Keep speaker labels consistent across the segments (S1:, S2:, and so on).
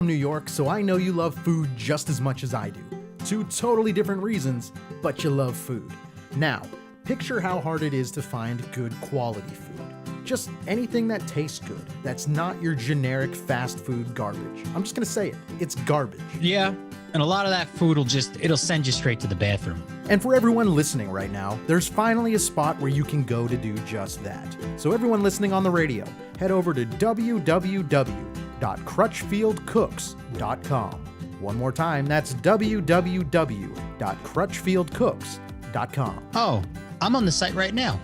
S1: New York, so I know you love food just as much as I do. Two totally different reasons, but you love food. Now, picture how hard it is to find good quality food. Just anything that tastes good, that's not your generic fast food garbage. I'm just gonna say it, it's garbage.
S2: Yeah, and a lot of that food it'll send you straight to the bathroom.
S1: And for everyone listening right now, there's finally a spot where you can go to do just that. So everyone listening on the radio, head over to www.crutchfieldcooks.com. One more time, that's www.crutchfieldcooks.com.
S2: Oh, I'm on the site right now.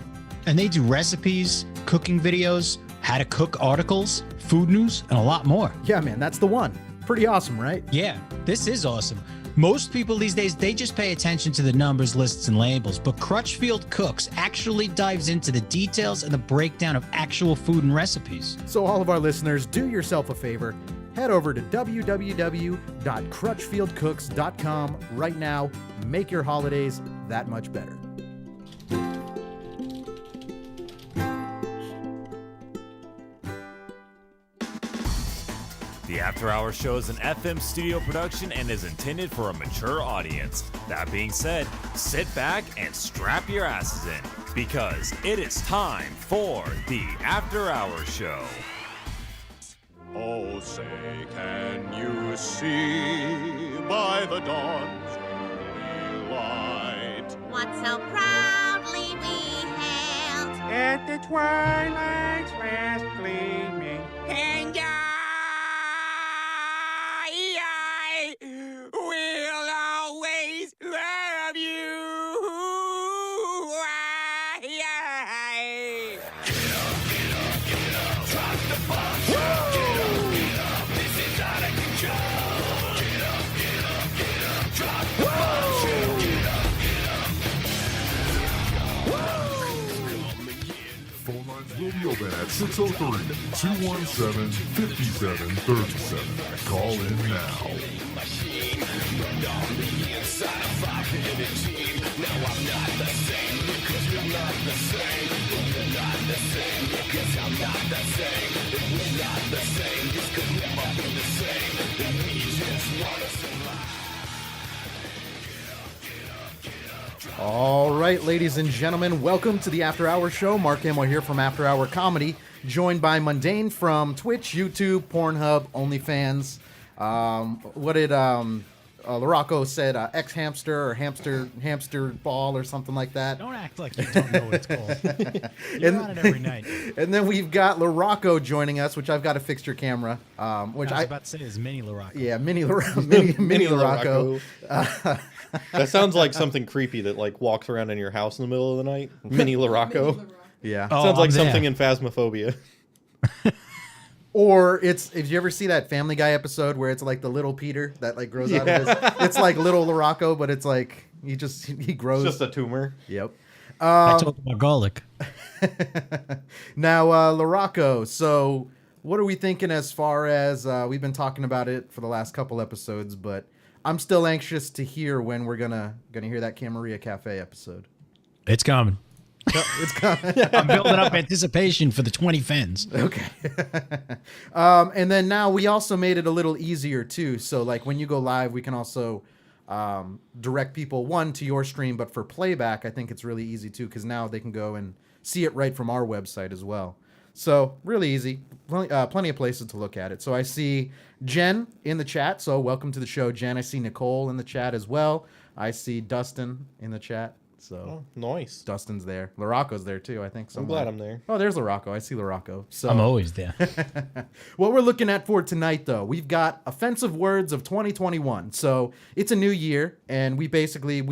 S2: And they do recipes, cooking videos, how to cook articles, food news, and a lot more.
S1: Yeah, man, that's the one. Pretty awesome, right?
S2: Yeah, this is awesome. Most people these days, they just pay attention to the numbers, lists, and labels, but Crutchfield Cooks actually dives into the details and the breakdown of actual food and recipes.
S1: So all of our listeners, do yourself a favor. Head over to www.crutchfieldcooks.com right now. Make your holidays that much better.
S3: The After Hours Show is an FM studio production and is intended for a mature audience. That being said, sit back and strap your asses in, because it is time for the After Hours Show.
S4: Oh, say, can you see by the dawn's early light
S5: what so proudly we hailed?
S6: At the twilight's last gleaming, and I will always love you.
S7: Phone lines will be open at 603-217-5737. Call in now.
S1: All right, ladies and gentlemen, welcome to the After Hour Show. Mark Hamill here from After Hour Comedy, joined by Mundane from Twitch, YouTube, Pornhub, OnlyFans. What did LaRocco said? X-Hamster or hamster ball or something like that.
S2: Don't act like you don't know what it's called. You're on it every night.
S1: And then we've got LaRocco joining us, which I've got to fix your camera. Which
S2: I was about to say is Mini LaRocco.
S1: Yeah, mini LaRocco.
S8: That sounds like something creepy that like walks around in your house in the middle of the night. Mini LaRocco.
S1: Yeah.
S2: Oh,
S8: Sounds like
S2: I'm
S8: something
S2: there.
S8: in Phasmophobia.
S1: Or if you ever see that Family Guy episode where it's like the little Peter that like grows out of his, it's like little LaRocco, but it's like he grows.
S8: It's just a tumor.
S1: Yep.
S2: I talk about garlic.
S1: Now, LaRocco, so what are we thinking as far as, we've been talking about it for the last couple episodes, but I'm still anxious to hear when we're gonna hear that Camarilla Cafe episode.
S2: It's coming.
S1: It's coming.
S2: I'm building up anticipation for the 20 fens.
S1: Okay. And then now we also made it a little easier too. So like when you go live, we can also direct people to your stream, but for playback, I think it's really easy too, because now they can go and see it right from our website as well. So really easy, plenty of places to look at it. So I see Jen in the chat. So welcome to the show, Jen. I see Nicole in the chat as well. I see Dustin in the chat. So
S8: Nice.
S1: Dustin's there. LaRocco's there too, I think.
S8: I'm glad I'm there.
S1: Oh, there's LaRocco. I see LaRocco. So
S2: I'm always there.
S1: what we're looking at for tonight, though, we've got offensive words of 2021. So it's a new year, and we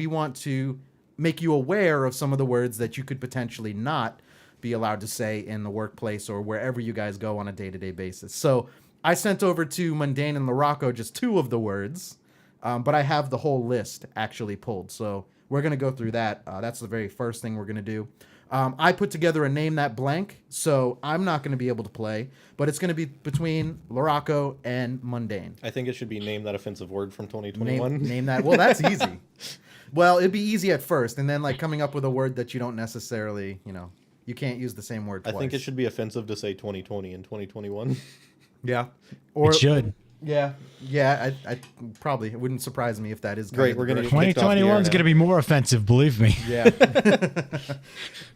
S1: want to make you aware of some of the words that you could potentially not be allowed to say in the workplace or wherever you guys go on a day-to-day basis. So I sent over to Mundane and LaRocco just two of the words, but I have the whole list actually pulled. So we're going to go through that. That's the very first thing we're going to do. I put together a Name That Blank, so I'm not going to be able to play, but it's going to be between LaRocco and Mundane.
S8: I think it should be Name That Offensive Word from 2021.
S1: Name that. Well, that's easy. Well, it'd be easy at first, and then like coming up with a word that you don't necessarily, you can't use the same word twice.
S8: I think it should be offensive to say 2020 and 2021.
S1: Yeah. Or
S2: It should.
S1: Yeah, I probably it wouldn't surprise me if that is
S8: Great,
S1: kind of
S8: we're
S1: the
S8: gonna
S1: direction.
S8: get kicked off the air
S2: 2021 is
S8: now.
S2: going to be more offensive, believe me.
S1: Yeah.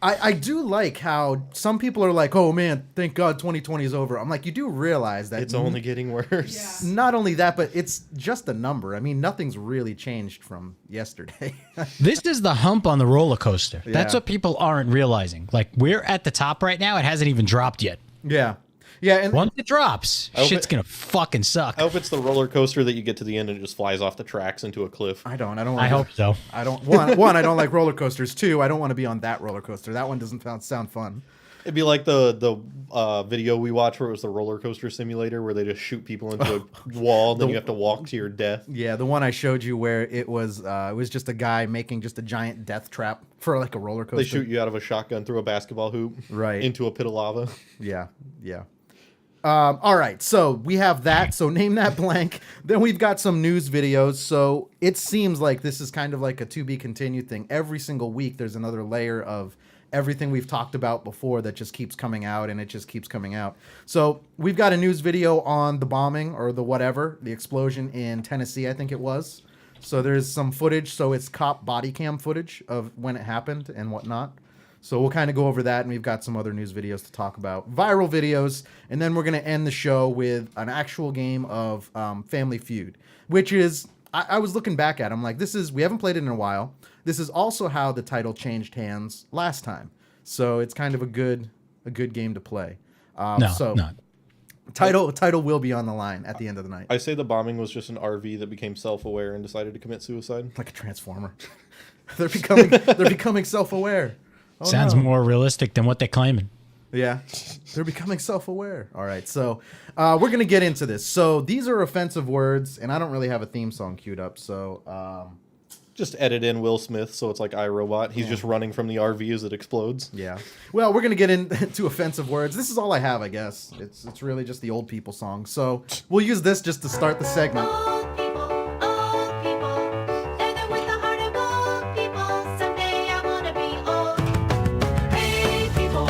S1: I do like how some people are like, oh man, thank God 2020 is over. I'm like, you do realize that
S8: It's only getting worse.
S1: not only that, but it's just a number. I mean, nothing's really changed from yesterday.
S2: This is the hump on the roller coaster. That's
S1: Yeah.
S2: what people aren't realizing. Like, we're at the top right now. It hasn't even dropped yet.
S1: Yeah. Yeah. And
S2: Once it drops,
S8: hope
S2: shit's
S8: it-
S2: going to fucking suck.
S8: I hope it's the roller coaster that you get to the end and it just flies off the tracks into a cliff.
S1: I don't
S2: I hope so.
S1: I don't one, I don't like roller coasters. Two, I don't want to be on that roller coaster. That one doesn't sound fun.
S8: It'd be like the video we watched where it was the roller coaster simulator where they just shoot people into a wall and then you have to walk to your death.
S1: Yeah, the one I showed you where it was just a guy making just a giant death trap for like a roller coaster.
S8: They shoot you out of a shotgun through a basketball hoop,
S1: Right.
S8: into a pit of lava.
S1: Yeah, yeah. All right, so we have that. So name that blank. Then we've got some news videos. So it seems like this is kind of like a to be continued thing. Every single week, there's another layer of everything we've talked about before that just keeps coming out, and it just keeps coming out. So we've got a news video on the bombing or the whatever, the explosion in Tennessee, I think it was. So there's some footage. So it's cop body cam footage of when it happened and whatnot. So we'll kind of go over that, and we've got some other news videos to talk about, viral videos, and then we're going to end the show with an actual game of Family Feud, which is, I was looking back at it, I'm like, we haven't played it in a while. This is also how the title changed hands last time. So it's kind of a good game to play.
S2: No, not.
S1: Title will be on the line at the end of the night.
S8: I say the bombing was just an RV that became self-aware and decided to commit suicide.
S1: Like a transformer. They're becoming self-aware. Oh,
S2: Sounds
S1: no.
S2: more realistic than what they're claiming.
S1: Yeah, they're becoming self-aware. All right, so we're going to get into this. So these are offensive words, and I don't really have a theme song queued up. So,
S8: Just edit in Will Smith so it's like iRobot. He's just running from the RV as it explodes.
S1: yeah. Well, we're going to get into offensive words. This is all I have, I guess. It's really just the old people song. So we'll use this just to start the segment.
S5: Old people, they're the with the heart of old people. Someday I wanna be old. Hey, people, old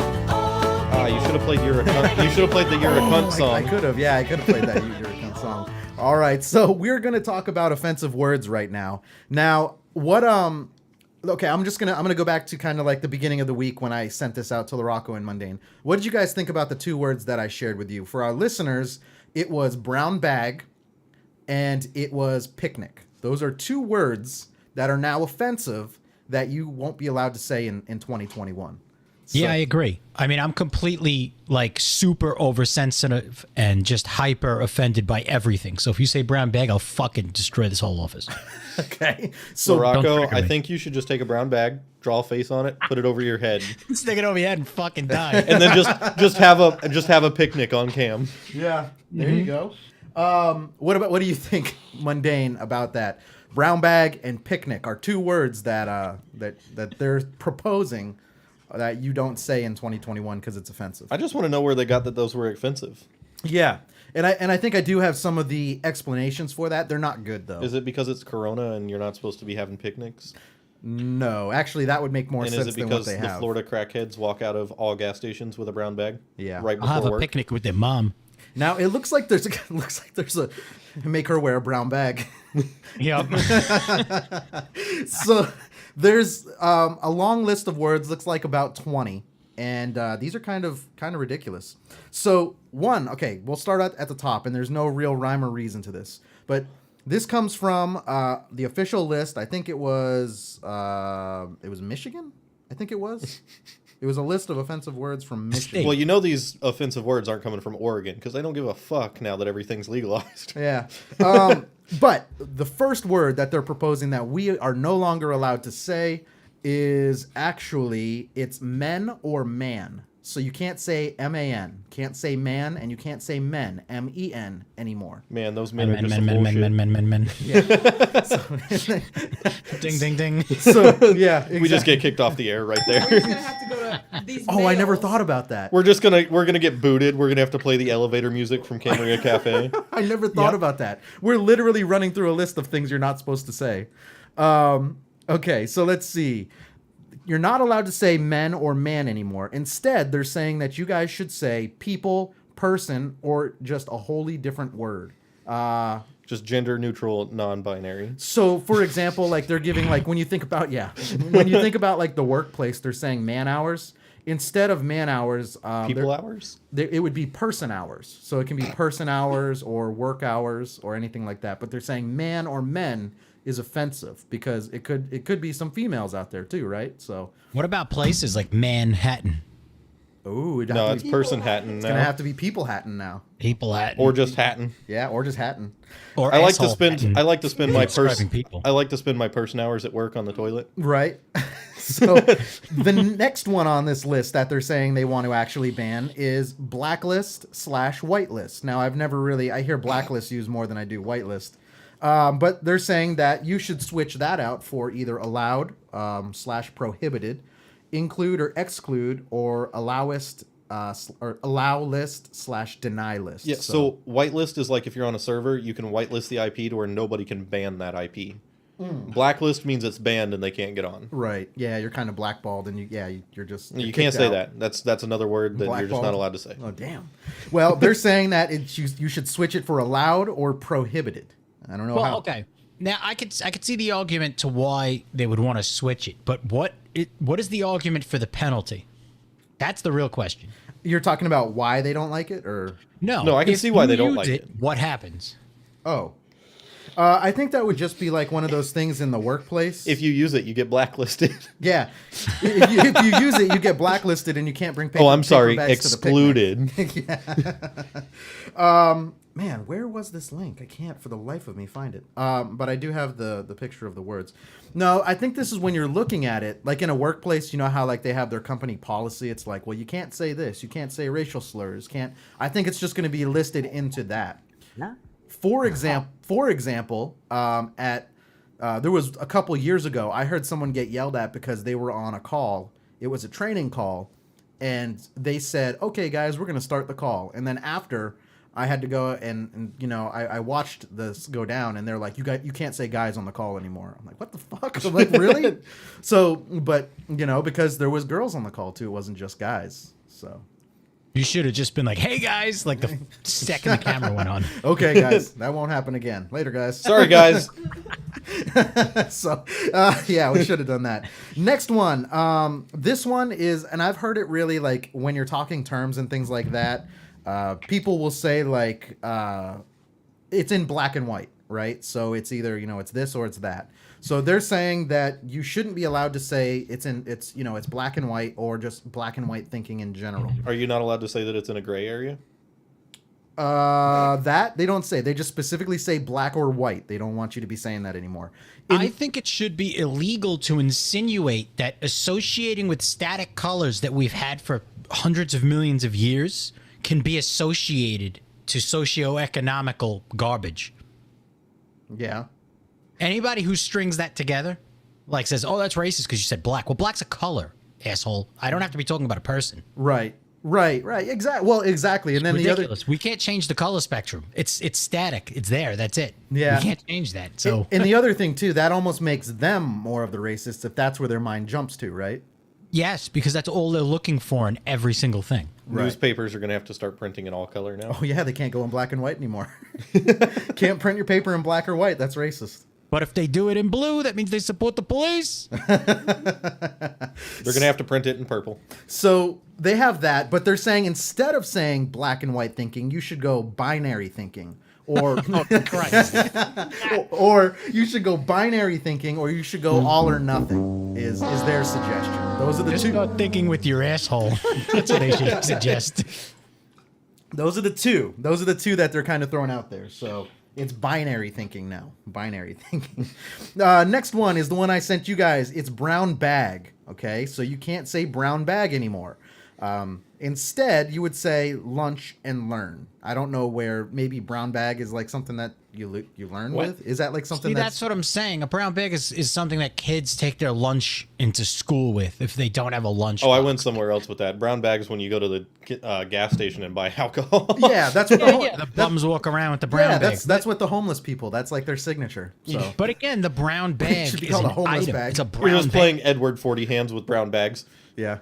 S8: Ah, you should have played You're a Cunt. You should have played the You're a Cunt
S1: I
S8: song.
S1: could have. Yeah, I could have played that Eurocon song. All right, so we're gonna talk about offensive words right now. Now, what okay, I'm gonna go back to kind of like the beginning of the week when I sent this out to LaRocco and Mundane. What did you guys think about the two words that I shared with you? For our listeners, it was brown bag and it was picnic. Those are two words that are now offensive that you won't be allowed to say in 2021.
S2: Yeah,
S1: So-
S2: I agree. I mean, I'm completely like super oversensitive and just hyper offended by everything. So if you say brown bag, I'll fucking destroy this whole office.
S1: Okay. So
S2: Don't
S8: Rocco,
S2: trigger
S8: I
S2: me.
S8: think you should just take a brown bag, draw a face on it, put it over your head,
S2: Stick it over your head and fucking die.
S8: and then just have a picnic on cam.
S1: yeah, there you go. What do you think, Mundane, about that? Brown bag and picnic are two words that that they're proposing that you don't say in 2021 because it's offensive.
S8: I just want to know where they got that those were offensive.
S1: Yeah, and I think I do have some of the explanations for that. They're not good though.
S8: Is it because it's Corona and you're not supposed to be having picnics?
S1: No, actually, that would make more
S8: And
S1: sense
S8: is it
S1: than what
S8: because
S1: they
S8: the
S1: have.
S8: Florida crackheads walk out of all gas stations with a brown bag?
S1: Yeah.
S8: Right
S2: I'll have
S8: before
S2: a
S8: work.
S2: picnic with their mom.
S1: Now it looks like there's a make her wear a brown bag.
S2: Yep.
S1: So there's a long list of words, looks like about 20, and these are kind of ridiculous. So one, okay, we'll start at the top, and there's no real rhyme or reason to this, but this comes from the official list. I think it was Michigan. I think it was. It was a list of offensive words from Michigan.
S8: Well, you know these offensive words aren't coming from Oregon because they don't give a fuck now that everything's legalized.
S1: Yeah. But the first word that they're proposing that we are no longer allowed to say is actually, it's men or man. So you can't say M-A-N, can't say man, and you can't say men, M-E-N, anymore.
S8: Man, those men are
S2: Men,
S8: just
S2: men,
S8: some
S2: men, men,
S8: bullshit.
S2: men, men, men. Ding, ding, ding.
S1: So, yeah.
S8: We just get kicked off the air right there.
S9: We're just gonna have to go to these.
S1: Oh, I never
S9: males.
S1: thought about that.
S8: we're gonna get booted. We're gonna have to play the elevator music from Camaria Cafe.
S1: I never thought about that. We're literally running through a list of things you're not supposed to say. Okay, so let's see. You're not allowed to say men or man anymore. Instead, they're saying that you guys should say people, person, or just a wholly different word.
S8: Just gender neutral, non-binary.
S1: So, for example, like they're giving like when you think about when you think about like the workplace, they're saying man hours instead of man hours.
S8: People hours.
S1: It would be person hours. So it can be person hours or work hours or anything like that. But they're saying man or men is offensive because it could be some females out there too, right? So
S2: What about places like Manhattan?
S1: ooh,
S8: No, it's person Hatton
S1: It's gonna
S8: now,
S1: have to be people Hatton now.
S2: People at
S8: or just Hatton.
S1: Yeah, or just Hatton.
S2: or
S8: I like to
S2: asshole
S8: spend.
S2: Hatton.
S8: I like to spend my
S2: Describing people.
S8: I like to spend my person hours at work on the toilet.
S1: Right. So the next one on this list that they're saying they want to actually ban is blacklist / whitelist. Now I hear blacklist used more than I do whitelist. But they're saying that you should switch that out for either allowed / prohibited, include or exclude, or allow list / deny list.
S8: Yeah. So whitelist is like if you're on a server, you can whitelist the IP to where nobody can ban that IP. Blacklist means it's banned and they can't get on.
S1: right, yeah, you're kind of blackballed, and you're just
S8: You
S1: kicked
S8: can't say
S1: out.
S8: that. That's another word that you're just
S1: Blackballed?
S8: not allowed to say.
S1: Oh damn. Well, they're saying that you should switch it for allowed or prohibited. I don't know
S2: Well,
S1: how.
S2: okay. Now I could see the argument to why they would want to switch it, but what is the argument for the penalty? That's the real question.
S1: You're talking about why they don't like it, or
S8: No, I can
S2: if
S8: see why
S2: you
S8: they don't
S2: use
S8: like it.
S2: What happens?
S1: oh. I think that would just be like one of those things in the workplace.
S8: If you use it, you get blacklisted.
S1: yeah, if you use it, you get blacklisted and you can't bring.
S8: Oh, I'm
S1: paper
S8: sorry,
S1: bags to the picnic.
S8: excluded.
S1: Man, where was this link? I can't for the life of me find it. But I do have the picture of the words. No, I think this is when you're looking at it, like in a workplace, you know how like they have their company policy. It's like, well, you can't say this, you can't say racial slurs, can't. I think it's just going to be listed into that. For example, there was a couple years ago, I heard someone get yelled at because they were on a call. It was a training call, and they said, "Okay, guys, we're going to start the call." And then after, I had to go and I watched this go down, and they're like, "You can't say guys on the call anymore." I'm like, "What the fuck?" I'm like, really? So, but because there was girls on the call too, it wasn't just guys. So.
S2: You should have just been like, "Hey guys!" Like the second the camera went on.
S1: Okay, guys, that won't happen again. Later, guys.
S8: Sorry, guys.
S1: So, yeah, we should have done that. Next one. This one is, and I've heard it really like when you're talking terms and things like that, people will say like, it's in black and white, right? So it's either, it's this or it's that. So they're saying that you shouldn't be allowed to say it's black and white or just black and white thinking in general.
S8: Are you not allowed to say that it's in a gray area?
S1: That they don't say. They just specifically say black or white. They don't want you to be saying that anymore.
S2: I think it should be illegal to insinuate that associating with static colors that we've had for hundreds of millions of years can be associated to socioeconomical garbage.
S1: Yeah.
S2: Anybody who strings that together, like says, "Oh, that's racist because you said black." Well, black's a color, asshole. I don't have to be talking about a person.
S1: Right. Exactly. Well, exactly. And then
S2: Ridiculous. We can't change the color spectrum. It's static. It's there. That's it.
S1: Yeah.
S2: We can't change that. So
S1: and the other thing too, that almost makes them more of the racists if that's where their mind jumps to, right?
S2: yes, because that's all they're looking for in every single thing.
S1: Right.
S8: Newspapers are going to have to start printing in all color now.
S1: Oh yeah, they can't go in black and white anymore. Can't print your paper in black or white. That's racist.
S2: But if they do it in blue, that means they support the police.
S8: They're going to have to print it in purple.
S1: So they have that, but they're saying instead of saying black and white thinking, you should go binary thinking. Or, or you should go binary thinking, or you should go all or nothing. Is their suggestion? Those are the
S2: Just
S1: two.
S2: start thinking with your asshole. That's what they should suggest.
S1: Those are the two. Those are the two that they're kind of throwing out there. So it's binary thinking now. Binary thinking. Next one is the one I sent you guys. It's brown bag. Okay, so you can't say brown bag anymore. Instead, you would say lunch and learn. I don't know where. Maybe brown bag is like something that you learn
S8: What?
S1: with. Is that like something
S2: See, that's what I'm saying. A brown bag is something that kids take their lunch into school with if they don't have a lunch.
S8: Oh, I
S2: box.
S8: went somewhere else with that. Brown bags when you go to the gas station and buy alcohol.
S1: Yeah, that's what
S2: The bums walk around with the brown bag.
S1: that's what the homeless people. That's like their signature. So
S2: But again, the brown bag
S1: should be
S2: is
S1: called
S2: an
S1: a homeless
S2: item.
S1: bag.
S2: It's a
S8: We're
S2: brown
S8: just
S2: bag.
S8: playing Edward 40 Hands with brown bags.
S1: yeah.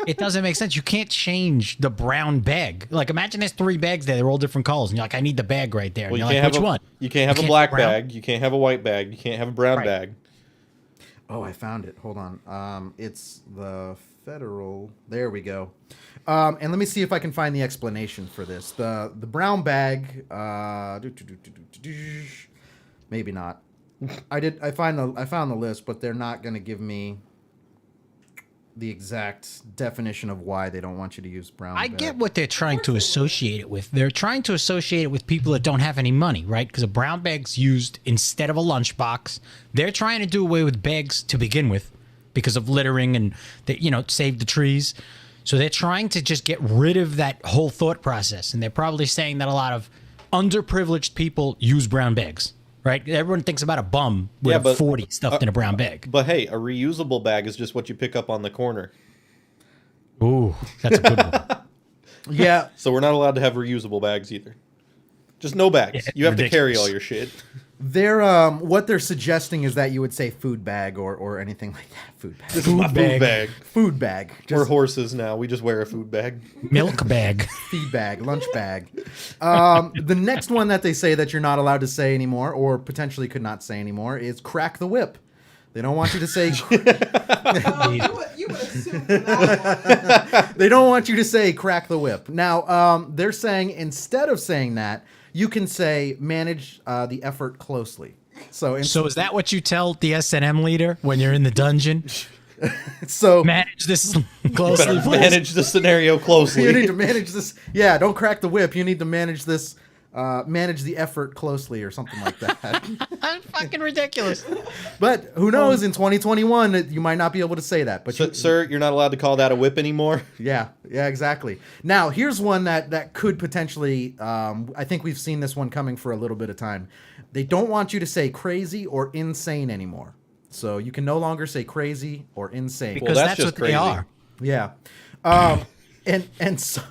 S2: It doesn't make sense. You can't change the brown bag. Like, imagine there's 3 bags there. They're all different colors. And you're like, I need the bag right there.
S8: Well,
S2: And
S8: you
S2: you're
S8: can't
S2: like,
S8: have
S2: which
S8: a,
S2: one?
S8: You can't have
S2: You
S8: a
S2: can't
S8: black
S2: have brown?
S8: bag. You can't have a white bag. You can't have a brown
S2: Right.
S8: bag.
S1: Oh, I found it. Hold on. It's the federal. There we go. And let me see if I can find the explanation for this. The brown bag. Maybe not. I found the list, but they're not going to give me the exact definition of why they don't want you to use brown.
S2: I
S1: bag.
S2: get what they're trying to associate it with. They're trying to associate it with people that don't have any money, right? Because a brown bag's used instead of a lunchbox. They're trying to do away with bags to begin with because of littering and, save the trees. So they're trying to just get rid of that whole thought process. And they're probably saying that a lot of underprivileged people use brown bags, right? Everyone thinks about a bum with
S8: Yeah, but-
S2: 40 stuffed in a brown bag.
S8: But hey, a reusable bag is just what you pick up on the corner.
S2: Ooh, that's a good one.
S1: Yeah.
S8: So we're not allowed to have reusable bags either. Just no bags.
S2: Yeah,
S8: You have to carry
S2: ridiculous.
S8: all your shit.
S1: What they're suggesting is that you would say food bag or anything like that. Food bag.
S8: This is my food bag.
S1: Food bag.
S8: We're
S1: Just
S8: horses now. We just wear a food bag.
S2: Milk bag.
S1: feed bag, lunch bag. The next one that they say that you're not allowed to say anymore, or potentially could not say anymore, is crack the whip. They don't want you to say.
S9: You would assume for that one.
S1: They don't want you to say crack the whip. Now, they're saying instead of saying that, you can say manage the effort closely. So
S2: So is that what you tell the S&M leader when you're in the dungeon?
S1: so
S2: Manage this closely,
S8: Better
S2: please.
S8: manage the scenario closely.
S1: you need to manage this. Yeah, don't crack the whip. You need to manage this. Manage the effort closely, or something like that.
S2: That's fucking ridiculous.
S1: But who knows? In 2021, you might not be able to say that. But
S8: Sir, you're not allowed to call that a whip anymore.
S1: yeah, exactly. Now, here's one that could potentially. I think we've seen this one coming for a little bit of time. They don't want you to say crazy or insane anymore. So you can no longer say crazy or insane.
S2: Because
S8: that's
S2: that's
S8: just
S2: what they
S8: crazy.
S2: are.
S1: Yeah. And so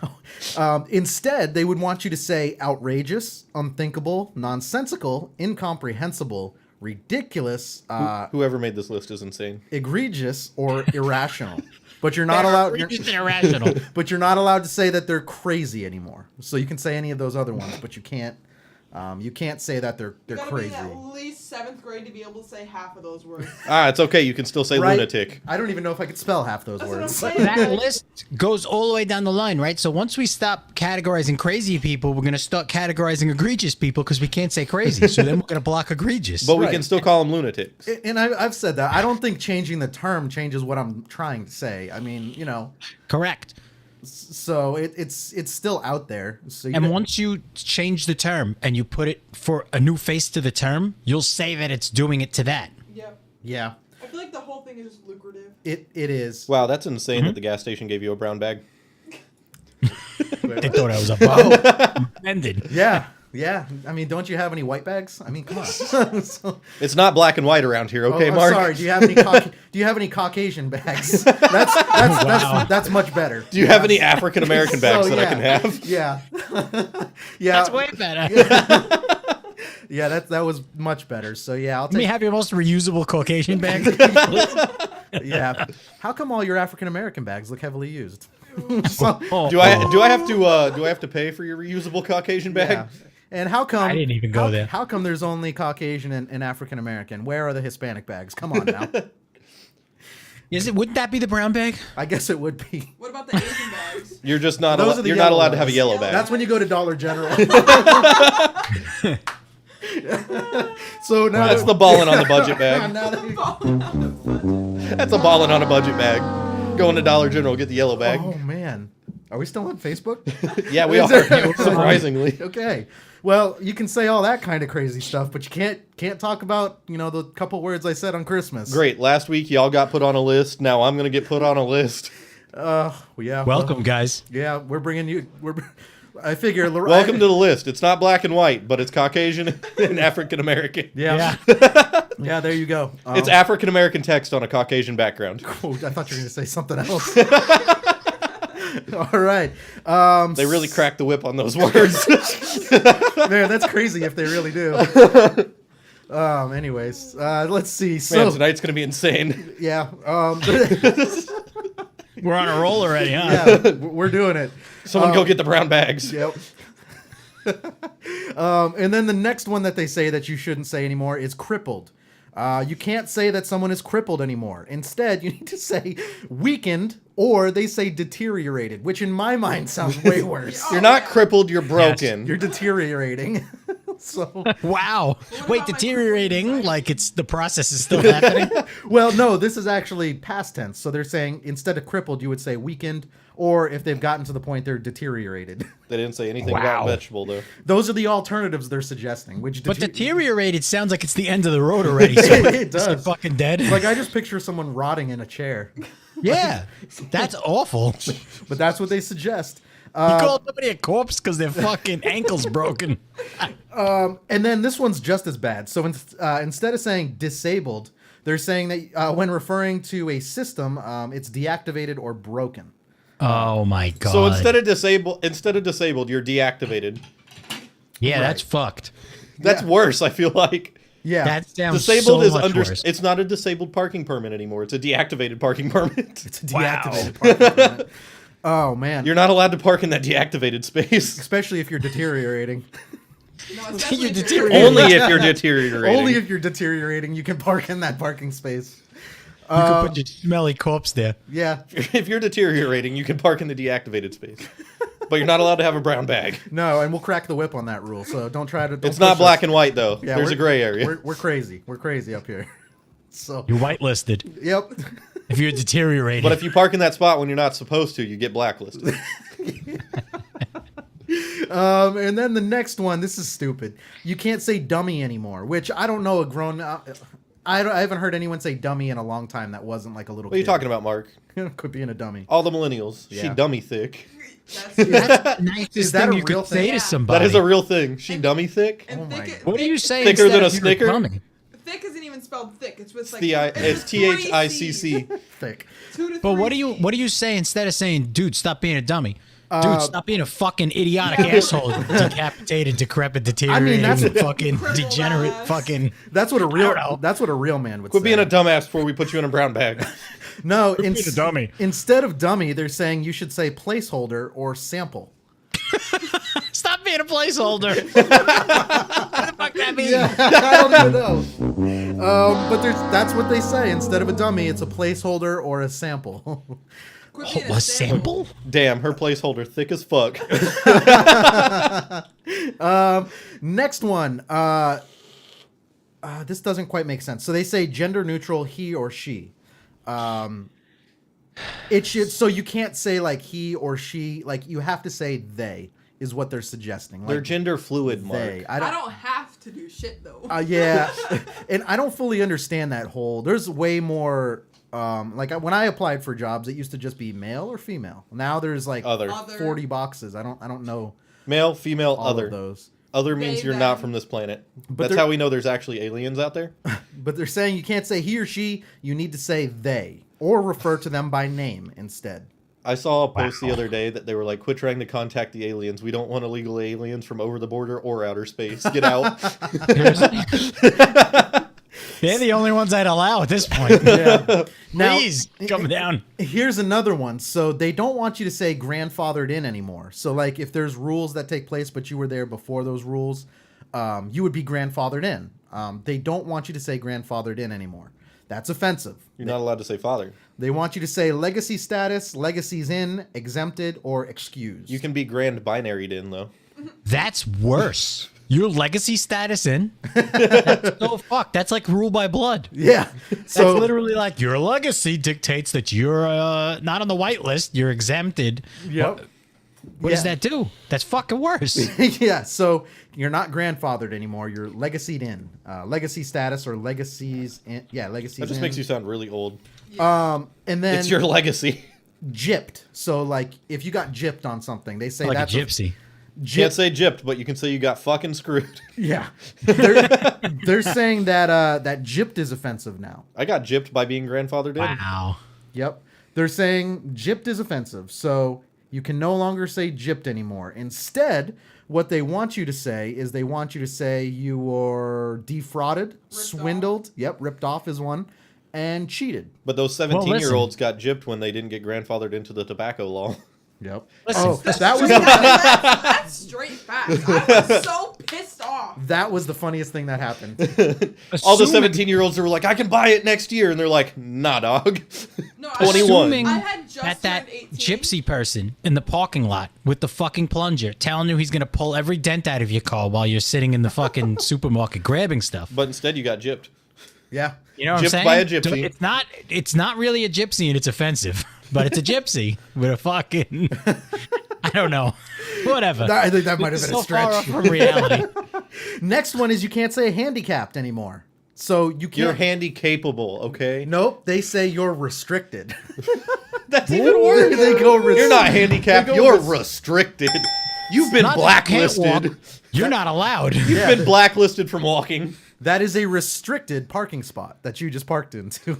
S1: instead, they would want you to say outrageous, unthinkable, nonsensical, incomprehensible, ridiculous,
S8: Whoever made this list is insane.
S1: egregious, or irrational. But you're not allowed.
S2: Outrageous and irrational.
S1: But you're not allowed to say that they're crazy anymore. So you can say any of those other ones, but you can't. You can't say that they're
S9: You gotta
S1: crazy.
S9: be in at least 7th grade to be able to say half of those words.
S8: It's okay. You can still say
S1: Right?
S8: lunatic.
S1: I don't even know if I could spell half those
S9: That's what I'm
S1: words.
S9: saying.
S2: That list goes all the way down the line, right? So once we stop categorizing crazy people, we're going to start categorizing egregious people because we can't say crazy. So then we're going to block egregious.
S8: But we
S1: Right.
S8: can still call them lunatics.
S1: And I've said that. I don't think changing the term changes what I'm trying to say. I mean,
S2: Correct.
S1: so it's still out there. So you
S2: And
S1: don't-
S2: once you change the term and you put it for a new face to the term, you'll say that it's doing it to that.
S9: Yep.
S1: yeah,
S9: I feel like the whole thing is just lucrative.
S1: it is.
S8: Wow, that's insane that the gas station gave you a brown bag.
S2: They thought I was a bum. Offended.
S1: Yeah. I mean, don't you have any white bags? I mean, come on. So-
S8: It's not black and white around here, okay,
S1: I'm
S8: Mark?
S1: sorry. Do you have any? Do you have any Caucasian bags? That's much better.
S8: Do you have any African American bags
S1: So,
S8: that I can have?
S1: Yeah. Yeah.
S2: That's way better.
S1: Yeah. That was much better. So yeah, I'll
S2: Let me
S1: take.
S2: have your most reusable Caucasian bag.
S1: Yeah. How come all your African American bags look heavily used? So-
S8: Do I have to pay for your reusable Caucasian bag?
S1: Yeah. And how come
S2: I didn't even go there.
S1: How come there's only Caucasian and African American? Where are the Hispanic bags? Come on now.
S2: Wouldn't that be the brown bag?
S1: I guess it would be.
S9: What about the Asian bags?
S8: You're just not
S1: Those are the
S8: you're not
S1: yellow
S8: allowed to have a
S1: ones.
S8: yellow bag.
S1: That's when you go to Dollar General. So now
S8: That's the ballin' on the budget bag.
S1: now that
S8: That's a ballin' on a budget bag. Going to Dollar General, get the yellow bag.
S1: oh man, are we still on Facebook?
S8: Yeah, we
S1: Is
S8: are.
S1: there-
S8: Surprisingly.
S1: Okay. Well, you can say all that kind of crazy stuff, but you can't talk about the couple words I said on Christmas.
S8: Great. Last week y'all got put on a list. Now I'm gonna get put on a list.
S1: Yeah.
S2: Welcome, guys.
S1: Yeah, we're bringing you. I figure.
S8: Welcome to the list. It's not black and white, but it's Caucasian and African American.
S1: Yeah. Yeah. There you go.
S8: It's African American text on a Caucasian background.
S1: Oh, I thought you were going to say something else. All right.
S8: They really cracked the whip on those words.
S1: Man, that's crazy if they really do. Anyways, let's see.
S8: Man,
S1: So,
S8: tonight's gonna be insane.
S1: yeah.
S2: We're on a roll already, huh?
S1: Yeah, we're doing it.
S8: Someone go get the brown bags.
S1: Yep. And then the next one that they say that you shouldn't say anymore is crippled. You can't say that someone is crippled anymore. Instead, you need to say weakened, or they say deteriorated, which in my mind sounds way worse.
S8: You're not crippled, you're broken.
S1: You're deteriorating. So,
S2: Wow. Wait, deteriorating like it's the process is still happening?
S1: well, no, this is actually past tense. So they're saying instead of crippled, you would say weakened, or if they've gotten to the point they're deteriorated.
S8: They didn't say anything
S2: Wow.
S8: about vegetable, though.
S1: Those are the alternatives they're suggesting. Which
S2: But deteriorated sounds like it's the end of the road already. So
S1: It does.
S2: You're fucking dead.
S1: Like I just picture someone rotting in a chair.
S2: Yeah, that's awful. You
S1: But that's what they suggest.
S2: call somebody a corpse because their fucking ankle's broken.
S1: And then this one's just as bad. So instead of saying disabled, they're saying that when referring to a system, it's deactivated or broken.
S2: Oh my god.
S8: So instead of disabled, you're deactivated.
S2: yeah, that's fucked.
S8: That's worse, I feel like.
S1: Yeah.
S2: That sounds
S8: Disabled
S2: so
S8: is
S2: much worse.
S8: it's not a disabled parking permit anymore. It's a deactivated parking permit.
S1: It's a deactivated parking permit. Oh, man.
S8: You're not allowed to park in that deactivated space.
S1: Especially if you're deteriorating.
S9: No, especially
S2: You're
S9: if you're-
S2: deteriorating.
S8: Only if you're deteriorating.
S1: Only if you're deteriorating, you can park in that parking space.
S2: You can put your smelly corpse there.
S1: Yeah.
S8: If you're deteriorating, you can park in the deactivated space. But you're not allowed to have a brown bag.
S1: No, and we'll crack the whip on that rule. So don't try to.
S8: It's not black and white, though.
S1: Yeah,
S8: There's
S1: we're-
S8: a gray area.
S1: We're crazy. We're crazy up here. So.
S2: You're whitelisted
S1: Yep.
S2: if you're deteriorating.
S8: But if you park in that spot when you're not supposed to, you get blacklisted.
S1: And then the next one, this is stupid. You can't say dummy anymore, which I don't know a grown. I haven't heard anyone say dummy in a long time that wasn't like a little.
S8: What are you talking about, Mark?
S1: Could be in a dummy.
S8: All the millennials. She
S1: Yeah.
S8: dummy thick.
S9: That's
S2: That's the nicest
S1: Is that
S2: thing
S1: a
S2: you
S1: real
S2: could say
S1: thing?
S2: to somebody.
S8: That is a real thing. She dummy thick.
S9: and
S1: Oh my
S9: thick,
S2: What do you say?
S8: Thicker
S2: instead
S8: than a
S2: of you're
S8: Snicker?
S2: dummy?
S9: Thick isn't even spelled thick. It's just like
S8: It's THICC.
S1: Thick.
S9: 2 to 3
S2: But what do you say instead of saying, dude, stop being a dummy? Dude, stop being a fucking idiotic asshole, decapitated, decrepit, deteriorating,
S1: that's-
S2: fucking
S9: Crippled
S2: degenerate,
S9: ass.
S2: fucking.
S1: That's what a real.
S2: I don't know.
S1: That's what a real man would
S8: Quit
S1: say.
S8: being a dumbass before we put you in a brown bag.
S1: No,
S2: being a dummy.
S1: Instead of dummy, they're saying you should say placeholder or sample.
S2: Stop being a placeholder. What the fuck that mean?
S1: I don't even know. But that's what they say. Instead of a dummy, it's a placeholder or a sample.
S9: Quit being
S2: A sample?
S8: Damn, her placeholder thick as fuck.
S1: Next one. This doesn't quite make sense. So they say gender neutral, he or she. It should. So you can't say like he or she. Like you have to say they is what they're suggesting.
S8: They're
S1: Like,
S8: gender fluid, Mark.
S1: they.
S9: I don't have to do shit though.
S1: Yeah, and I don't fully understand that whole. There's way more. When I applied for jobs, it used to just be male or female. Now there's like
S8: Other.
S1: 40 boxes. I don't know
S8: Male, female,
S1: all
S8: other.
S1: of those.
S8: Other means
S9: They,
S8: you're not
S9: them.
S8: from this planet.
S1: But
S8: That's
S1: they're-
S8: how we know there's actually aliens out there.
S1: But they're saying you can't say he or she. You need to say they or refer to them by name instead.
S8: I saw a post the other day that they were like, quit trying to contact the aliens. We don't want illegal aliens from over the border or outer space. Get out.
S2: They're the only ones I'd allow at this point.
S1: Yeah. Now,
S2: Please come down.
S1: here's another one. So they don't want you to say grandfathered in anymore. So like if there's rules that take place, but you were there before those rules, you would be grandfathered in. They don't want you to say grandfathered in anymore. That's offensive.
S8: You're not allowed to say father.
S1: They want you to say legacy status, legacies in, exempted, or excused.
S8: You can be grand binaried in, though.
S2: That's worse. Your legacy status in? That's so fuck. That's like rule by blood.
S1: Yeah.
S2: That's
S1: So
S2: literally like your legacy dictates that you're not on the white list. You're exempted.
S1: Yep.
S2: What does that do? That's fucking worse.
S1: Yeah. So you're not grandfathered anymore. You're legacied in. Legacy status or legacies in. Yeah, legacies
S8: That just
S1: in.
S8: makes you sound really old.
S1: And then
S8: It's your legacy.
S1: gypped. So like if you got gypped on something, they say
S2: Like a
S1: that's
S2: gypsy.
S8: Can't say gypped, but you can say you got fucking screwed.
S1: Yeah. They're saying that that gypped is offensive now.
S8: I got gypped by being grandfathered in.
S2: Wow.
S1: Yep. They're saying gypped is offensive. So you can no longer say gypped anymore. Instead, what they want you to say is they want you to say you were defrauded, swindled. Yep, ripped off is one. and cheated.
S8: But those 17-year-olds got gypped when they didn't get grandfathered into the tobacco law.
S1: Yep.
S2: Listen,
S1: Oh, that was
S9: That's straight facts. I was so pissed off.
S1: that was the funniest thing that happened.
S8: All the
S2: assuming-
S8: 17-year-olds were like, I can buy it next year. And they're like, nah, dog.
S9: No,
S8: 21.
S2: Assuming
S9: I had just
S2: that
S9: turned 18.
S2: gypsy person in the parking lot with the fucking plunger telling you he's gonna pull every dent out of your car while you're sitting in the fucking supermarket grabbing stuff.
S8: But instead, you got gypped.
S1: Yeah.
S2: You know what I'm
S8: gypped
S2: saying?
S8: by a gypsy.
S2: It's not really a gypsy and it's offensive, but it's a gypsy with a fucking I don't know. Whatever.
S1: I think that might have been
S2: so
S1: a stretch.
S2: far off from reality.
S1: Next one is you can't say handicapped anymore. So you can't.
S8: You're handy capable, okay?
S1: Nope, they say you're restricted.
S8: That's even worse.
S1: They go
S8: You're not handicapped.
S1: They go
S8: You're
S1: res-
S8: restricted. You've been
S2: Not that you can't
S8: blacklisted.
S2: walk, you're not allowed.
S8: You've been blacklisted from walking.
S1: That is a restricted parking spot that you just parked into.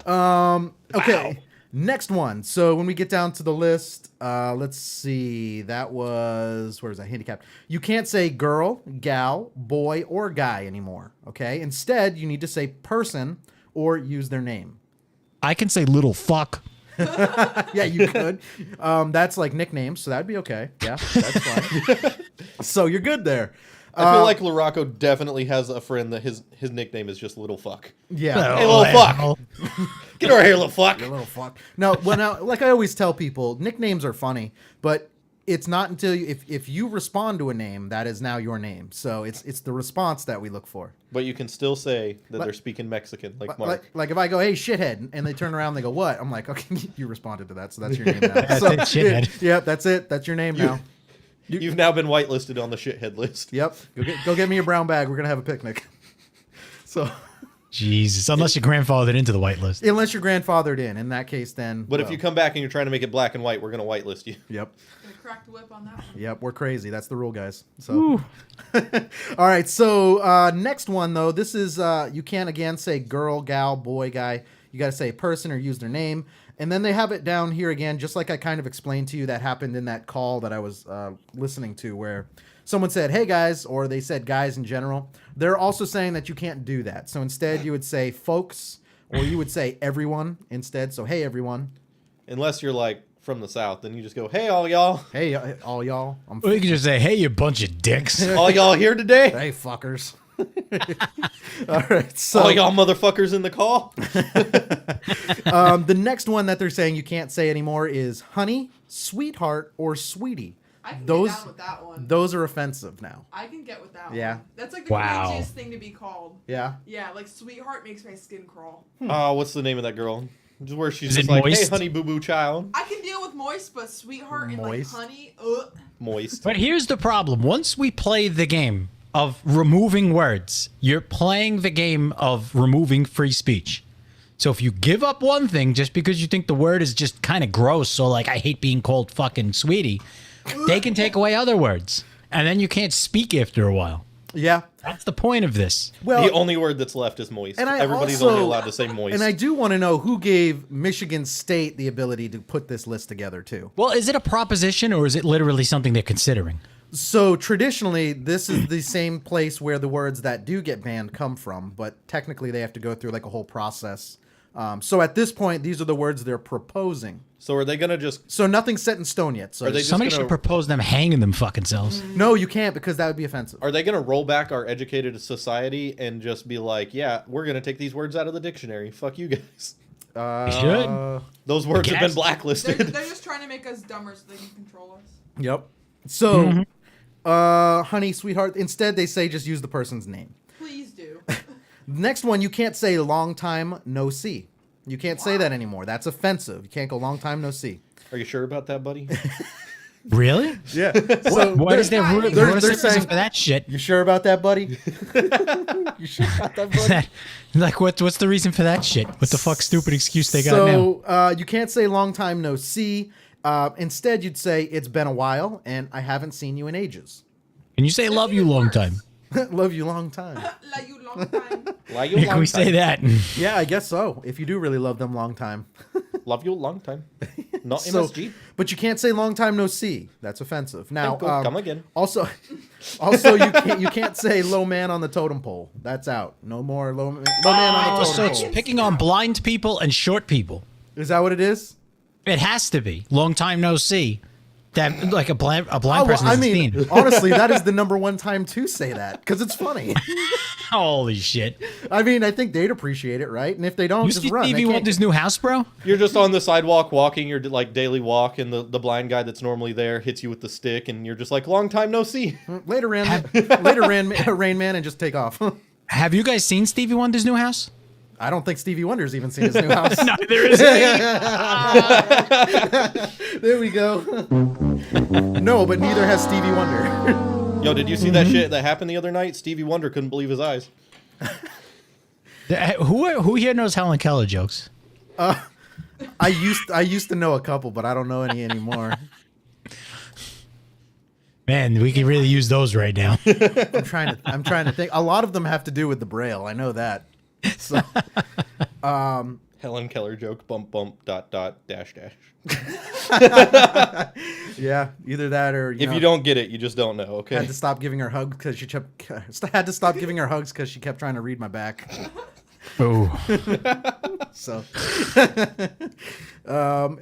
S1: Okay. Next one. So when we get down to the list, let's see. That was, where's that? Handicapped. You can't say girl, gal, boy, or guy anymore. Okay. Instead, you need to say person or use their name.
S2: I can say little fuck.
S1: Yeah, you could. That's like nicknames, so that'd be okay. Yeah, that's fine. So you're good there.
S8: I feel like LaRocco definitely has a friend that his nickname is just Little Fuck.
S1: Yeah.
S8: Hey, little fuck. Get over here, little fuck.
S1: You little fuck. No, well, now, like I always tell people, nicknames are funny, but it's not until you, if you respond to a name, that is now your name. So it's the response that we look for.
S8: But you can still say that they're speaking Mexican, like Mark.
S1: Like if I go, hey, shithead, and they turn around and they go, what? I'm like, okay, you responded to that, so that's your name now.
S2: That's
S1: So,
S2: it, shithead.
S1: Yeah, that's it. That's your name now.
S8: You've now been whitelisted on the shithead list.
S1: Yep. Go get me a brown bag. We're gonna have a picnic. So
S2: Jesus, unless you're grandfathered into the whitelist.
S1: unless you're grandfathered in that case, then.
S8: But if you come back and you're trying to make it black and white, we're going to whitelist you.
S1: Yep.
S9: Gonna crack the whip on that one.
S1: Yep, we're crazy. That's the rule, guys. So, all right. So next one though, this is you can't again say girl, gal, boy, guy. You got to say person or use their name, and then they have it down here again, just like I kind of explained to you that happened in that call that I was listening to, where someone said, "Hey guys," or they said "guys" in general. They're also saying that you can't do that. So instead, you would say "folks," or you would say "everyone" instead. So "Hey everyone."
S8: Unless you're like from the South, then you just go, hey, all y'all.
S1: Hey all y'all. I'm
S2: Or you can just say, hey, you bunch of dicks.
S8: All y'all here today?
S1: Hey fuckers. All right. So
S8: All y'all motherfuckers in the call?
S1: the next one that they're saying you can't say anymore is honey, sweetheart, or sweetie.
S9: I can
S1: Those-
S9: get down with that one.
S1: Those are offensive now.
S9: I can get with that
S1: Yeah.
S9: one. That's like the
S2: Wow.
S9: cringiest thing to be called.
S1: Yeah.
S9: Yeah, like sweetheart makes my skin crawl.
S8: Oh, what's the name of that girl? Just where she's
S2: Is
S8: just
S2: it
S8: like,
S2: moist?
S8: hey, honey, boo boo child.
S9: I can deal with moist, but sweetheart and like
S1: Moist?
S9: honey,
S8: Moist.
S2: But here's the problem. Once we play the game of removing words, you're playing the game of removing free speech. So if you give up one thing just because you think the word is just kind of gross, so like I hate being called fucking sweetie, they can take away other words. And then you can't speak after a while.
S1: Yeah.
S2: That's the point of this.
S1: Well,
S8: The only word that's left is moist.
S1: and I
S8: Everybody's
S1: also-
S8: only allowed to say moist.
S1: and I do want to know who gave Michigan State the ability to put this list together too.
S2: Well, is it a proposition or is it literally something they're considering?
S1: So traditionally, this is the same place where the words that do get banned come from, but technically they have to go through like a whole process. So at this point, these are the words they're proposing.
S8: So are they going to just...
S1: So nothing's set in stone yet. So
S8: Are they just
S2: Somebody
S8: gonna-
S2: should propose them hanging them fucking selves.
S1: no, you can't because that would be offensive.
S8: Are they going to roll back our educated society and just be like, yeah, we're going to take these words out of the dictionary. Fuck you guys.
S2: They should.
S8: Those words have been
S2: guess.
S8: blacklisted.
S9: they're just trying to make us dumber so they can control us.
S1: Yep. So, honey, sweetheart. Instead, they say just use the person's name.
S9: Please do.
S1: Next one, you can't say long time no see. You can't say that anymore. That's offensive. You can't go long time no see.
S8: Are you sure about that, buddy?
S2: Really?
S1: Yeah. So
S2: What is their
S9: They're-
S2: rule
S1: they're
S2: notice
S1: saying-
S2: for that shit?
S1: you sure about that, buddy? You sure about that,
S2: Is
S1: buddy?
S2: that, like, what's the reason for that shit? What the fuck stupid excuse they got now?
S1: So you can't say long time no see. Instead, you'd say it's been a while and I haven't seen you in ages.
S2: Can you say love you
S9: even
S2: long
S9: worse.
S2: time?
S1: Love you long time.
S9: Like you long time.
S8: Lie you
S2: Can
S8: long
S2: we say
S8: time.
S2: that?
S1: Yeah, I guess so. If you do really love them long time.
S8: Love you long time. Not
S1: So,
S8: MSG.
S1: but you can't say long time no see. That's offensive. Now,
S8: Come again.
S1: Also, you can't say low man on the totem pole. That's out. No more low man on the
S2: Oh, so
S1: totem
S2: it's
S1: pole.
S2: picking on blind people and short people.
S1: Is that what it is?
S2: It has to be. Long time no see. That like a blind
S1: Oh, well,
S2: person
S1: I
S2: is
S1: mean,
S2: seen.
S1: honestly, that is the number one time to say that because it's funny.
S2: Holy shit!
S1: I mean, I think they'd appreciate it, right? And if they don't,
S2: You
S1: just
S2: see
S1: run. They
S2: Stevie
S1: can't-
S2: Wonder's new house, bro?
S8: You're just on the sidewalk walking your like daily walk, and the blind guy that's normally there hits you with the stick, and you're just like, long time no see.
S1: Later, Rain Man, and just take off.
S2: Have you guys seen Stevie Wonder's new house?
S1: I don't think Stevie Wonder's even seen his new house.
S2: No, there isn't.
S1: There we go. No, but neither has Stevie Wonder.
S8: Yo, did you see that shit that happened the other night? Stevie Wonder couldn't believe his eyes.
S2: Who here knows Helen Keller jokes?
S1: I used to know a couple, but I don't know any anymore.
S2: Man, we could really use those right now.
S1: I'm trying to think. A lot of them have to do with the Braille. I know that. So,
S8: Helen Keller joke, bump, bump, dot, dot, dash, dash.
S1: yeah, either that or
S8: If you don't get it, you just don't know, okay?
S1: had to stop giving her hugs because she kept trying to read my back.
S2: Ooh.
S1: So,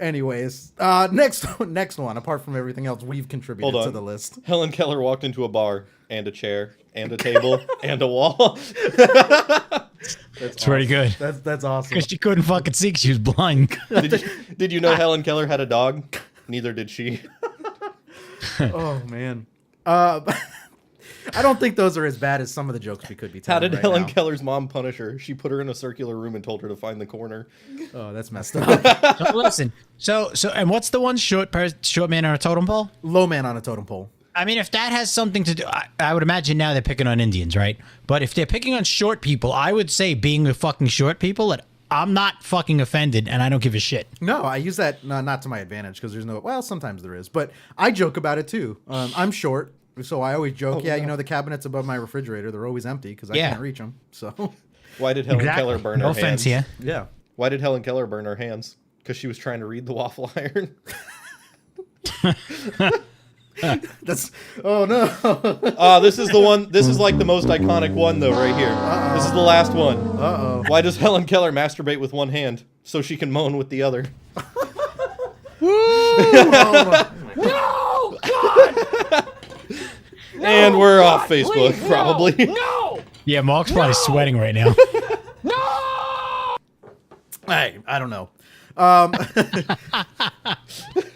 S1: anyways, next one. Apart from everything else we've contributed
S8: Hold
S1: to
S8: on.
S1: the list.
S8: Helen Keller walked into a bar, and a chair, and a table, and a wall.
S2: It's pretty good.
S1: That's awesome.
S2: Because she couldn't fucking see 'cause she was blind.
S8: Did you know Helen Keller had a dog? Neither did she.
S1: Oh man. I don't think those are as bad as some of the jokes we could be
S8: How
S1: telling
S8: did
S1: right
S8: Helen
S1: now.
S8: Keller's mom punish her? She put her in a circular room and told her to find the corner.
S1: Oh, that's messed up.
S2: So listen. So and what's the one short man on a totem pole?
S1: Low man on a totem pole.
S2: I mean, if that has something to do, I would imagine now they're picking on Indians, right? But if they're picking on short people, I would say being a fucking short people, that I'm not fucking offended and I don't give a shit.
S1: No, I use that not to my advantage because there's no. Well, sometimes there is, but I joke about it too. I'm short, so I always joke. You know, the cabinets above my refrigerator, they're always empty because I can't reach them. So,
S8: Why did Helen Keller burn
S2: No
S8: her
S2: offense
S8: hands?
S2: here.
S1: yeah.
S8: Why did Helen Keller burn her hands? Because she was trying to read the waffle iron.
S1: That's. Oh no.
S8: This is the one. This is like the most iconic one, though, right here. This is the last one.
S1: Uh-oh.
S8: Why does Helen Keller masturbate with one hand? So she can moan with the other. And we're off Facebook, probably.
S2: Yeah, Mark's probably sweating right now.
S1: Hey, I don't know.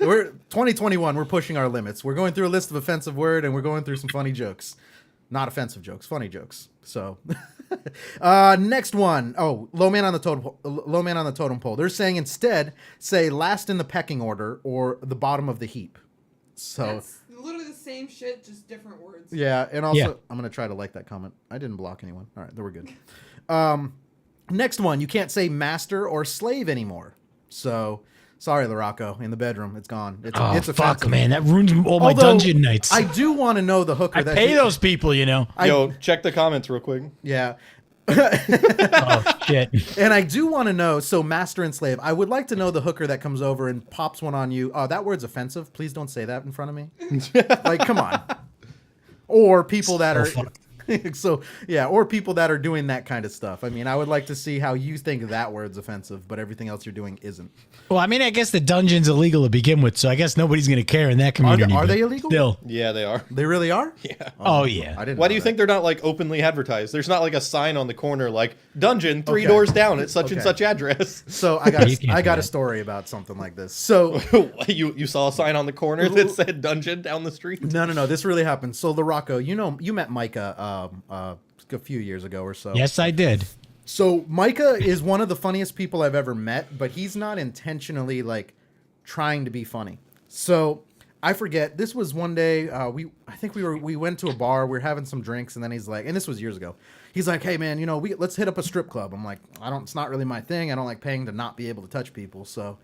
S1: We're 2021. We're pushing our limits. We're going through a list of offensive word, and we're going through some funny jokes. Not offensive jokes, funny jokes. So, next one. Oh, low man on the totem pole. Low man on the totem pole. They're saying instead, say last in the pecking order or the bottom of the heap. So,
S9: That's literally the same shit, just different words.
S1: yeah, and also
S2: Yeah.
S1: I'm gonna try to like that comment. I didn't block anyone. All right, then we're good. Next one. You can't say master or slave anymore. So, sorry, LaRocco, in the bedroom, it's gone. It's
S2: Oh,
S1: it's
S2: fuck,
S1: offensive.
S2: man. That ruins all my
S1: Although,
S2: dungeon nights.
S1: I do want to know the hooker
S2: I
S1: that
S2: pay
S1: he-
S2: those people, you know.
S8: Yo, check the comments real quick.
S1: Yeah.
S2: Oh, shit.
S1: And I do want to know, so master and slave, I would like to know the hooker that comes over and pops one on you. Oh, that word's offensive. Please don't say that in front of me. Like, come on. Or people that are
S2: fucked.
S1: so yeah, or people that are doing that kind of stuff. I mean, I would like to see how you think that word's offensive, but everything else you're doing isn't.
S2: Well, I mean, I guess the dungeon's illegal to begin with, so I guess nobody's going to care in that community.
S1: are
S2: but
S1: they illegal?
S2: Still.
S8: Yeah, they are.
S1: They really are?
S8: Yeah.
S2: Oh, yeah.
S1: I didn't
S8: Why
S1: know
S8: do you
S1: that.
S8: think they're not like openly advertised? There's not like a sign on the corner like dungeon 3
S1: Okay.
S8: doors down at such and
S1: Okay.
S8: such address.
S1: So I got
S2: You can't
S1: I
S2: do
S1: got a
S2: that.
S1: story about something like this. So
S8: you saw a sign on the corner that said dungeon down the street?
S1: no, this really happened. So LaRocco, you met Micah a few years ago or so.
S2: Yes, I did.
S1: So Micah is one of the funniest people I've ever met, but he's not intentionally like trying to be funny. So I forget. This was one day. We went to a bar. We were having some drinks, and then he's like, and this was years ago. He's like, "Hey man, let's hit up a strip club." I'm like, It's not really my thing. I don't like paying to not be able to touch people. So,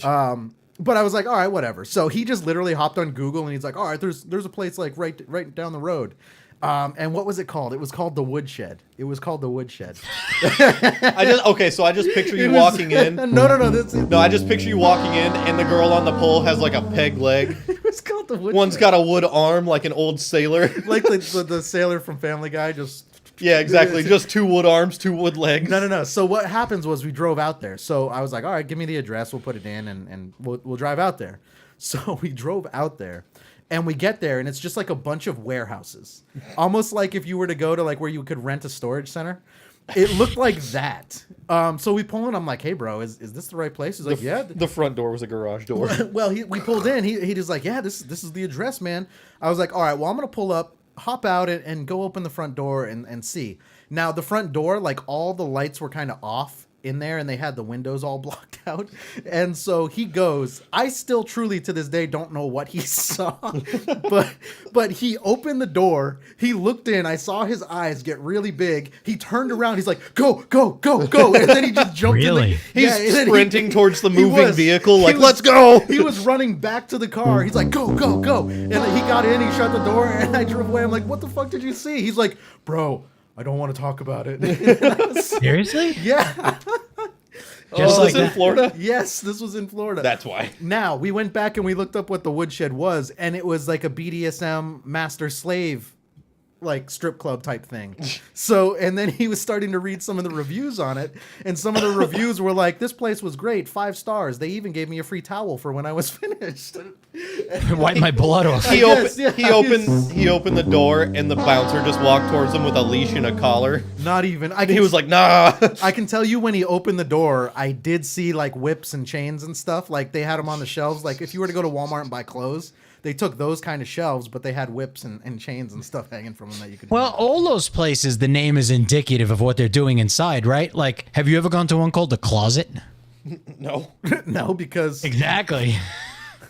S1: but I was like, all right, whatever. So he just literally hopped on Google and he's like, all right, there's a place like right down the road. And what was it called? It was called the Woodshed. It was called the Woodshed.
S8: So I just picture you walking in.
S1: No.
S8: No, I just picture you walking in, and the girl on the pole has like a peg leg.
S1: It was called the Woodshed.
S8: One's got a wood arm, like an old sailor.
S1: like the sailor from Family Guy. Just
S8: Yeah, exactly. Just 2 wood arms, 2 wood legs.
S1: no. So what happens was we drove out there. So I was like, all right, give me the address. We'll put it in, and we'll drive out there. So we drove out there. And we get there, and it's just like a bunch of warehouses. Almost like if you were to go to like where you could rent a storage center. It looked like that. So we pull in. I'm like, hey, bro, is this the right place? He's like, yeah.
S8: The front door was a garage door.
S1: Well, we pulled in. He was like, yeah, this is the address, man. I was like, all right, well, I'm going to pull up, hop out, and go open the front door and see. Now, the front door, like all the lights were kind of off in there, and they had the windows all blocked out. And so he goes, I still truly to this day don't know what he saw, but he opened the door, he looked in, I saw his eyes get really big, he turned around, he's like, go, and then he just jumped
S2: Really?
S1: in
S8: He's
S1: and
S8: sprinting towards the
S1: he
S8: moving
S1: was.
S8: vehicle,
S1: He
S8: like,
S1: was-
S8: let's go!
S1: He was running back to the car. He's like, go. And he got in, he shut the door, and I drove away. I'm like, what the fuck did you see? He's like, bro, I don't want to talk about it.
S2: Seriously?
S1: Yeah.
S2: Just
S8: Oh,
S2: like
S8: this in
S2: that.
S8: Florida?
S1: Yes, this was in Florida.
S8: That's why.
S1: Now, we went back and we looked up what the Woodshed was, and it was like a BDSM master slave like strip club type thing. So, and then he was starting to read some of the reviews on it, and some of the reviews were like, this place was great, 5 stars. They even gave me a free towel for when I was finished.
S2: Wipe my blood off.
S8: He,
S1: guess,
S8: opened,
S1: yeah.
S8: he opened the door, and the bouncer just walked towards him with a leash and a collar.
S1: Not even.
S8: And he was like, nah.
S1: I can tell you when he opened the door, I did see like whips and chains and stuff. Like they had them on the shelves. Like if you were to go to Walmart and buy clothes, they took those kind of shelves, but they had whips and chains and stuff hanging from them that you could.
S2: Well, all those places, the name is indicative of what they're doing inside, right? Like, have you ever gone to one called the Closet?
S8: No.
S1: No, because
S2: Exactly.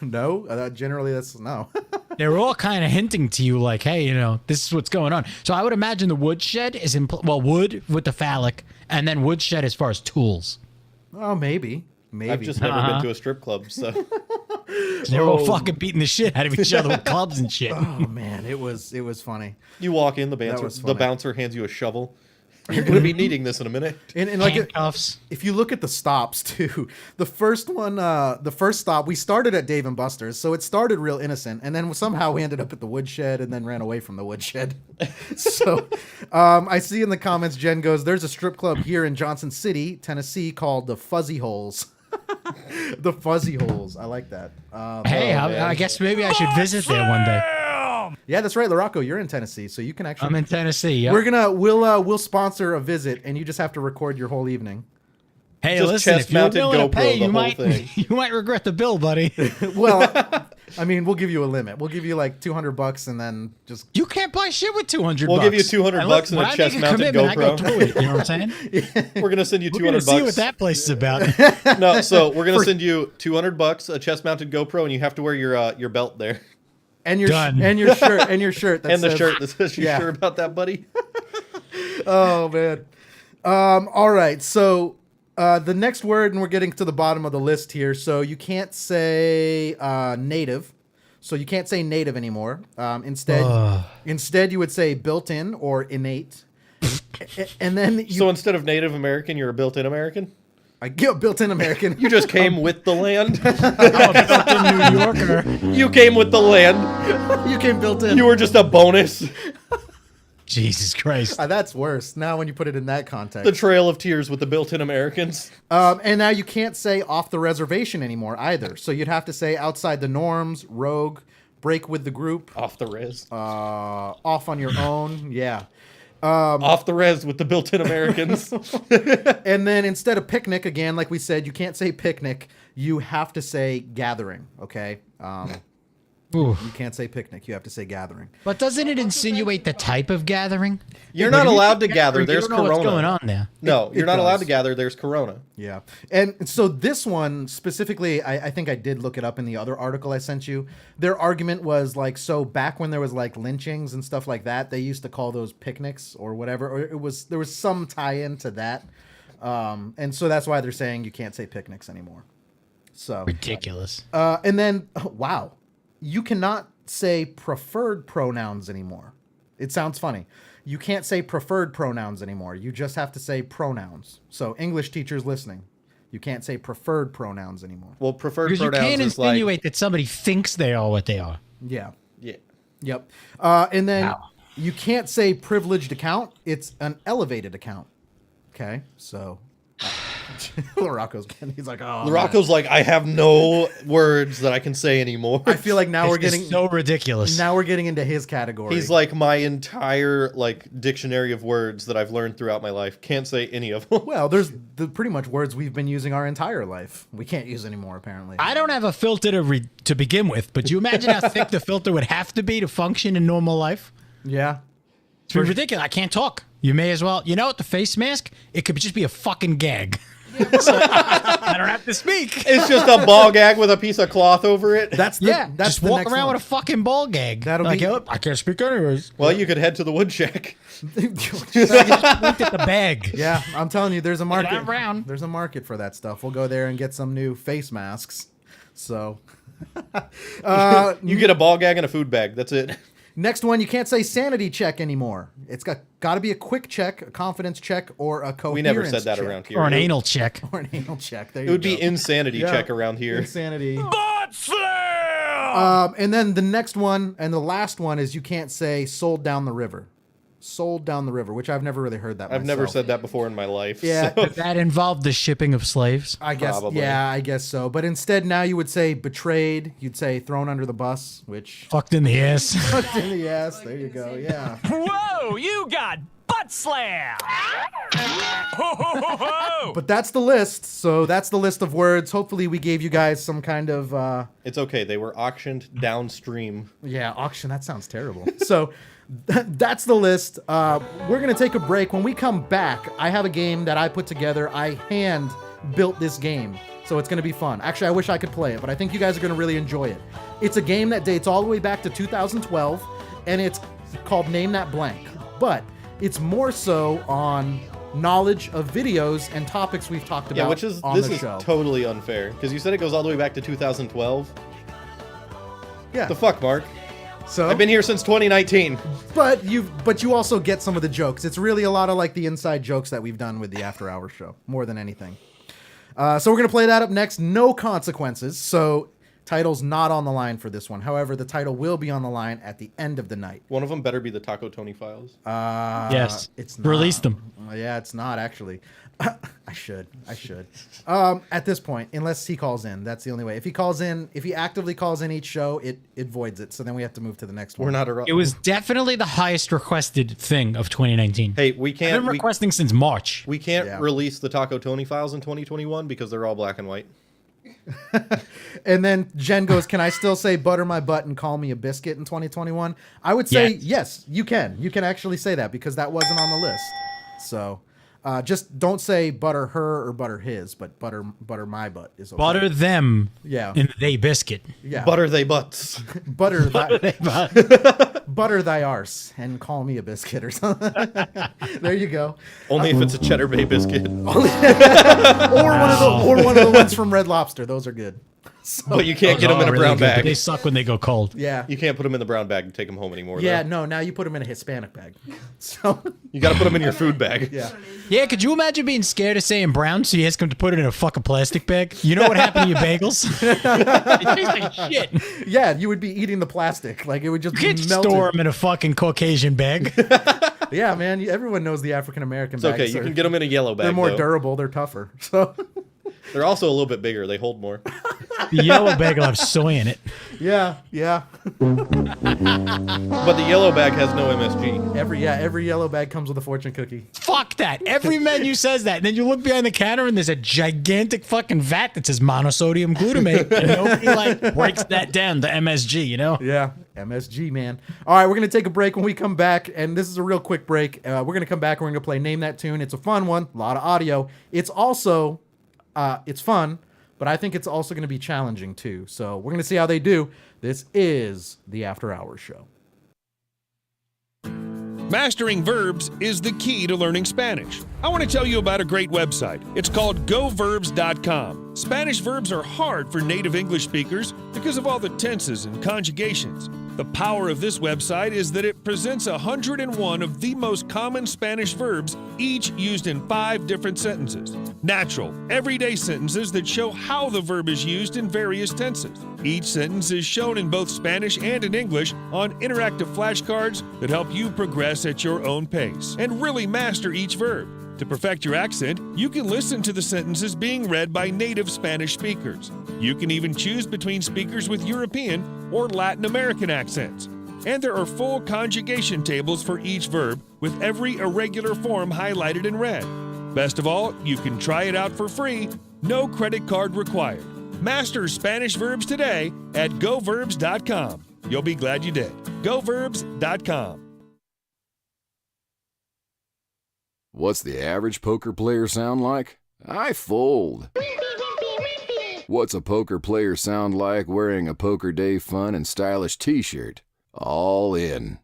S1: no. Generally, that's no.
S2: They're all kind of hinting to you, like, hey, you know, this is what's going on. So I would imagine the woodshed is wood with the phallic, and then woodshed as far as tools.
S1: Oh, maybe.
S8: I've just never been to a strip club, so.
S2: They're all fucking beating the shit out of each other with clubs and shit.
S1: Oh man, it was funny.
S8: You walk in,
S1: was
S8: the
S1: funny.
S8: bouncer hands you a shovel. You're going to be needing this in a minute.
S1: And like
S2: Handcuffs.
S1: if you look at the stops too, the first stop, we started at Dave and Buster's, so it started real innocent, and then somehow we ended up at the woodshed and then ran away from the woodshed. So I see in the comments, Jen goes, there's a strip club here in Johnson City, Tennessee called the Fuzzy Holes. The Fuzzy Holes. I like that.
S2: Hey, I guess maybe I should visit there one day.
S1: Yeah, that's right, Larocco, you're in Tennessee, so you can actually.
S2: I'm in Tennessee. Yep.
S1: We'll sponsor a visit, and you just have to record your whole evening.
S2: Hey,
S8: Just
S2: listen, if you're
S8: chest-mounted
S2: willing to
S8: GoPro
S2: pay,
S8: the
S2: you
S8: whole
S2: might
S8: thing.
S2: you might regret the bill, buddy.
S1: Well, I mean, we'll give you a limit. We'll give you like $200, and then just.
S2: You can't buy shit with $200.
S8: We'll give you $200
S2: Unless-
S8: and a
S2: when I make
S8: chest-mounted
S2: commitment, I go
S8: GoPro.
S2: through it, you know what I'm saying?
S8: We're going to send you
S2: We're gonna
S8: $200.
S2: see what that place is about.
S8: No, so we're going to send you $200, a chest-mounted GoPro, and you have to wear your belt there.
S1: And your
S2: Done.
S1: and your shirt that
S8: And the
S1: says-
S8: shirt that says, you
S1: yeah.
S8: sure about that, buddy?
S1: Oh man. All right. So the next word, and we're getting to the bottom of the list here. So you can't say native. So you can't say native anymore. Instead, you would say built-in or innate. And then you,
S8: So instead of Native American, you're a built-in American?
S1: I get built-in American.
S8: You just came with the land?
S2: I'm a built-in New Yorker.
S8: You came with the land?
S1: You came built-in.
S8: You were just a bonus?
S2: Jesus Christ.
S1: That's worse. Now when you put it in that context.
S8: The Trail of Tears with the built-in Americans?
S1: And now you can't say off the reservation anymore either. So you'd have to say outside the norms, rogue, break with the group,
S8: Off the res.
S1: off on your own. Yeah.
S8: Off the res with the built-in Americans.
S1: And then instead of picnic, again, like we said, you can't say picnic. You have to say gathering. Okay.
S2: Ooh.
S1: You can't say picnic. You have to say gathering.
S2: But doesn't it insinuate the type of gathering?
S8: You're not allowed to gather.
S2: You
S8: There's
S2: don't know
S8: Corona.
S2: what's going on there.
S8: No, you're
S1: It
S8: not allowed
S1: does.
S8: to gather. There's Corona.
S1: Yeah. And so this one specifically, I think I did look it up in the other article I sent you. Their argument was like, so back when there was like lynchings and stuff like that, they used to call those picnics or whatever, or there was some tie-in to that. And so that's why they're saying you can't say picnics anymore. So,
S2: Ridiculous.
S1: and then, wow, you cannot say preferred pronouns anymore. It sounds funny. You can't say preferred pronouns anymore. You just have to say pronouns. So English teachers listening, you can't say preferred pronouns anymore.
S8: Well, preferred
S2: Because you
S8: pronouns
S2: can't
S8: is like
S2: insinuate that somebody thinks they are what they are.
S1: Yeah.
S8: yeah.
S1: Yep. And then
S2: Wow.
S1: you can't say privileged account. It's an elevated account. Okay. So Larocco's he's like, oh.
S8: Rocco's like, I have no words that I can say anymore.
S1: I feel like now we're
S2: It's
S1: getting
S2: so ridiculous.
S1: now we're getting into his category.
S8: He's like my entire like dictionary of words that I've learned throughout my life. Can't say any of them.
S1: well, there's the pretty much words we've been using our entire life. We can't use anymore apparently.
S2: I don't have a filter to begin with, but do you imagine how thick the filter would have to be to function in normal life?
S1: Yeah.
S2: It's ridiculous. I can't talk. You may as well. You know what? The face mask, it could just be a fucking gag. So, I don't have to speak.
S8: It's just a ball gag with a piece of cloth over it.
S1: That's the,
S2: Yeah,
S1: that's
S2: just
S1: the
S2: walk
S1: next
S2: around
S1: one.
S2: with a fucking ball gag.
S1: That'll
S2: like,
S1: be-
S2: "Oh, I can't speak anyways.
S8: Well, you could head to the wood shack.
S2: Looked at the bag.
S1: Yeah, I'm telling you, there's a market.
S2: I'm brown.
S1: There's a market for that stuff. We'll go there and get some new face masks. So,
S8: You get a ball gag and a food bag. That's it.
S1: next one, you can't say sanity check anymore. It's got to be a quick check, a confidence check, or a coherence
S8: We never said that
S1: check.
S8: around here.
S2: Or an anal check.
S1: Or an anal check. There
S8: It
S1: you
S8: would
S1: go.
S8: be insanity
S1: Yeah.
S8: check around here.
S1: Insanity.
S3: Butt slam!
S1: And then the next one and the last one is you can't say sold down the river. Sold down the river, which I've never really heard that
S8: I've never
S1: myself.
S8: said that before in my life.
S1: Yeah.
S8: so-
S2: That involved the shipping of slaves.
S1: I guess,
S8: Probably.
S1: yeah, I guess so. But instead, now you would say betrayed. You'd say thrown under the bus, which
S2: Fucked in the ass.
S1: fucked in the ass. There you go. Yeah.
S3: Whoa, you got butt slam! Ho, ho, ho, ho!
S1: But that's the list. So that's the list of words. Hopefully, we gave you guys some kind of
S8: It's okay. They were auctioned downstream.
S1: auction. That sounds terrible. So that's the list. We're gonna take a break. When we come back, I have a game that I put together. I hand built this game. So it's going to be fun. Actually, I wish I could play it, but I think you guys are going to really enjoy it. It's a game that dates all the way back to 2012, and it's called Name That Blank. But it's more so on knowledge of videos and topics we've talked about
S8: Yeah, which is
S1: on
S8: this
S1: the
S8: is
S1: show.
S8: totally unfair because you said it goes all the way back to 2012.
S1: Yeah.
S8: The fuck, Mark?
S1: So
S8: I've been here since 2019.
S1: But you also get some of the jokes. It's really a lot of like the inside jokes that we've done with the After Hours show, more than anything. So we're gonna play that up next. No consequences. So title's not on the line for this one. However, the title will be on the line at the end of the night.
S8: One of them better be the Taco Tony files.
S2: Yes.
S1: It's not.
S2: Release them.
S1: Yeah, it's not actually. I should. At this point, unless he calls in, that's the only way. If he actively calls in each show, it voids it. So then we have to move to the next one.
S8: We're not a.
S2: It was definitely the highest requested thing of 2019.
S8: Hey, we
S2: I've
S8: can't.
S2: been requesting since March.
S8: We can't
S1: Yeah.
S8: release the Taco Tony files in 2021 because they're all black and white.
S1: And then Jen goes, "Can I still say butter my butt and call me a biscuit in 2021?" I would say yes, you can. You can actually say that because that wasn't on the list. So just don't say butter her or butter his, but butter my butt is okay.
S2: Butter them
S1: Yeah.
S2: in they biscuit.
S1: Yeah.
S8: Butter they butts.
S1: butter thy arse and call me a biscuit or something. There you go.
S8: Only if it's a Cheddar Bay biscuit.
S1: Or one of the ones from Red Lobster. Those are good.
S8: But you can't get them in a
S2: Really
S8: brown
S2: good, but
S8: bag.
S2: They suck when they go cold.
S1: Yeah.
S8: You can't put them in the brown bag and take them home anymore.
S1: Yeah,
S8: though.
S1: no, now you put them in a Hispanic bag. So,
S8: You got to put them in your food bag.
S1: yeah.
S2: Yeah, could you imagine being scared of saying brown, so you ask them to put it in a fucking plastic bag? You know what happened to your bagels? It tastes like shit.
S1: Yeah, you would be eating the plastic. Like, it would just
S2: You
S1: be
S2: can't
S1: melted.
S2: store them in a fucking Caucasian bag.
S1: Yeah, man, everyone knows the African-American
S8: It's okay. You can get them in a yellow bag.
S1: They're more
S8: though.
S1: durable. They're tougher. So,
S8: They're also a little bit bigger. They hold more.
S2: The yellow bag will have soy in it.
S1: yeah.
S8: But the yellow bag has no MSG.
S1: Every yellow bag comes with a fortune cookie.
S2: Fuck that. Every menu says that. And then you look behind the counter and there's a gigantic fucking vat that says monosodium glutamate. And nobody like breaks that down, the MSG, you know?
S1: Yeah, MSG, man. All right, we're going to take a break. When we come back, and this is a real quick break, we're going to come back and we're going to play Name That Tune. It's a fun one, a lot of audio. It's also, it's fun, but I think it's also going to be challenging too. So we're going to see how they do. This is the After Hours Show.
S10: Mastering verbs is the key to learning Spanish. I want to tell you about a great website. It's called GoVerbs.com. Spanish verbs are hard for native English speakers because of all the tenses and conjugations. The power of this website is that it presents 101 of the most common Spanish verbs, each used in 5 different sentences. Natural, everyday sentences that show how the verb is used in various tenses. Each sentence is shown in both Spanish and in English on interactive flashcards that help you progress at your own pace and really master each verb. To perfect your accent, you can listen to the sentences being read by native Spanish speakers. You can even choose between speakers with European or Latin American accents. And there are full conjugation tables for each verb, with every irregular form highlighted in red. Best of all, you can try it out for free, no credit card required. Master Spanish verbs today at goverbs.com. You'll be glad you did. goverbs.com.
S11: What's the average poker player sound like? I fold. What's a poker player sound like wearing a Poker Day fun and stylish t-shirt? All in.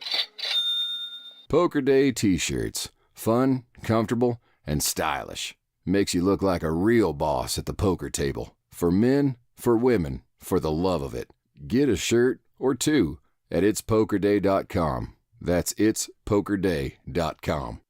S11: Poker Day t-shirts. Fun, comfortable, and stylish. Makes you look like a real boss at the poker table. For men, for women, for the love of it. Get a shirt or two at itspokerday.com. That's itspokerday.com.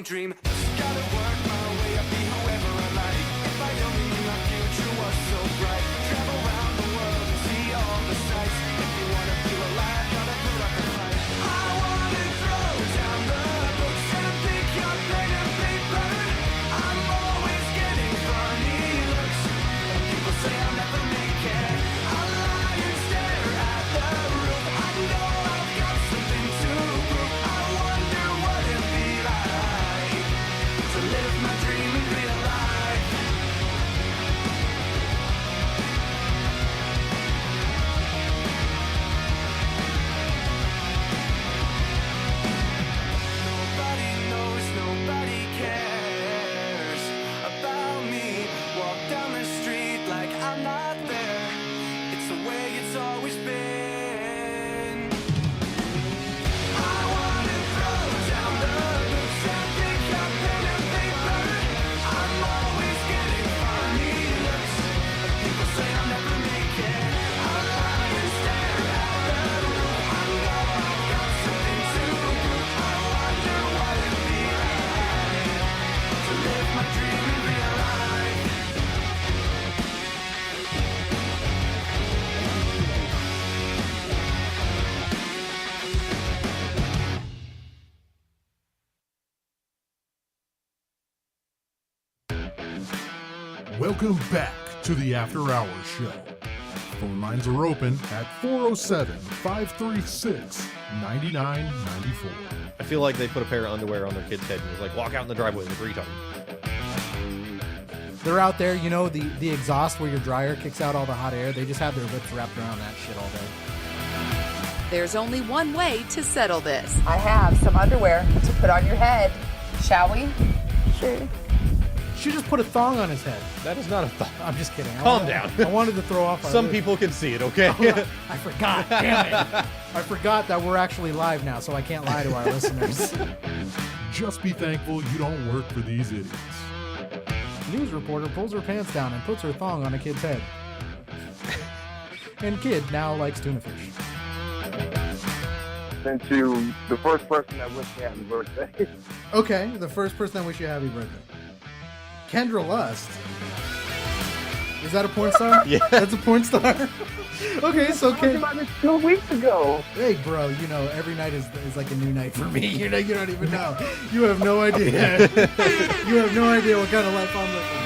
S12: Dream. Gotta work my way up, be whoever I like. If I only knew my future was so bright. Travel around the world and see all the sights. If you wanna feel alive, gotta put up a fight. I wanna throw down the books and pick up pen and paper. I'm always getting funny looks. People say I'll never make it. I lie and stare at the roof. I know I've got something to prove. I wonder what it'd be like to live my dream in real life. Nobody knows, nobody cares about me. Walk down the street like I'm not there. It's the way it's always been. I wanna throw down the books and pick up pen and paper. I'm always getting funny looks. People say I'll never make it. I lie and stare at the roof. I know I've got something to prove. I wonder what it'd be like to live my dream in real life.
S7: Welcome back to the After Hours Show. Phone lines are open at 407-536-9994.
S8: I feel like they put a pair of underwear on their kid's head and was like, walk out in the driveway with a retard.
S1: They're out there, you know, the exhaust where your dryer kicks out all the hot air. They just have their lips wrapped around that shit all day.
S13: There's only one way to settle this.
S14: I have some underwear to put on your head. Shall we?
S13: Sure.
S1: should just put a thong on his head.
S8: That is not a thought.
S1: I'm just kidding.
S8: Calm down.
S1: I wanted to throw off.
S8: Some people can see it, okay?
S1: I forgot. Damn it. I forgot that we're actually live now, so I can't lie to our listeners.
S7: Just be thankful you don't work for these idiots.
S1: News reporter pulls her pants down and puts her thong on a kid's head. And kid now likes tuna fish.
S14: And to the first person that wished me happy birthday.
S1: Okay, the first person that wish you happy birthday. Kendra Lust. Is that a porn star?
S8: Yeah.
S1: That's a porn star? Okay, so
S14: I talked about this 2 weeks ago.
S1: Hey, bro, you know, every night is like a new night for me. You know, you don't even know. You have no idea. You have no idea what kind of life I'm living.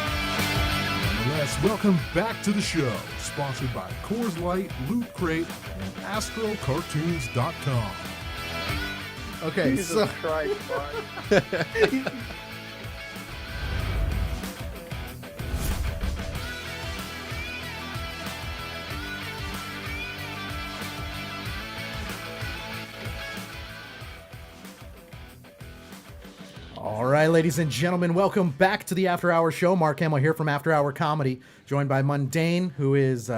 S7: Nonetheless, welcome back to the show. Sponsored by Coors Light, Loot Crate, and AstroCartoons.com.
S1: Okay,
S14: Jesus
S1: so
S14: Christ, Brian.
S1: all right, ladies and gentlemen, welcome back to the After Hour Show. Mark Hamill here from After Hour Comedy, joined by Mundane, who is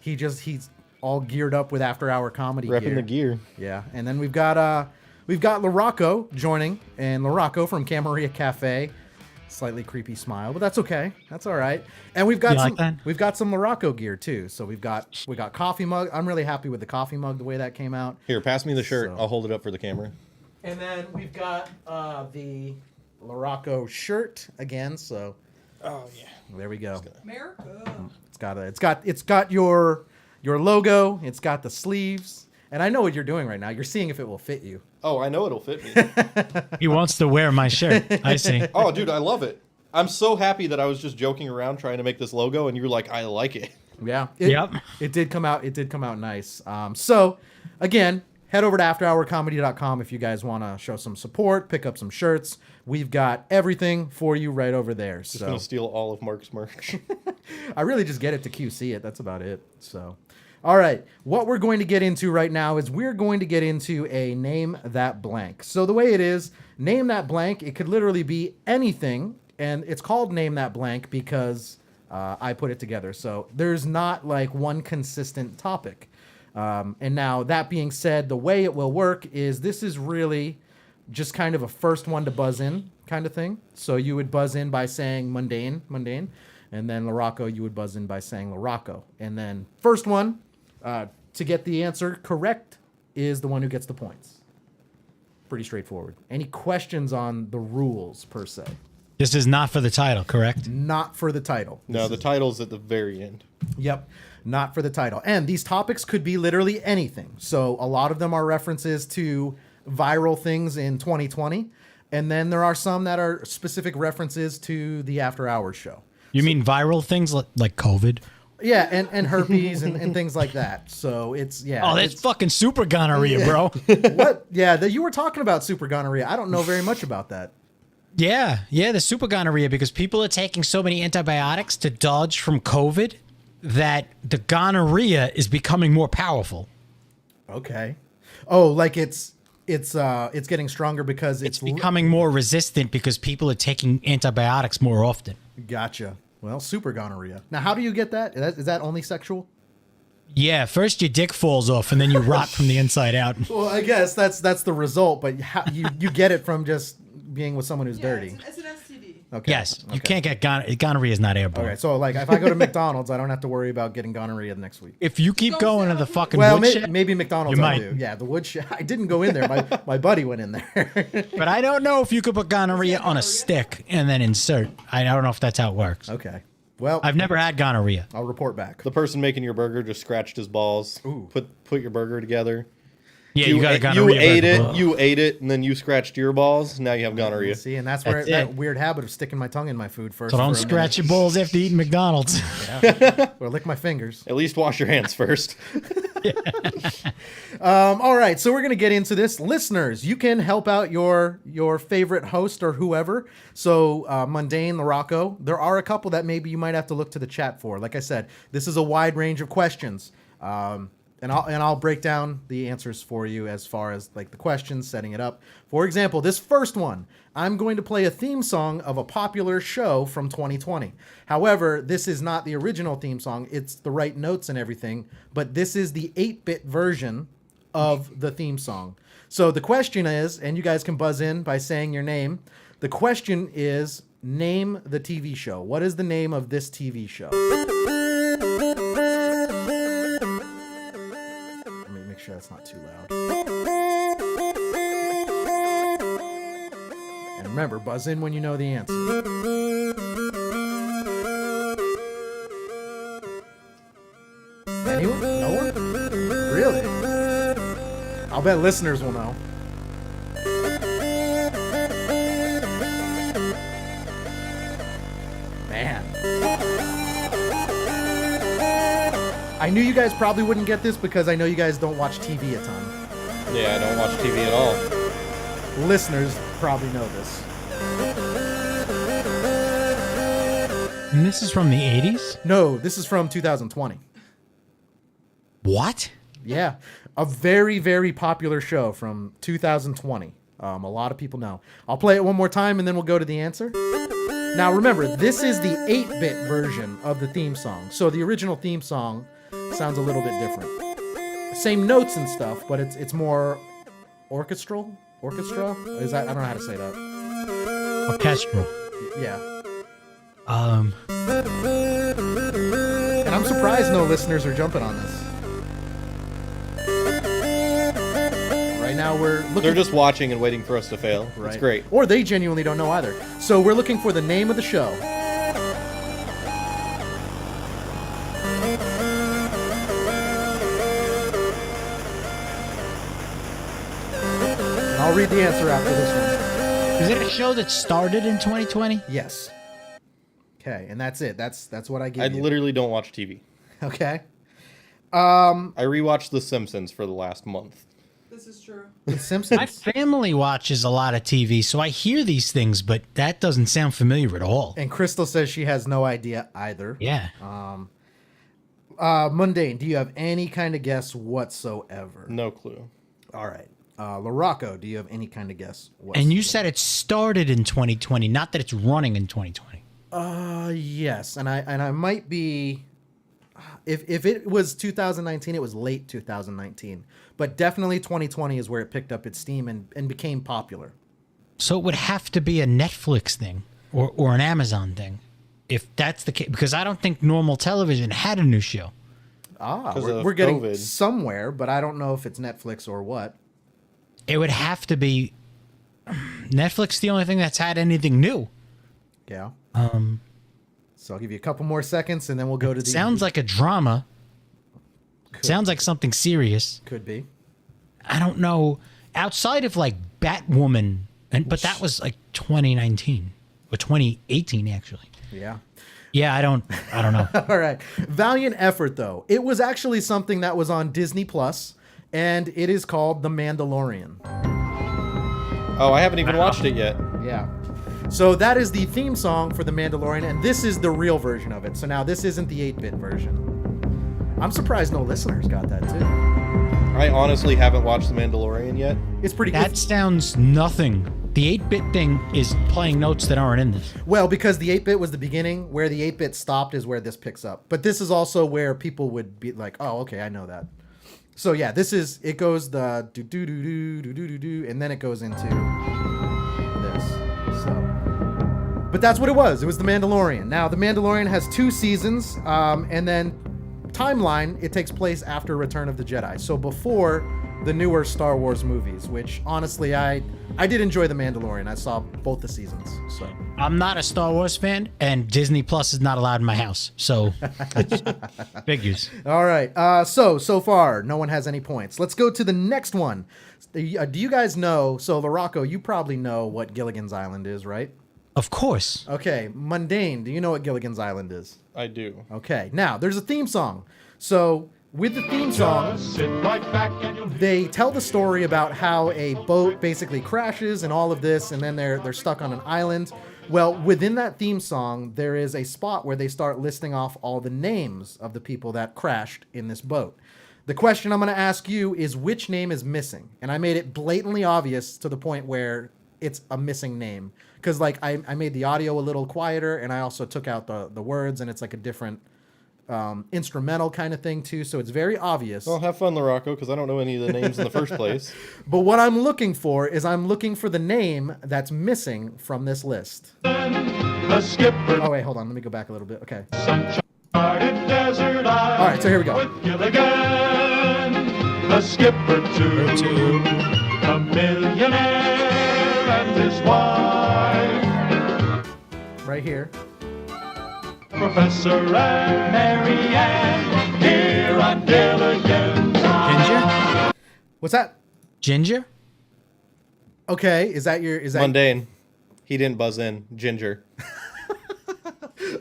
S1: he's all geared up with After Hour Comedy
S8: Repping the gear.
S1: Yeah, and then we've got LaRocco joining, and LaRocco from Camaria Cafe. Slightly creepy smile, but that's okay. That's all right. And we've got we've got some LaRocco gear too. So we got coffee mug. I'm really happy with the coffee mug, the way that came out.
S8: Here, pass me the shirt.
S1: So-
S8: I'll hold it up for the camera.
S1: And then we've got the LaRocco shirt again. So,
S8: oh yeah,
S1: there we go.
S9: America.
S1: It's got your logo. It's got the sleeves. And I know what you're doing right now. You're seeing if it will fit you.
S8: Oh, I know it'll fit me.
S2: He wants to wear my shirt. I see.
S8: Oh, dude, I love it. I'm so happy that I was just joking around trying to make this logo, and you were like, I like it.
S1: Yeah.
S2: Yep.
S1: It did come out. It did come out nice. So, again, head over to AfterHourComedy.com if you guys want to show some support, pick up some shirts. We've got everything for you right over there.
S8: Just gonna steal all of Mark's merch.
S1: I really just get it to QC it. That's about it. So, all right. What we're going to get into right now is we're going to get into a Name That Blank. So the way it is, Name That Blank, it could literally be anything, and it's called Name That Blank because I put it together. So there's not like one consistent topic. And now that being said, the way it will work is this is really just kind of a first one to buzz in kind of thing. So you would buzz in by saying mundane, and then LaRocco, you would buzz in by saying LaRocco. And then first one to get the answer correct is the one who gets the points. Pretty straightforward. Any questions on the rules per se?
S2: This is not for the title, correct?
S1: Not for the title.
S8: No, the title's at the very end.
S1: Yep. Not for the title. And these topics could be literally anything. So a lot of them are references to viral things in 2020. And then there are some that are specific references to the After Hours show.
S2: You mean viral things like COVID?
S1: Yeah, and herpes and things like that. So it's, yeah.
S2: Oh, that's fucking super gonorrhea, bro.
S1: What? Yeah, you were talking about super gonorrhea. I don't know very much about that.
S2: Yeah, the super gonorrhea, because people are taking so many antibiotics to dodge from COVID that the gonorrhea is becoming more powerful.
S1: Okay. Oh, like it's getting stronger because
S2: it's becoming more resistant because people are taking antibiotics more often.
S1: Gotcha. Well, super gonorrhea. Now, how do you get that? Is that only sexual?
S2: Yeah, first your dick falls off and then you rot from the inside out.
S1: Well, I guess that's the result, but you get it from just being with someone who's dirty.
S9: It's an STD.
S1: Okay.
S2: Yes, you can't get gonorrhea is not airborne.
S1: Okay, so like if I go to McDonald's, I don't have to worry about getting gonorrhea the next week.
S2: If you keep going to the fucking
S1: well,
S2: woodshed,
S1: maybe McDonald's
S2: you
S1: I
S2: might.
S1: do. Yeah, the woodshed. I didn't go in there. My buddy went in there.
S2: But I don't know if you could put gonorrhea on a stick and then insert. I don't know if that's how it works.
S1: Okay. Well,
S2: I've never had gonorrhea.
S1: I'll report back.
S8: The person making your burger just scratched his balls.
S1: Ooh.
S8: Put your burger together.
S2: Yeah, you got a gonorrhea.
S8: You ate it, and then you scratched your balls. Now you have gonorrhea.
S1: See, and that's where that weird habit of sticking my tongue in my food first.
S2: So don't
S1: for a
S2: scratch your balls after eating McDonald's.
S1: Yeah. Or lick my fingers.
S8: At least wash your hands first.
S1: All right, so we're gonna get into this. Listeners, you can help out your favorite host or whoever. So Mundane, LaRocco, there are a couple that maybe you might have to look to the chat for. Like I said, this is a wide range of questions. And I'll break down the answers for you as far as like the questions, setting it up. For example, this first one, I'm going to play a theme song of a popular show from 2020. However, this is not the original theme song. It's the right notes and everything, but this is the 8-bit version of the theme song. So the question is, and you guys can buzz in by saying your name. The question is, name the TV show. What is the name of this TV show? Make sure that's not too loud. And remember, buzz in when you know the answer. Anyone? No one? Really? I'll bet listeners will know. Man. I knew you guys probably wouldn't get this because I know you guys don't watch TV a ton.
S8: Yeah, I don't watch TV at all.
S1: Listeners probably know this.
S2: And this is from the 80s?
S1: No, this is from 2020.
S2: What?
S1: Yeah, a very, very popular show from 2020. A lot of people know. I'll play it one more time and then we'll go to the answer. Now remember, this is the 8-bit version of the theme song. So the original theme song sounds a little bit different. Same notes and stuff, but it's more orchestral. Orchestra? Is that? I don't know how to say that.
S2: Orchestral.
S1: Yeah.
S2: Um.
S1: And I'm surprised no listeners are jumping on this. Right now we're looking.
S8: They're just watching and waiting for us to fail.
S1: Right.
S8: It's great.
S1: Or they genuinely don't know either. So we're looking for the name of the show. I'll read the answer after this one.
S2: Is it a show that started in 2020?
S1: Yes. Okay, and that's it. That's what I give
S8: I
S1: you.
S8: literally don't watch TV.
S1: Okay.
S8: I rewatched The Simpsons for the last month.
S9: This is true.
S1: The Simpsons.
S2: My family watches a lot of TV, so I hear these things, but that doesn't sound familiar at all.
S1: And Crystal says she has no idea either.
S2: Yeah.
S1: Mundane, do you have any kind of guess whatsoever?
S8: No clue.
S1: All right. LaRocco, do you have any kind of guess whatsoever?
S2: And you said it started in 2020, not that it's running in 2020.
S1: Yes, and I might be. If it was 2019, it was late 2019, but definitely 2020 is where it picked up its steam and became popular.
S2: So it would have to be a Netflix thing or an Amazon thing, if that's the case, because I don't think normal television had a new show.
S1: We're getting somewhere, but I don't know if it's Netflix or what.
S2: It would have to be Netflix. The only thing that's had anything new.
S1: Yeah. So I'll give you a couple more seconds, and then we'll go to the.
S2: Sounds like a drama. Sounds like something serious.
S1: Could be.
S2: I don't know. Outside of like Batwoman, but that was like 2019 or 2018 actually.
S1: Yeah.
S2: Yeah, I don't know.
S1: All right. Valiant effort, though. It was actually something that was on Disney Plus, and it is called The Mandalorian.
S8: Oh, I haven't even watched it yet.
S1: Yeah. So that is the theme song for The Mandalorian, and this is the real version of it. So now this isn't the 8-bit version. I'm surprised no listeners got that, too.
S8: I honestly haven't watched The Mandalorian yet.
S1: It's pretty
S2: That sounds nothing. The 8-bit thing is playing notes that aren't in this.
S1: Well, because the 8-bit was the beginning, where the 8-bit stopped is where this picks up. But this is also where people would be like, oh, okay, I know that. So yeah, it goes the do-do-do-do-do-do-do, and then it goes into this. So, but that's what it was. It was The Mandalorian. Now, The Mandalorian has 2 seasons, and then timeline, it takes place after Return of the Jedi. So before the newer Star Wars movies, which honestly, I did enjoy The Mandalorian. I saw both the seasons. So
S2: I'm not a Star Wars fan, and Disney Plus is not allowed in my house. So figures.
S1: All right. So far, no one has any points. Let's go to the next one. Do you guys know? So LaRocco, you probably know what Gilligan's Island is, right?
S2: Of course.
S1: Okay. Mundane, do you know what Gilligan's Island is?
S8: I do.
S1: Okay. Now, there's a theme song. So with the theme song, they tell the story about how a boat basically crashes and all of this, and then they're stuck on an island. Well, within that theme song, there is a spot where they start listing off all the names of the people that crashed in this boat. The question I'm going to ask you is which name is missing? And I made it blatantly obvious to the point where it's a missing name. Because like I made the audio a little quieter, and I also took out the words, and it's like a different instrumental kind of thing too. So it's very obvious.
S8: Well, have fun, Larocco, because I don't know any of the names in the first place.
S1: But what I'm looking for is I'm looking for the name that's missing from this list.
S4: The skipper.
S1: Oh wait, hold on. Let me go back a little bit. Okay.
S4: Uncharted desert island.
S1: All right, so here we go.
S4: With Gilligan, the skipper to a millionaire and his wife.
S1: Right here.
S4: Professor and Mary Ann here on Gilligan's
S2: Ginger?
S1: What's that?
S2: Ginger?
S1: Okay, is that
S8: Mundane? He didn't buzz in. Ginger.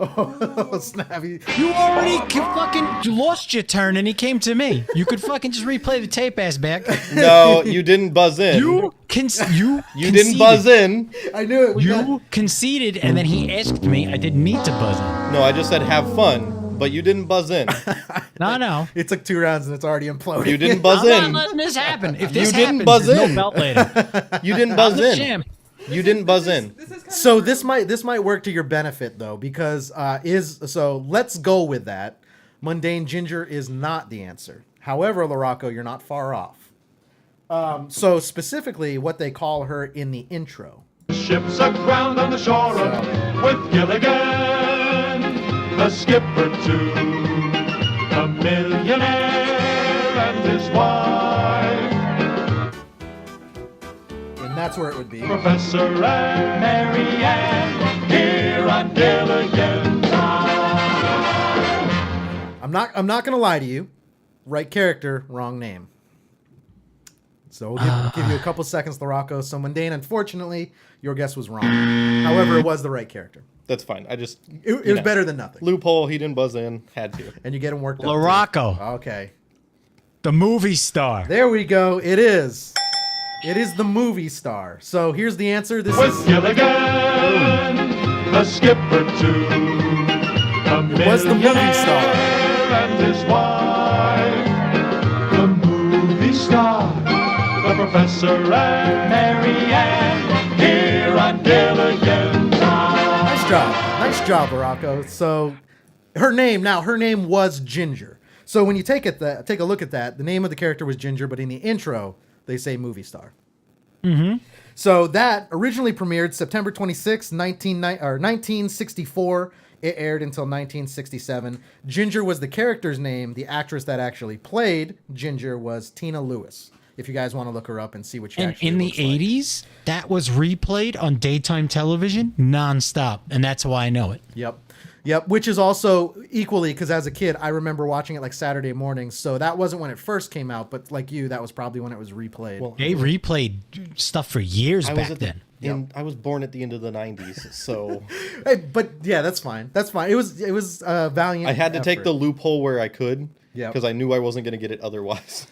S1: Oh, snap.
S2: You already fucking lost your turn and he came to me. You could fucking just replay the tape ass back.
S8: No, you didn't buzz in.
S2: You
S8: didn't buzz in.
S1: I knew it.
S2: You conceded and then he asked me. I didn't need to buzz in.
S8: No, I just said have fun, but you didn't buzz in.
S2: No.
S1: It took 2 rounds and it's already imploded.
S8: You didn't buzz
S2: I'm
S8: in.
S2: not letting this happen. If
S8: You
S2: this
S8: didn't
S2: happens,
S8: buzz
S2: there's
S8: in.
S2: no belt later.
S8: You didn't buzz
S2: I'm the
S8: in.
S2: champ.
S8: You didn't buzz in.
S1: So this might work to your benefit though, because let's go with that. Mundane Ginger is not the answer. However, Larocco, you're not far off. So specifically, what they call her in the intro.
S4: Ships aground on the shore with Gilligan, the skipper to a millionaire and his wife.
S1: And that's where it would be.
S4: Professor and Mary Ann here on Gilligan's Island.
S1: I'm not gonna lie to you. Right character, wrong name. So we'll give you a couple seconds, Larocco. So Mundane, unfortunately, your guess was wrong. However, it was the right character.
S8: That's fine. It
S1: was better than nothing.
S8: Loophole. He didn't buzz in. Had to.
S1: And you get him worked up.
S2: Larocco.
S1: Okay.
S2: The movie star.
S1: There we go. It is. It is the movie star. So here's the answer. This
S4: With
S1: is
S4: Gilligan, the skipper to a
S1: It was the movie star.
S4: and his wife. The movie star, the Professor and Mary Ann here on Gilligan's Island.
S1: Nice job, Larocco. So her name was Ginger. So when you take a look at that, the name of the character was Ginger, but in the intro they say movie star.
S2: Mm-hmm.
S1: So that originally premiered September 26, 1964. It aired until 1967. Ginger was the character's name. The actress that actually played Ginger was Tina Lewis. If you guys want to look her up and see what she
S2: And
S1: actually
S2: in the
S1: looks like.
S2: 80s, that was replayed on daytime television nonstop, and that's why I know it.
S1: Yep, which is also equally, because as a kid, I remember watching it like Saturday mornings. So that wasn't when it first came out, but like you, that was probably when it was replayed.
S8: Well,
S2: They replayed stuff for years back then.
S8: I was born at the end of the 90s, so
S1: Hey, but yeah, that's fine. That's fine. It was valiant.
S8: I had to take
S1: effort.
S8: the loophole where I could,
S1: Yep.
S8: because I knew I wasn't going to get it otherwise.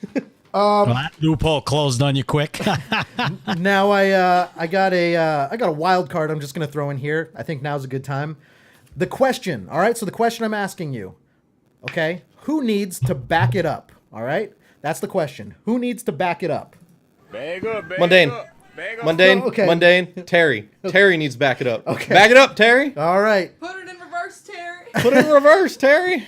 S2: Well, that loophole closed on you quick.
S1: Now I got a wild card. I'm just gonna throw in here. I think now's a good time. The question. All right. So the question I'm asking you. Okay. Who needs to back it up? All right. That's the question. Who needs to back it up?
S8: Mundane. Mundane.
S1: Oh, okay.
S8: Mundane. Terry. Terry needs to back it up.
S1: Okay.
S8: Back it up, Terry.
S1: All right.
S9: Put it in reverse, Terry.
S8: Put it in reverse, Terry.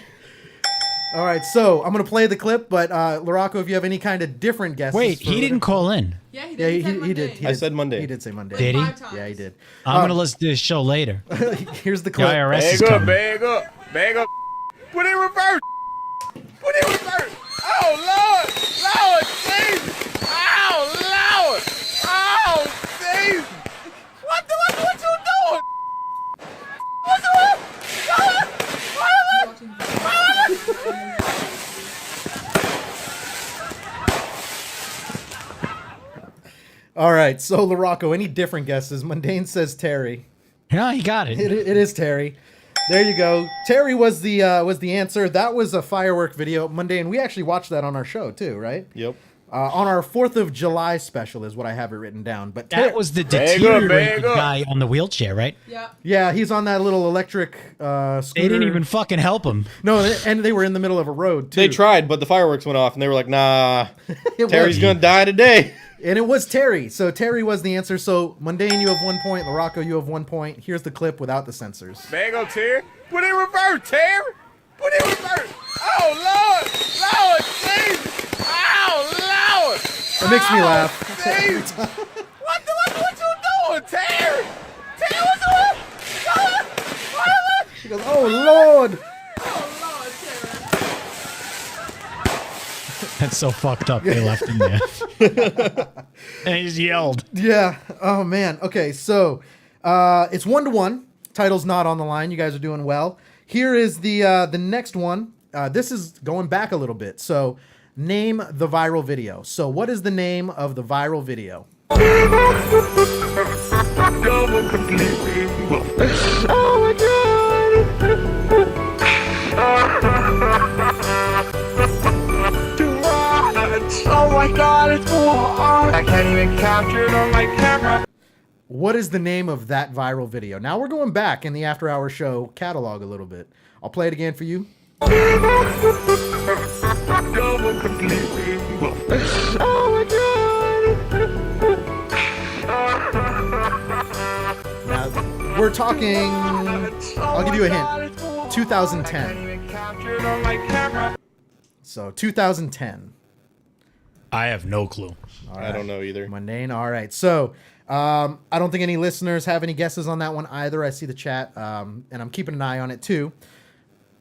S1: All right. So I'm gonna play the clip, but Larocco, if you have any kind of different guesses.
S2: Wait, he didn't call in.
S9: Yeah, he
S1: Yeah,
S9: did.
S1: he did.
S8: I said Monday.
S1: He did say Monday.
S2: Did he?
S9: 5 times.
S1: Yeah, he did.
S2: I'm going to listen to this show later.
S1: Here's the
S2: The
S1: clip.
S2: IRS is coming.
S6: Bag up. Put it in reverse. Put it in reverse. Oh, Lord. Lord, Jesus. Oh, Lord. Oh, Jesus. What you doing? What's
S1: All right. So Larocco, any different guesses? Mundane says Terry.
S2: Yeah, he got it.
S1: It is Terry. There you go. Terry was the answer. That was a firework video. Mundane. We actually watched that on our show too, right?
S8: Yep.
S1: On our 4th of July special is what I have it written down. But
S2: That was the
S6: Bag up,
S2: deteriorated
S6: bag up.
S2: guy on the wheelchair, right?
S9: Yeah.
S1: yeah, he's on that little electric scooter.
S2: They didn't even fucking help him.
S1: No, and they were in the middle of a road too.
S8: They tried, but the fireworks went off, and they were like, "Nah,
S1: It
S8: Terry's
S1: was-
S8: gonna die today."
S1: And it was Terry. So Terry was the answer. So Mundane, you have 1 point. Larocco, you have 1 point. Here's the clip without the censors.
S6: Bag up, Terry. Put it in reverse, Terry. Put it in reverse. Oh, Lord. Lord, Jesus. Oh, Lord.
S1: It makes me laugh.
S6: Jesus. What you doing, Terry? Terry, what you doing?
S1: He goes, "Oh Lord."
S2: That's so fucked up. They left him there. And he just yelled.
S1: Yeah. Oh man. Okay. So it's 1-1. Title's not on the line. You guys are doing well. Here is the next one. This is going back a little bit. So name the viral video. So what is the name of the viral video?
S12: Oh my god, it's hard. I can't even capture it on my camera.
S1: What is the name of that viral video? Now we're going back in the After Hour Show catalog a little bit. I'll play it again for you. Now we're talking. I'll give you a hint. 2010. So 2010.
S2: I have no clue.
S8: I don't know either.
S1: Mundane. All right. So I don't think any listeners have any guesses on that one either. I see the chat, and I'm keeping an eye on it too.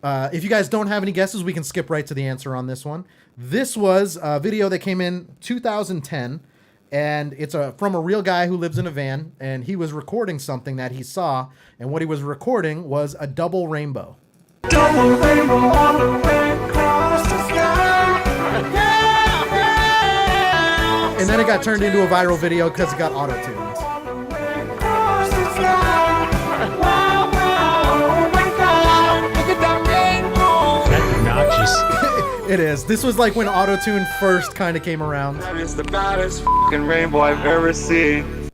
S1: If you guys don't have any guesses, we can skip right to the answer on this one. This was a video that came in 2010, and it's from a real guy who lives in a van, and he was recording something that he saw, and what he was recording was a double rainbow.
S12: Double rainbow all the way across the sky.
S1: And then it got turned into a viral video because it got auto-tuned.
S12: Across the sky. Wow, wow, oh my god, look at that rainbow.
S2: That's obnoxious.
S1: It is. This was like when auto-tune first kind of came around.
S12: That is the baddest fucking rainbow I've ever seen.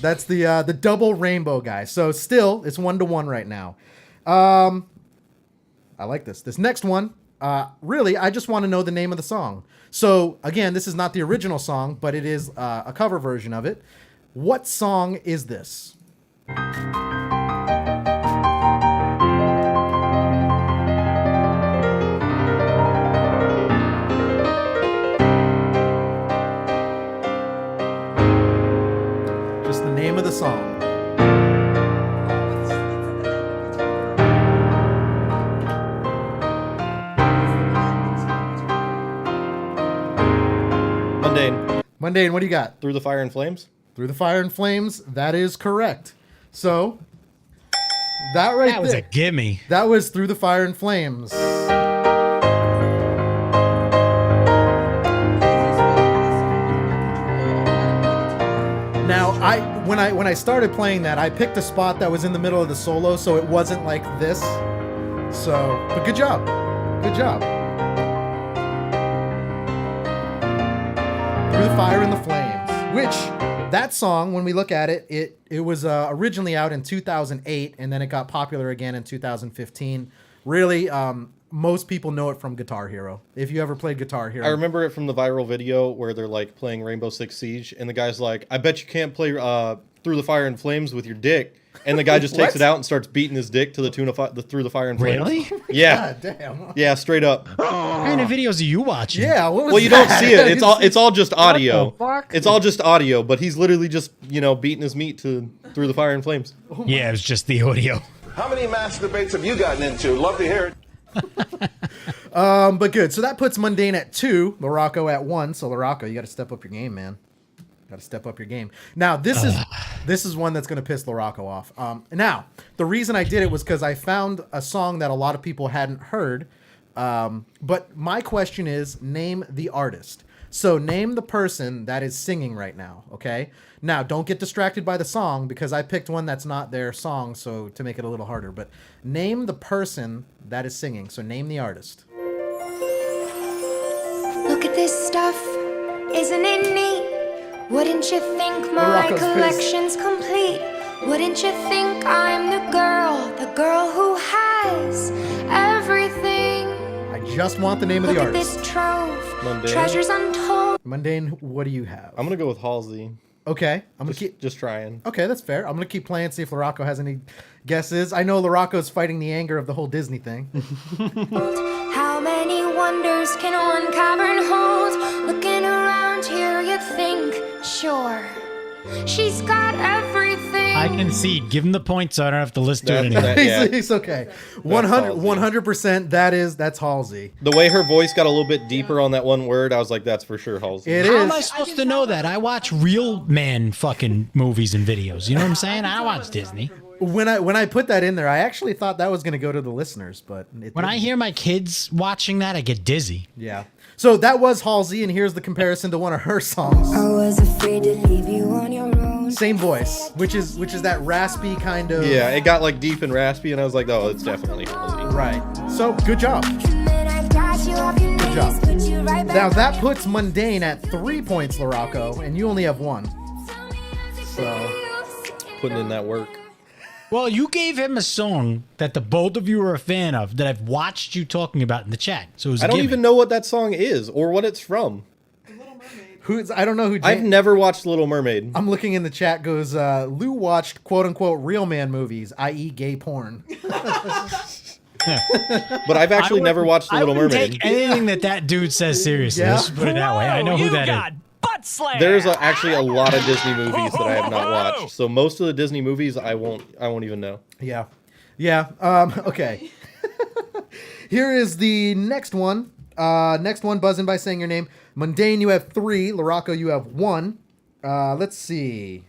S1: That's the double rainbow guy. So still, it's 1-1 right now. I like this. This next one, really, I just want to know the name of the song. So again, this is not the original song, but it is a cover version of it. What song is this? Just the name of the song. Mundane, what do you got?
S8: Through the Fire and Flames?
S1: Through the Fire and Flames. That is correct. So, that
S2: was
S1: there,
S2: a gimme.
S1: That was Through the Fire and Flames. Now, when I started playing that, I picked a spot that was in the middle of the solo, so it wasn't like this. So, but good job. Good job. Through the Fire and the Flames, which that song, when we look at it, it was originally out in 2008, and then it got popular again in 2015. Really, most people know it from Guitar Hero. If you ever played Guitar Hero.
S8: I remember it from the viral video where they're like playing Rainbow Six Siege, and the guy's like, "I bet you can't play Through the Fire and Flames with your dick." And the guy just takes it out and starts beating his dick to the tune of Through the Fire and Flames.
S2: Really?
S8: Yeah.
S1: God damn.
S8: Yeah, straight up.
S2: What kind of videos are you watching?
S1: Yeah. What was
S8: Well, you
S1: that?
S8: don't see it. It's all just audio.
S2: fuck?
S8: It's all just audio, but he's literally just, beating his meat to Through the Fire and Flames.
S2: Yeah, it was just the audio.
S15: How many mass debates have you gotten into? Love to hear it.
S1: But good. So that puts Mundane at 2, Larocco at 1. So Larocco, you got to step up your game, man. Got to step up your game. Now this is one that's going to piss Larocco off. Now the reason I did it was because I found a song that a lot of people hadn't heard. But my question is, name the artist. So name the person that is singing right now. Okay. Now don't get distracted by the song because I picked one that's not their song. So to make it a little harder, but name the person that is singing. So name the artist.
S5: Look at
S16: at this stuff, isn't it neat? Wouldn't you think my
S1: Rocco's
S16: collection's complete? Wouldn't you think I'm the girl who has everything?
S1: I just want the name of
S16: Look
S1: the
S16: at
S1: artist.
S16: this trove,
S8: Mundane.
S16: treasures untold.
S1: Mundane, what do you have?
S8: I'm gonna go with Halsey.
S1: Okay, I'm gonna keep.
S8: Just trying.
S1: Okay, that's fair. I'm gonna keep playing, see if Larocco has any guesses. I know Larocco's fighting the anger of the whole Disney thing.
S16: How many wonders can one cavern hold? Looking around here, you'd think, sure, she's got everything.
S2: I concede. Give him the point so I don't have to listen to it anymore.
S1: It's okay. 100%. That's Halsey.
S8: The way her voice got a little bit deeper on that one word, I was like, that's for sure Halsey.
S2: How am I supposed to know that? I watch real man fucking movies and videos. You know what I'm saying? I watch Disney.
S1: When I put that in there, I actually thought that was going to go to the listeners, but
S2: When I hear my kids watching that, I get dizzy.
S1: Yeah. So that was Halsey, and here's the comparison to one of her songs.
S16: I was afraid to leave you on your own.
S1: Same voice, which is that raspy kind of.
S8: Yeah, it got like deep and raspy, and I was like, oh, it's definitely Halsey.
S1: Right. So good job. Good job. Now that puts Mundane at 3 points, Larocco, and you only have 1. So
S8: putting in that work.
S2: Well, you gave him a song that the both of you are a fan of that I've watched you talking about in the chat. So it was
S8: I don't even know what that song is or what it's from.
S1: I don't know who.
S8: I've never watched Little Mermaid.
S1: I'm looking in the chat. Goes Lou watched quote unquote real man movies, i.e. gay porn.
S8: But I've actually never watched The Little Mermaid.
S2: Take anything that dude says seriously.
S1: Yeah.
S2: Let's put it that way. I know who that is.
S8: There's actually a lot of Disney movies that I have not watched. So most of the Disney movies I won't even know.
S1: Yeah. Okay. Here is the next one. Next one, buzz in by saying your name. Mundane, you have 3. Larocco, you have 1. Let's see.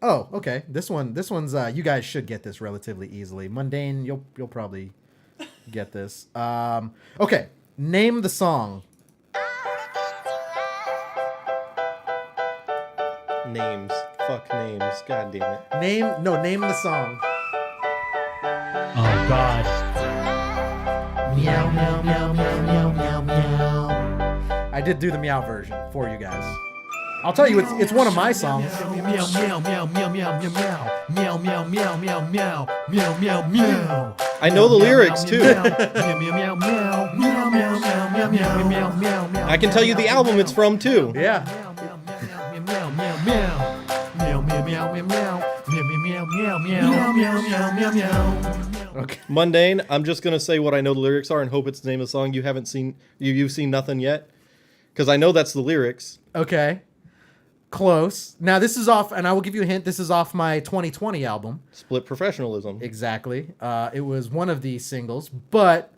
S1: Oh, okay. This one's you guys should get this relatively easily. Mundane, you'll probably get this. Okay. Name the song.
S8: Names. Fuck names. God damn it.
S1: Name the song.
S2: Oh God.
S1: Meow meow meow meow meow meow meow. I did do the meow version for you guys. I'll tell you, it's one of my songs.
S17: Meow meow meow meow meow meow meow meow meow meow meow meow meow meow meow.
S8: I know the lyrics too. I can tell you the album it's from too.
S1: Yeah.
S8: Okay. Mundane, I'm just gonna say what I know the lyrics are and hope it's the name of the song. You've seen nothing yet, because I know that's the lyrics.
S1: Okay. Close. Now this is off, and I will give you a hint. This is off my 2020 album.
S8: Split Professionalism.
S1: Exactly. It was one of these singles, but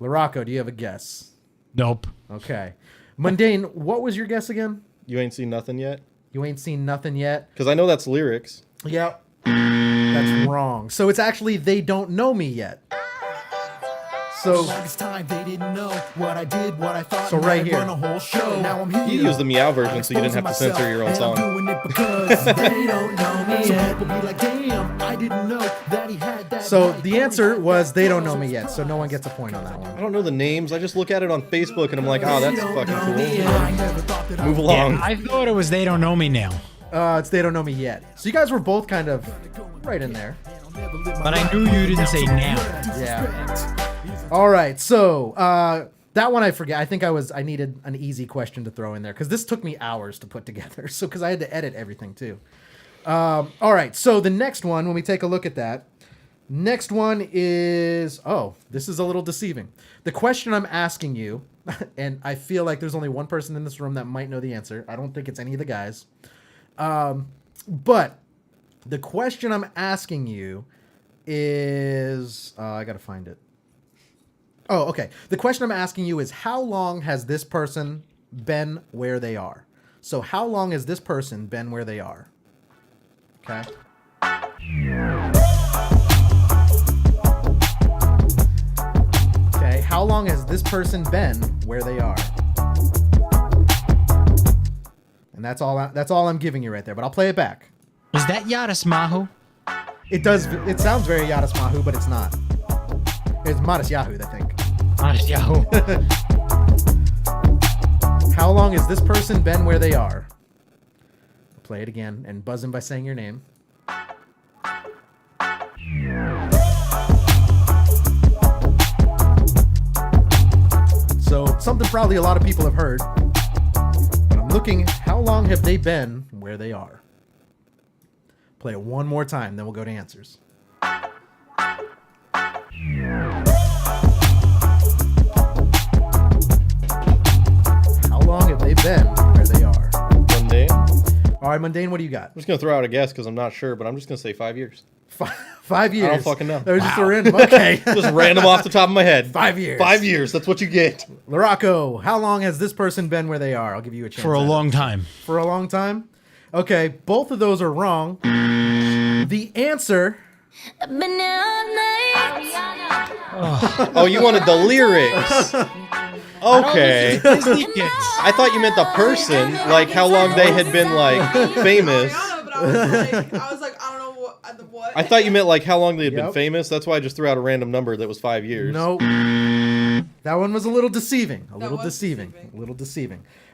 S1: Larocco, do you have a guess?
S2: Nope.
S1: Okay. Mundane, what was your guess again?
S8: You ain't seen nothing yet?
S1: You ain't seen nothing yet?
S8: Because I know that's lyrics.
S1: Yep. That's wrong. So it's actually They Don't Know Me Yet. So
S17: longest time they didn't know what I did, what I thought.
S1: So right here.
S17: Run a whole show. Now I'm here.
S8: You used the meow version so you didn't have to censor your own song.
S17: I'm doing it because they don't know me yet. People be like, damn, I didn't know that he had that.
S1: So the answer was They Don't Know Me Yet, so no one gets a point on that one.
S8: I don't know the names. I just look at it on Facebook and I'm like, oh, that's fucking cool. Move along.
S2: Yeah, I thought it was They Don't Know Me Now.
S1: It's They Don't Know Me Yet. So you guys were both kind of right in there.
S2: But I knew you didn't say now.
S1: Yeah. All right. So that one I forget. I think I needed an easy question to throw in there because this took me hours to put together. So because I had to edit everything too. All right. So the next one, when we take a look at that, next one is, this is a little deceiving. The question I'm asking you, and I feel like there's only one person in this room that might know the answer. I don't think it's any of the guys. But the question I'm asking you is, I got to find it. Oh, okay. The question I'm asking you is, how long has this person been where they are? So how long has this person been where they are? Okay. Okay, how long has this person been where they are? And that's all I'm giving you right there, but I'll play it back.
S2: Is that Yadis Mahu?
S1: It sounds very Yadis Mahu, but it's not. It's Modest Yahoo, I think.
S2: Modest Yahoo.
S1: long has this person been where they are? Play it again and buzz in by saying your name. So something probably a lot of people have heard. But I'm looking, how long have they been where they are? Play it one more time, then we'll go to answers. How long have they been where they are?
S8: Mundane.
S1: All right, Mundane, what do you got?
S8: I'm just gonna throw out a guess because I'm not sure, but I'm just gonna say 5 years.
S1: 5 years.
S8: I don't fucking know.
S1: That was just a random. Okay.
S8: Just random off the top of my head.
S1: 5 years.
S8: 5 years. That's what you get.
S1: Laraco, how long has this person been where they are? I'll give you a chance.
S2: For a
S1: at it.
S2: long time.
S1: For a long time? Okay, both of those are wrong. The answer.
S8: Oh, you wanted the lyrics. Okay. I thought you meant the person, like how long they had been like famous.
S9: I was like, I don't know what.
S8: I thought you meant like how long they had been famous. That's why I just threw out a random number that was 5 years.
S1: Nope. That one was a little deceiving. A little deceiving.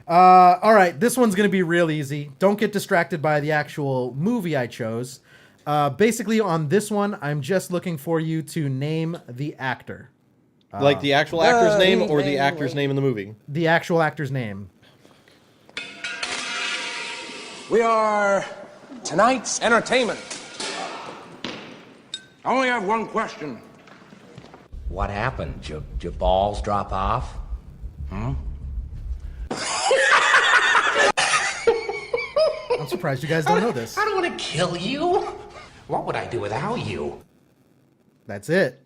S1: All right, this one's going to be real easy. Don't get distracted by the actual movie I chose. Basically, on this one, I'm just looking for you to name the actor.
S8: Like the actual actor's name or the actor's name in the movie?
S1: The actual actor's name.
S18: We are tonight's entertainment. I only have one question.
S19: What happened? Your balls drop off? Hmm?
S1: I'm surprised you guys don't know this.
S19: I don't want to kill you. What would I do without you?
S1: That's it.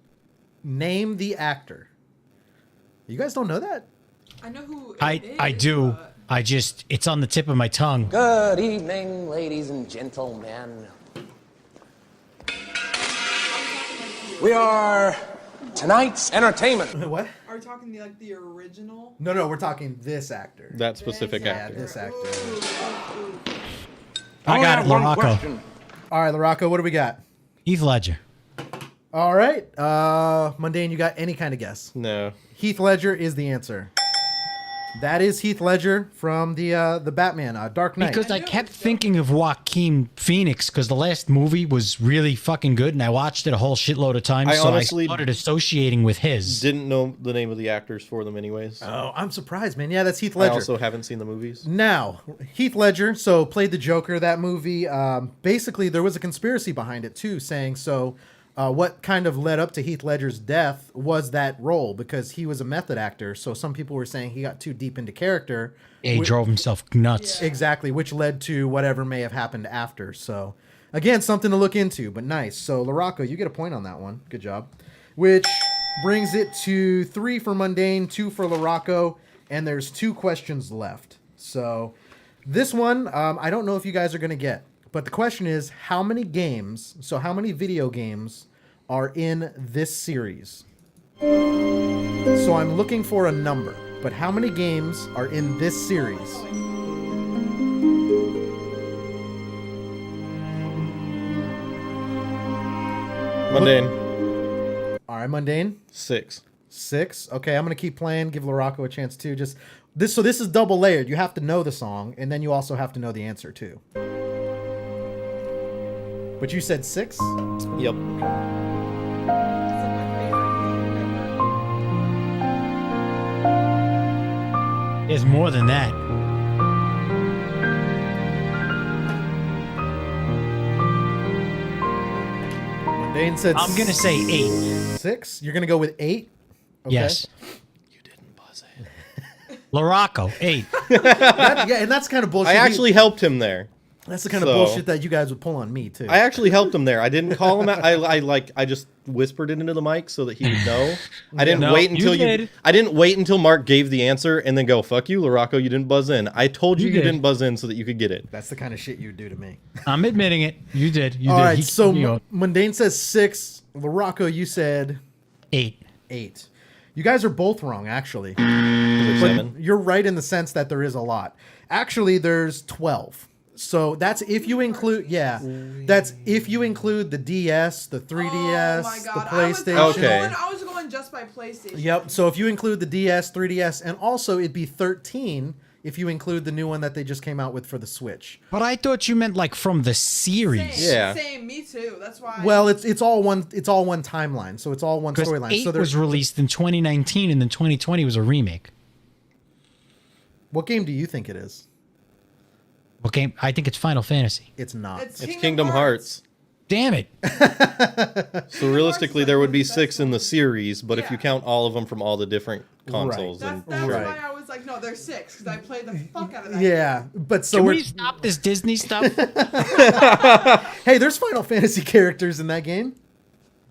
S1: Name the actor. You guys don't know that?
S9: I know who.
S2: I do. I just, it's on the tip of my tongue.
S18: Good evening, ladies and gentlemen. We are tonight's entertainment.
S1: What?
S9: Are we talking the original?
S1: No, we're talking this actor.
S8: That specific actor.
S1: Yeah, this actor.
S2: I got it, Laraco.
S1: All right, Laraco, what do we got?
S2: Heath Ledger.
S1: All right. Mundane, you got any kind of guess?
S8: No.
S1: Heath Ledger is the answer. That is Heath Ledger from the Batman, Dark Knight.
S2: Because I kept thinking of Joaquin Phoenix because the last movie was really fucking good and I watched it a whole shitload of times.
S8: I
S2: so
S8: honestly
S2: I started associating with his.
S8: Didn't know the name of the actors for them anyways.
S1: Oh, I'm surprised, man. Yeah, that's Heath Ledger.
S8: I also haven't seen the movies.
S1: Now, Heath Ledger, so played the Joker, that movie. Basically, there was a conspiracy behind it, too, saying what kind of led up to Heath Ledger's death was that role, because he was a method actor. So some people were saying he got too deep into character.
S2: He drove himself nuts.
S1: Exactly, which led to whatever may have happened after. So, again, something to look into, but nice. So, Laraco, you get a point on that one. Good job. Which brings it to 3 for Mundane, 2 for Laraco, and there's 2 questions left. So, this one, I don't know if you guys are going to get. But the question is, how many video games are in this series? So I'm looking for a number, but how many games are in this series?
S8: Mundane.
S1: All right, Mundane.
S8: 6.
S1: 6. Okay, I'm going to keep playing, give Laraco a chance too. So this is double layered. You have to know the song, and then you also have to know the answer too. But you said 6?
S8: Yep.
S2: There's more than that.
S1: Mundane said
S2: I'm going to say 8.
S1: 6? You're going to go with 8? Okay.
S2: Yes. Laraco, 8.
S1: Yeah, and that's kind of bullshit.
S8: I actually helped him there.
S1: That's the kind of bullshit that you guys would pull on me too.
S8: I actually helped him there. I didn't call him out. I just whispered it into the mic so that he would know. I didn't wait until I didn't wait until Mark gave the answer and then go, "Fuck you, Laraco, you didn't buzz in." I told you didn't buzz in so that you could get it.
S1: That's the kind of shit you would do to me.
S2: I'm admitting it. You did.
S1: All right, so Mundane says 6. Laraco, you said
S2: 8.
S1: 8. You guys are both wrong, actually.
S8: But
S1: you're right in the sense that there is a lot. Actually, there's 12. So that's if you include, that's if you include the DS, the 3DS, the PlayStation.
S9: I was going just by PlayStation.
S1: Yep. So if you include the DS, 3DS, and also it'd be 13 if you include the new one that they just came out with for the Switch.
S2: But I thought you meant like from the series.
S9: Same, me too. That's why.
S1: Well, it's all one timeline, so it's all one
S2: Because
S1: storyline.
S2: 8
S1: So
S2: was released in 2019, and then 2020 was a remake.
S1: What game do you think it is?
S2: What game? I think it's Final Fantasy.
S1: It's not.
S8: It's Kingdom Hearts.
S2: Damn it.
S8: So realistically, there would be 6 in the series, but if you count all of them from all the different consoles,
S9: That's
S8: then
S9: why I was like, no, there's 6 because I played the fuck out of that.
S1: Yeah, but so
S2: Can
S1: we're
S2: we stop this Disney stuff?
S1: Hey, there's Final Fantasy characters in that game.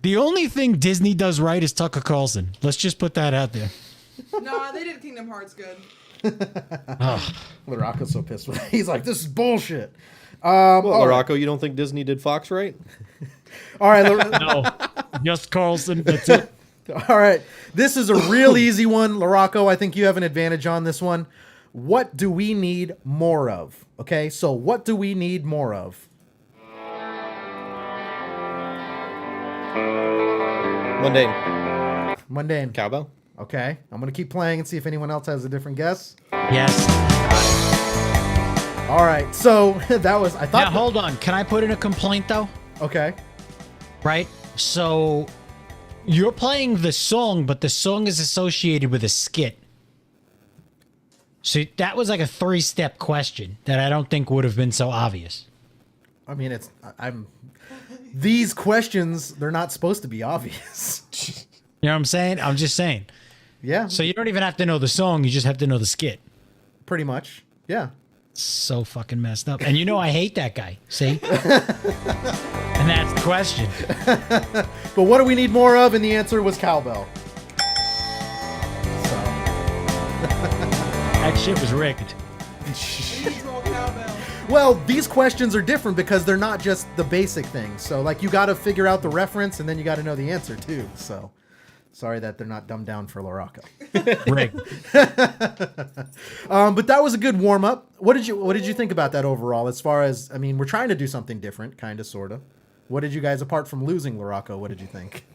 S2: The only thing Disney does right is Tucker Carlson. Let's just put that out there.
S9: No, they did Kingdom Hearts good.
S1: Larocco's so pissed with it. He's like, this is bullshit.
S8: Well,
S1: all right.
S8: Larocco, you don't think Disney did Fox right?
S1: All right,
S2: No, just Carlson. That's it.
S1: All right, this is a real easy one, Larocco. I think you have an advantage on this one. What do we need more of? Okay, so what do we need more of? Mundane.
S8: Cowbell.
S1: Okay, I'm gonna keep playing and see if anyone else has a different guess.
S2: Yes.
S1: All right, so that was. I thought.
S2: Now hold on. Can I put in a complaint though?
S1: Okay.
S2: Right. So you're playing the song, but the song is associated with a skit. So that was like a 3-step question that I don't think would have been so obvious.
S1: I mean, I'm. These questions, they're not supposed to be obvious.
S2: You know what I'm saying? I'm just saying.
S1: Yeah.
S2: So you don't even have to know the song. You just have to know the skit.
S1: Pretty much. Yeah.
S2: So fucking messed up. And you know I hate that guy. See? And that's the question.
S1: But what do we need more of? And the answer was cowbell.
S2: That shit was rigged.
S1: Well, these questions are different because they're not just the basic things. So, like, you got to figure out the reference and then you got to know the answer, too. So, sorry that they're not dumbed down for Larocco.
S2: Rigged.
S1: But that was a good warm up. What did you think about that overall? As far as, I mean, we're trying to do something different, kind of, sort of. What did you guys, apart from losing Larocco, what did you think?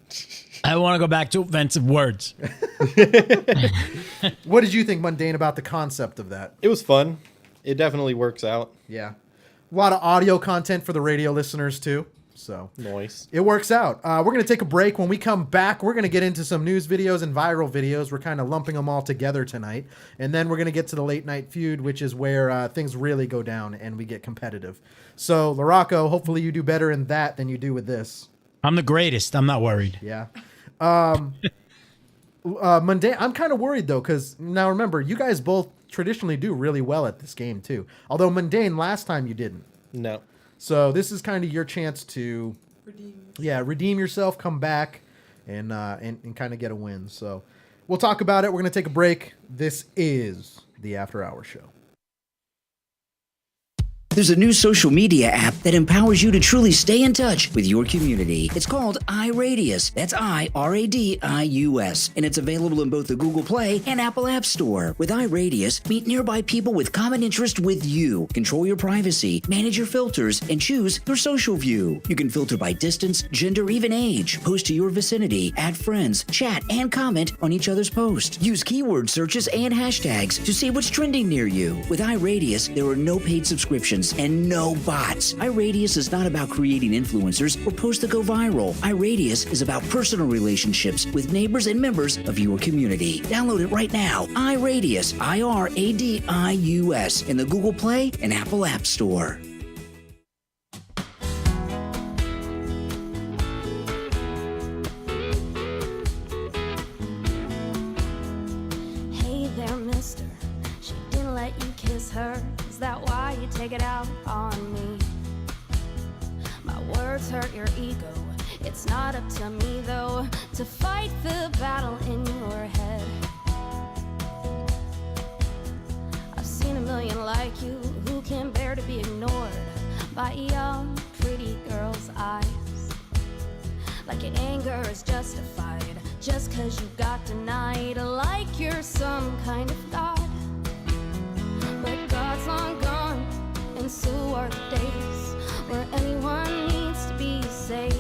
S2: I want to go back to offensive words.
S1: What did you think, Mundane, about the concept of that?
S8: It was fun. It definitely works out.
S1: Yeah. A lot of audio content for the radio listeners, too. So
S8: nice.
S1: It works out. We're going to take a break. When we come back, we're going to get into some news videos and viral videos. We're kind of lumping them all together tonight. And then we're going to get to the late night feud, which is where things really go down and we get competitive. So, Larocco, hopefully you do better in that than you do with this.
S2: I'm the greatest. I'm not worried.
S1: Yeah. Mundane, I'm kind of worried, though, because now remember, you guys both traditionally do really well at this game, too. Although, Mundane, last time you didn't.
S8: No.
S1: So this is kind of your chance to redeem yourself, come back, and kind of get a win. So we'll talk about it. We're going to take a break. This is the After Hours Show.
S20: There's a new social media app that empowers you to truly stay in touch with your community. It's called iRadius. That's iRadius. And it's available in both the Google Play and Apple App Store. With iRadius, meet nearby people with common interest with you. Control your privacy, manage your filters, and choose your social view. You can filter by distance, gender, even age. Post to your vicinity, add friends, chat, and comment on each other's posts. Use keyword searches and hashtags to see what's trending near you. With iRadius, there are no paid subscriptions and no bots. iRadius is not about creating influencers or posts that go viral. iRadius is about personal relationships with neighbors and members of your community. Download it right now. iRadius, iRadius, in the Google Play and Apple App Store.
S16: Hey there, mister. She didn't let you kiss her. Is that why you take it out on me? My words hurt your ego. It's not up to me, though, to fight the battle in your head. I've seen a million like you who can bear to be ignored by young, pretty girls' eyes. Like your anger is justified just 'cause you got denied, like you're some kind of god. But God's long gone, and so are the days where anyone needs to be saved.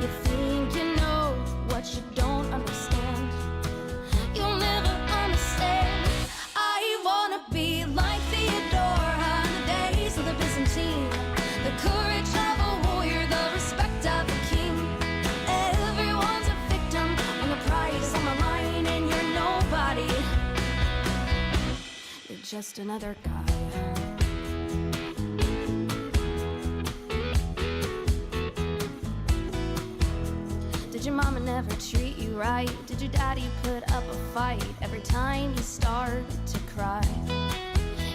S16: You think you know what you don't understand. You'll never understand. I've just another guy. Did your mama never treat you right? Did your daddy put up a fight every time you started to cry?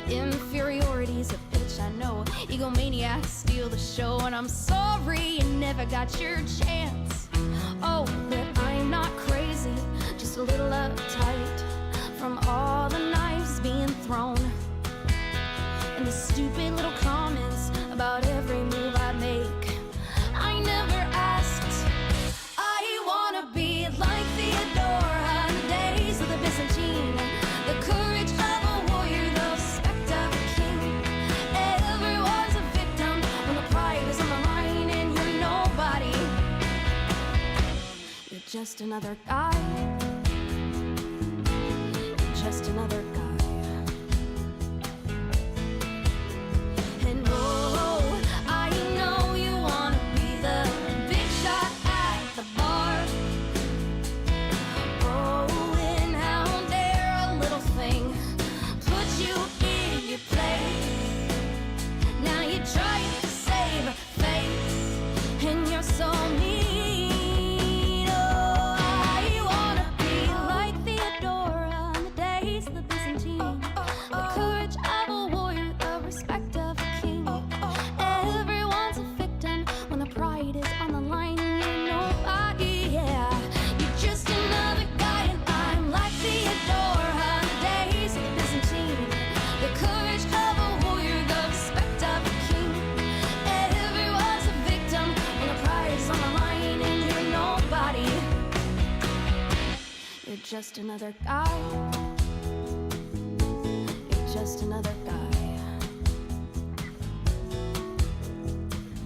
S16: Inferiority's a bitch, I know. Egomaniacs steal the show, and I'm sorry you never got your chance. Oh, but I'm not crazy, just a little uptight from all the knives being thrown and the stupid little comments about every move I make. I never asked. I wanna be like Theodore on the days of the Byzantine, the courage of a warrior, the respect of a king. Everyone's a victim when the pride is on the line and you're nobody. You're just another guy. You're just another guy. And oh, I know you wanna be the big shot at the bar. Oh, and how dare a little thing put you in your place. Now you try to save face, and you're so mean. Oh, I wanna be like Theodora on the days of the Byzantine, the courage of a warrior, the respect of a king. Everyone's a victim when the pride is on the line and you're nobody. Yeah, you're just another guy, and I'm like Theodora on the days of the Byzantine, the courage of a warrior, the respect of a king. Everyone's a victim when the pride is on the line and you're nobody. You're just another guy. You're just another guy.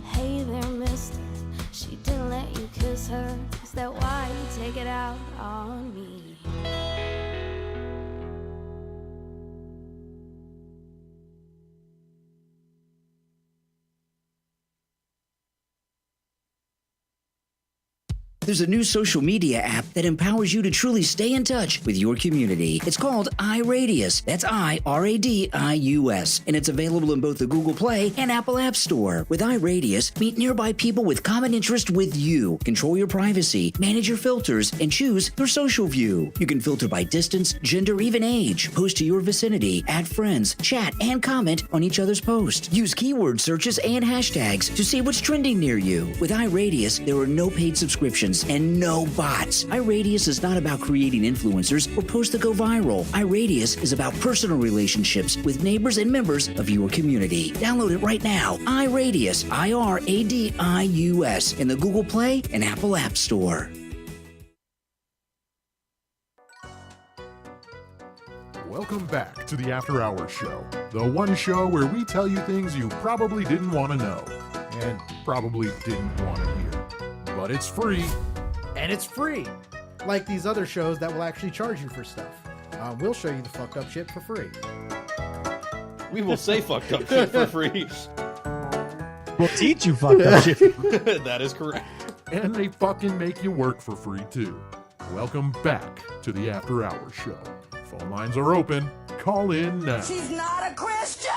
S16: Hey there, mister. She didn't let you kiss her. Is that why you take it out on me?
S20: There's a new social media app that empowers you to truly stay in touch with your community. It's called iRadius. That's iRadius. And it's available in both the Google Play and Apple App Store. With iRadius, meet nearby people with common interest with you. Control your privacy, manage your filters, and choose your social view. You can filter by distance, gender, even age. Post to your vicinity, add friends, chat, and comment on each other's posts. Use keyword searches and hashtags to see what's trending near you. With iRadius, there are no paid subscriptions and no bots. iRadius is not about creating influencers or posts that go viral. iRadius is about personal relationships with neighbors and members of your community. Download it right now. iRadius, iRadius, in the Google Play and Apple App Store.
S7: Welcome back to the After Hours Show, the one show where we tell you things you probably didn't want to know and probably didn't want to hear. But it's free.
S1: And it's free. Like these other shows that will actually charge you for stuff. We'll show you the fucked up shit for free.
S8: We will say fucked up shit for free.
S2: We'll teach you fucked up shit.
S8: That is correct.
S7: And they fucking make you work for free too. Welcome back to the After Hours Show. Phone lines are open. Call in now.
S12: She's not a Christian!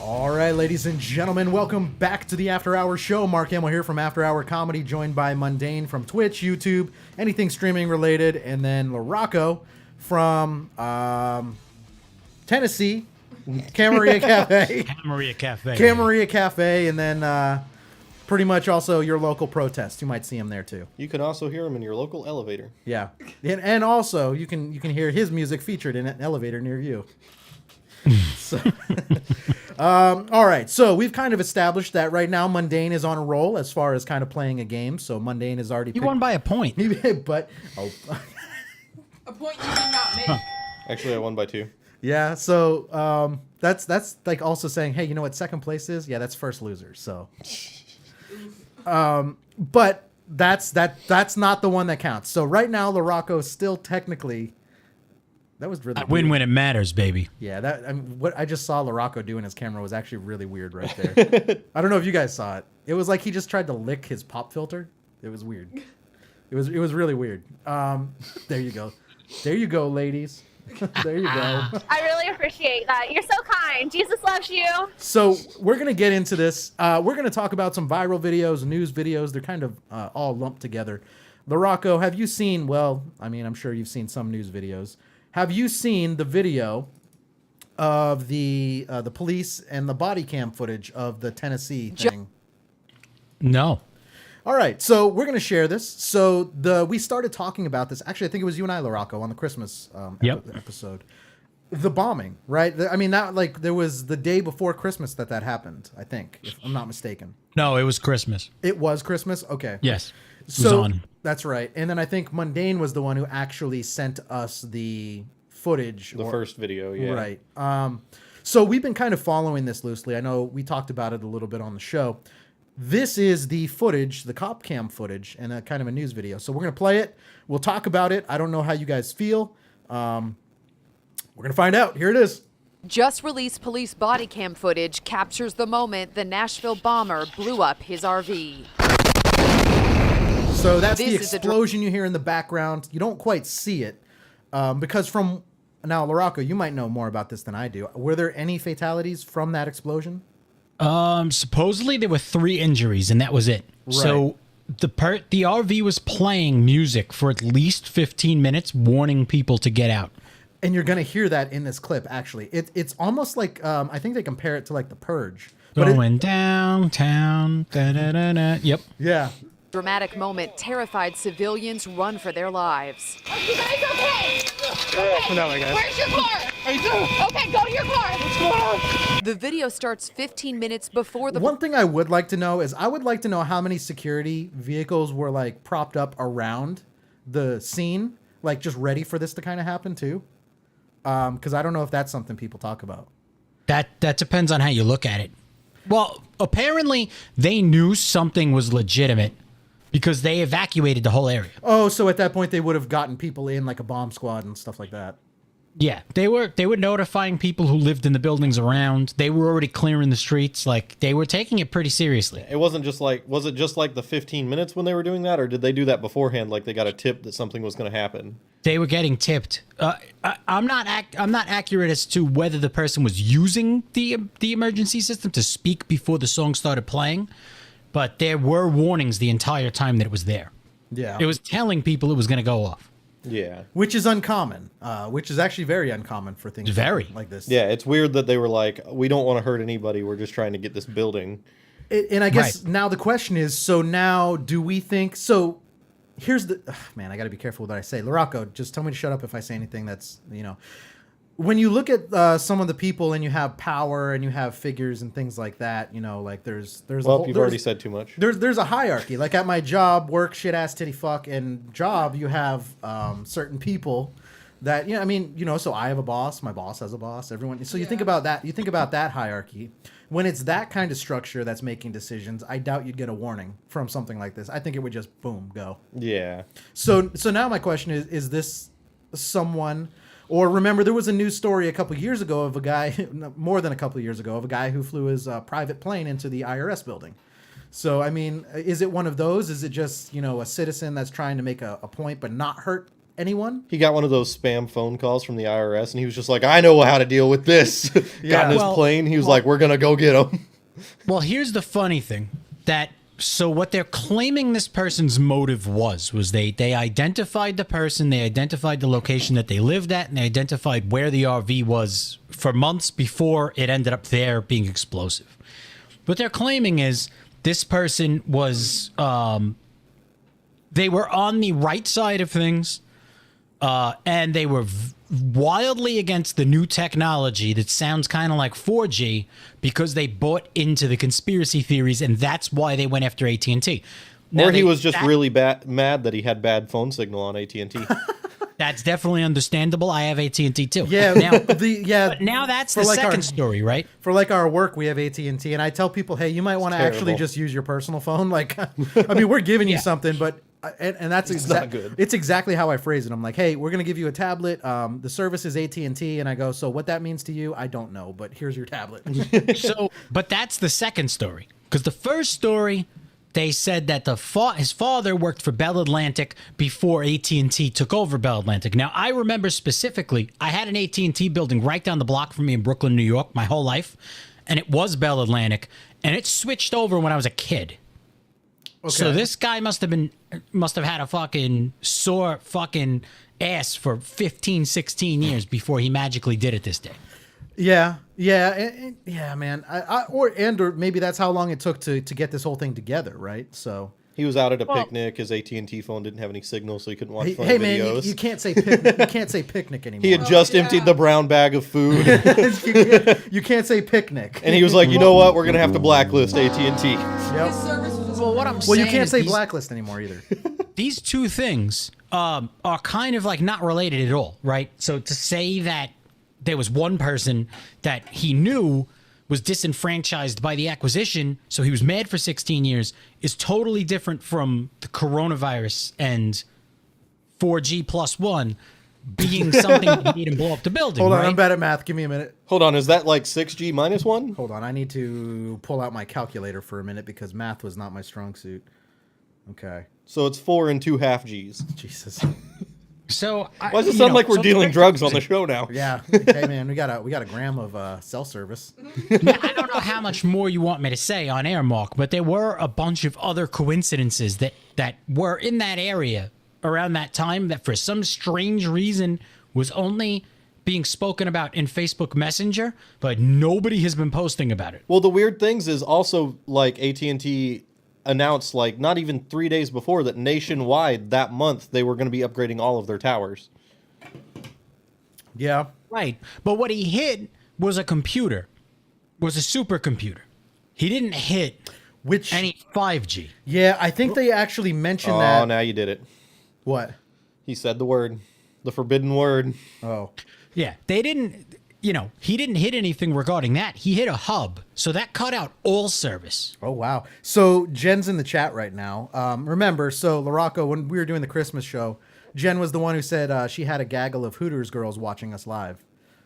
S1: All right, ladies and gentlemen, welcome back to the After Hours Show. Mark Hamill here from After Hour Comedy, joined by Mundane from Twitch, YouTube, anything streaming related, and then LaRocco from Tennessee, Camaria Cafe.
S2: Camaria Cafe.
S1: Camaria Cafe, and then pretty much also your local protest. You might see him there too.
S8: You can also hear him in your local elevator.
S1: Yeah, and also you can hear his music featured in an elevator near you. So, all right, so we've kind of established that right now Mundane is on a roll as far as kind of playing a game. So Mundane is already
S2: You won by a point.
S1: but
S9: A point you did not make.
S8: Actually, I won by 2.
S1: Yeah, so that's like also saying, hey, you know what second place is? Yeah, that's first loser. So, but that's not the one that counts. So right now, LaRocco still technically. That was really
S2: win
S1: weird.
S2: when it matters, baby.
S1: Yeah, that what I just saw LaRocco do in his camera was actually really weird right there. I don't know if you guys saw it. It was like he just tried to lick his pop filter. It was weird. It was really weird. There you go. There you go, ladies. There you go.
S21: I really appreciate that. You're so kind. Jesus loves you.
S1: So we're going to get into this. We're going to talk about some viral videos, news videos. They're kind of all lumped together. LaRocco, have you seen, well, I mean, I'm sure you've seen some news videos. Have you seen the video of the police and the body cam footage of the Tennessee thing?
S2: No.
S1: All right, so we're going to share this. So we started talking about this. Actually, I think it was you and I, LaRocco, on the Christmas episode. The bombing, right? I mean, that like there was the day before Christmas that happened, I think, if I'm not mistaken.
S2: No, it was Christmas.
S1: It was Christmas? Okay.
S2: Yes. It
S1: So
S2: was on.
S1: that's right. And then I think Mundane was the one who actually sent us the footage.
S8: The first video, yeah.
S1: Right. So we've been kind of following this loosely. I know we talked about it a little bit on the show. This is the footage, the cop cam footage, and a kind of a news video. So we're going to play it. We'll talk about it. I don't know how you guys feel. We're going to find out. Here it is.
S13: Just released police body cam footage captures the moment the Nashville bomber blew up his RV.
S1: So that's
S13: This
S1: the
S13: is a
S1: explosion you hear in the background. You don't quite see it because from now, LaRocco, you might know more about this than I do. Were there any fatalities from that explosion?
S2: Supposedly there were 3 injuries, and that was it.
S1: Right.
S2: So the RV was playing music for at least 15 minutes, warning people to get out.
S1: And you're gonna hear that in this clip. Actually, it's almost like I think they compare it to like The Purge.
S2: Going downtown. Da-da-da-da. Yep.
S1: Yeah.
S13: Dramatic moment terrified civilians run for their lives.
S21: You guys okay? Okay.
S6: No, guys.
S21: Where's your car? Okay, go to your car. What's going on?
S13: The video starts 15 minutes before the
S1: One thing I would like to know is I would like to know how many security vehicles were like propped up around the scene, like just ready for this to kind of happen too. Because I don't know if that's something people talk about.
S2: That depends on how you look at it. Well, apparently they knew something was legitimate because they evacuated the whole area.
S1: Oh, so at that point they would have gotten people in like a bomb squad and stuff like that.
S2: Yeah, they were notifying people who lived in the buildings around. They were already clearing the streets. Like they were taking it pretty seriously.
S8: It wasn't just like, was it just like the 15 minutes when they were doing that, or did they do that beforehand? Like they got a tip that something was going to happen.
S2: They were getting tipped. I'm not accurate as to whether the person was using the emergency system to speak before the song started playing, but there were warnings the entire time that it was there.
S1: Yeah,
S2: it was telling people it was going to go off.
S8: Yeah,
S1: which is uncommon. Which is actually very uncommon for things like this.
S8: Yeah, it's weird that they were like, we don't want to hurt anybody. We're just trying to get this building.
S1: And I guess now the question is, so now do we think so? Here's the man. I got to be careful what I say. LaRocco, just tell me to shut up if I say anything that's when you look at some of the people and you have power and you have figures and things like that, like there's
S8: well, you've already said too much.
S1: There's a hierarchy. Like at my job, work, shit, ass, titty, fuck, and job, you have certain people that so I have a boss, my boss has a boss, everyone. So you think about that. You think about that hierarchy. When it's that kind of structure that's making decisions, I doubt you'd get a warning from something like this. I think it would just boom go.
S8: Yeah.
S1: So now my question is this someone? Or remember, there was a news story a couple years ago of a guy, more than a couple of years ago, of a guy who flew his private plane into the IRS building. So, I mean, is it one of those? Is it just, a citizen that's trying to make a point but not hurt anyone?
S8: He got one of those spam phone calls from the IRS, and he was just like, I know how to deal with this. Got in his plane. He was like, we're going to go get him.
S2: Well, here's the funny thing. So what they're claiming this person's motive was they identified the person, they identified the location that they lived at, and they identified where the RV was for months before it ended up there being explosive. What they're claiming is this person was, they were on the right side of things, and they were wildly against the new technology that sounds kind of like 4G because they bought into the conspiracy theories, and that's why they went after AT&T.
S8: Or he was just really mad that he had bad phone signal on AT&T.
S2: That's definitely understandable. I have AT&T too.
S1: Yeah,
S2: Now,
S1: but
S2: now that's
S1: for
S2: the
S1: like
S2: second story, right?
S1: For like our work, we have AT&T, and I tell people, hey, you might want to actually
S8: terrible.
S1: just use your personal phone. Like, I mean, we're giving you something, but and that's
S8: not good.
S1: It's exactly how I phrase it. I'm like, hey, we're gonna give you a tablet. The service is AT&T, and I go, so what that means to you, I don't know, but here's your tablet.
S2: But that's the second story. Because the first story, they said that his father worked for Bell Atlantic before AT&T took over Bell Atlantic. Now, I remember specifically, I had an AT&T building right down the block from me in Brooklyn, New York, my whole life, and it was Bell Atlantic, and it switched over when I was a kid.
S1: Okay.
S2: So this guy must have had a fucking sore fucking ass for 15, 16 years before he magically did it this day.
S1: Yeah, man. Or maybe that's how long it took to get this whole thing together, right? So
S8: He was out at a picnic. His AT&T phone didn't have any signal, so he couldn't watch
S1: hey,
S8: videos.
S1: Man, you can't say picnic. You can't say picnic anymore.
S8: He had just emptied the brown bag of food.
S1: You can't say picnic.
S8: And he was like, you know what? We're gonna have to blacklist AT&T.
S1: Yep.
S2: Well, what I'm
S1: Well,
S2: saying
S1: you can't
S2: is
S1: say
S2: these-
S1: blacklist anymore either.
S2: These two things are kind of like not related at all, right? So to say that there was one person that he knew was disenfranchised by the acquisition, so he was mad for 16 years, is totally different from the coronavirus and 4G plus one being something that made him blow up the building.
S1: Hold on,
S2: right?
S1: I'm bad at math. Give me a minute.
S8: Hold on, is that like 6G minus 1?
S1: Hold on, I need to pull out my calculator for a minute because math was not my strong suit. Okay.
S8: So it's 4 and 2 half Gs.
S1: Jesus.
S2: So
S8: why does it sound like we're dealing drugs on the show now?
S1: Yeah. Hey man, we got a gram of cell service.
S2: Now, I don't know how much more you want me to say on air, Mark, but there were a bunch of other coincidences that were in that area around that time that for some strange reason was only being spoken about in Facebook Messenger, but nobody has been posting about it.
S8: Well, the weird things is also like AT&T announced like not even 3 days before that nationwide that month they were going to be upgrading all of their towers.
S1: Yeah.
S2: Right. But what he hit was a computer, was a supercomputer. He didn't hit any 5G.
S1: Yeah, I think they actually mentioned
S8: Oh,
S1: that.
S8: now you did it.
S1: What?
S8: He said the word. The forbidden word.
S1: Oh.
S2: Yeah, they didn't, he didn't hit anything regarding that. He hit a hub. So that cut out all service.
S1: Oh, wow. So Jen's in the chat right now. Remember, so LaRocco, when we were doing the Christmas show, Jen was the one who said she had a gaggle of Hooters girls watching us live.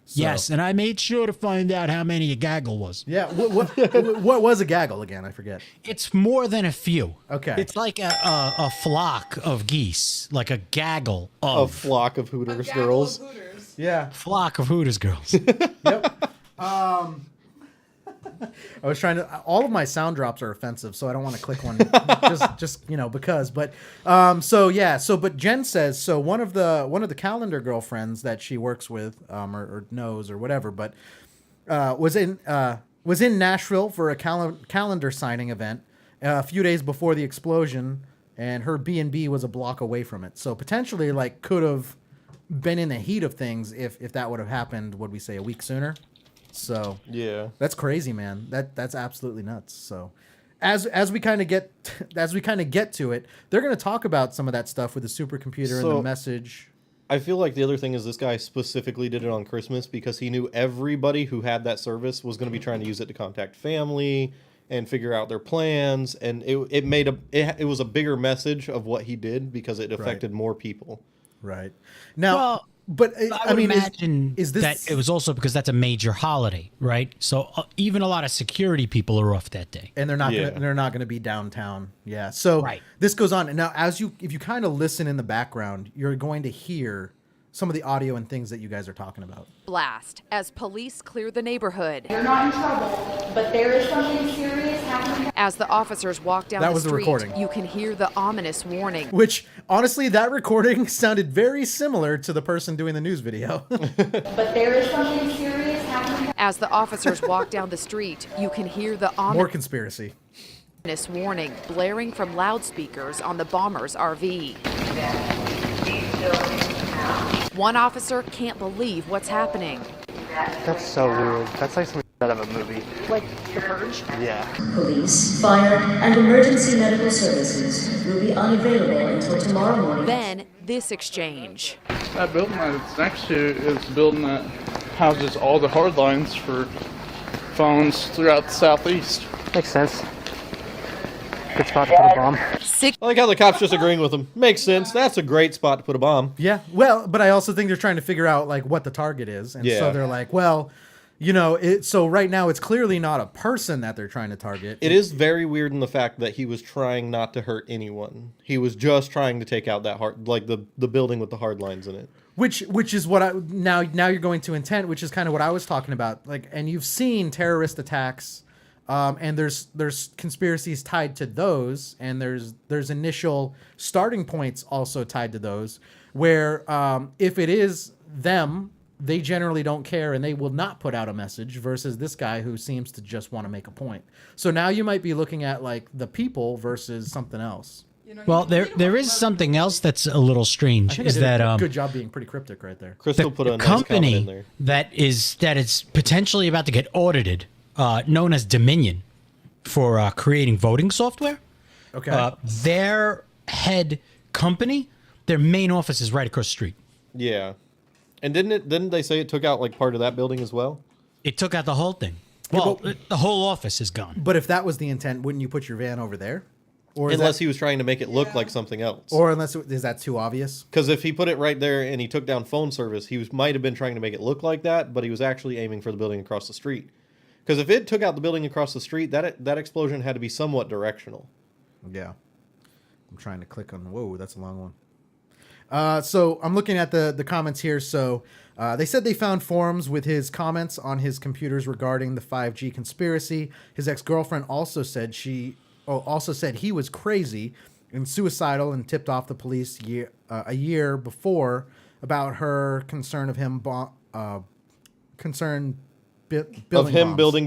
S1: So,
S2: Yes, and I made sure to find out how many a gaggle was.
S1: Yeah, what was a gaggle again? I forget.
S2: It's more than a few.
S1: Okay.
S2: It's like a flock of geese, like a gaggle of...
S8: A flock of Hooters girls.
S1: Yeah.
S2: Flock of Hooters girls.
S1: Yep. I was trying to. All of my sound drops are offensive, so I don't want to click one. just because. But but Jen says so. One of the calendar girlfriends that she works with, or knows or whatever, but was in Nashville for a calendar signing event a few days before the explosion, and her B&B was a block away from it. So potentially, like, could have been in the heat of things if that would have happened. Would we say a week sooner? So
S8: yeah,
S1: that's crazy, man. That's absolutely nuts. So as we kind of get to it, they're going to talk about some of that stuff with the supercomputer and the message.
S8: I feel like the other thing is this guy specifically did it on Christmas because he knew everybody who had that service was going to be trying to use it to contact family and figure out their plans, and it was a bigger message of what he did because it affected more people.
S1: Right. Now,
S2: well,
S1: but
S2: I would imagine that it was also because that's a major holiday, right? So even a lot of security people are off that day,
S1: and they're not going to be downtown. Yeah. So this goes on, and now if you kind of listen in the background, you're going to hear some of the audio and things that you guys are talking about.
S13: Blast as police clear the neighborhood.
S21: You're not in trouble, but there is something serious happening.
S13: As the officers walk down
S1: That
S13: the
S1: was the
S13: street,
S1: recording.
S13: you can hear the ominous warning.
S1: Which, honestly, that recording sounded very similar to the person doing the news video.
S21: But there is something serious happening.
S13: As the officers walk down the street, you can hear the
S1: More conspiracy.
S13: ominous warning blaring from loudspeakers on the bomber's RV. One officer can't believe what's happening.
S14: That's so weird. That's like something out of a movie.
S13: Like The Purge?
S14: Yeah.
S3: Police, fire, and emergency medical services will be unavailable until tomorrow morning.
S13: Then this exchange.
S10: That building that it's next to is the building that houses all the hard lines for phones throughout the southeast.
S22: Makes sense. Good spot to put a bomb.
S8: I like how the cop's just agreeing with him. Makes sense. That's a great spot to put a bomb.
S1: Yeah. Well, but I also think they're trying to figure out like what the target is, and
S8: Yeah.
S1: so they're like, well, you know, so right now it's clearly not a person that they're trying to target.
S8: It is very weird in the fact that he was trying not to hurt anyone. He was just trying to take out that hard, like the building with the hard lines in it.
S1: Which is what I now you're going to intent, which is kind of what I was talking about. Like, and you've seen terrorist attacks, and there's conspiracies tied to those, and there's initial starting points also tied to those, where if it is them, they generally don't care and they will not put out a message, versus this guy who seems to just want to make a point. So now you might be looking at like the people versus something else.
S2: Well, there is something else that's a little strange.
S1: I think
S2: Is
S1: I did
S2: that
S1: a good job being pretty cryptic right there.
S8: Crystal put a nice
S2: company
S8: comment in there.
S2: that is potentially about to get audited, known as Dominion, for creating voting software.
S1: Okay.
S2: Their head company, their main office is right across the street.
S8: Yeah. And didn't they say it took out like part of that building as well?
S2: It took out the whole thing. Well, the whole office is gone.
S1: But if that was the intent, wouldn't you put your van over there? Or is
S8: Unless he was trying to make it look like something else.
S1: Or is that too obvious?
S8: Because if he put it right there and he took down phone service, he might have been trying to make it look like that, but he was actually aiming for the building across the street. Because if it took out the building across the street, that explosion had to be somewhat directional.
S1: Yeah. I'm trying to click on. Whoa, that's a long one. So I'm looking at the comments here. So they said they found forums with his comments on his computers regarding the 5G conspiracy. His ex-girlfriend also said he was crazy and suicidal, and tipped off the police a year before about her concern of him building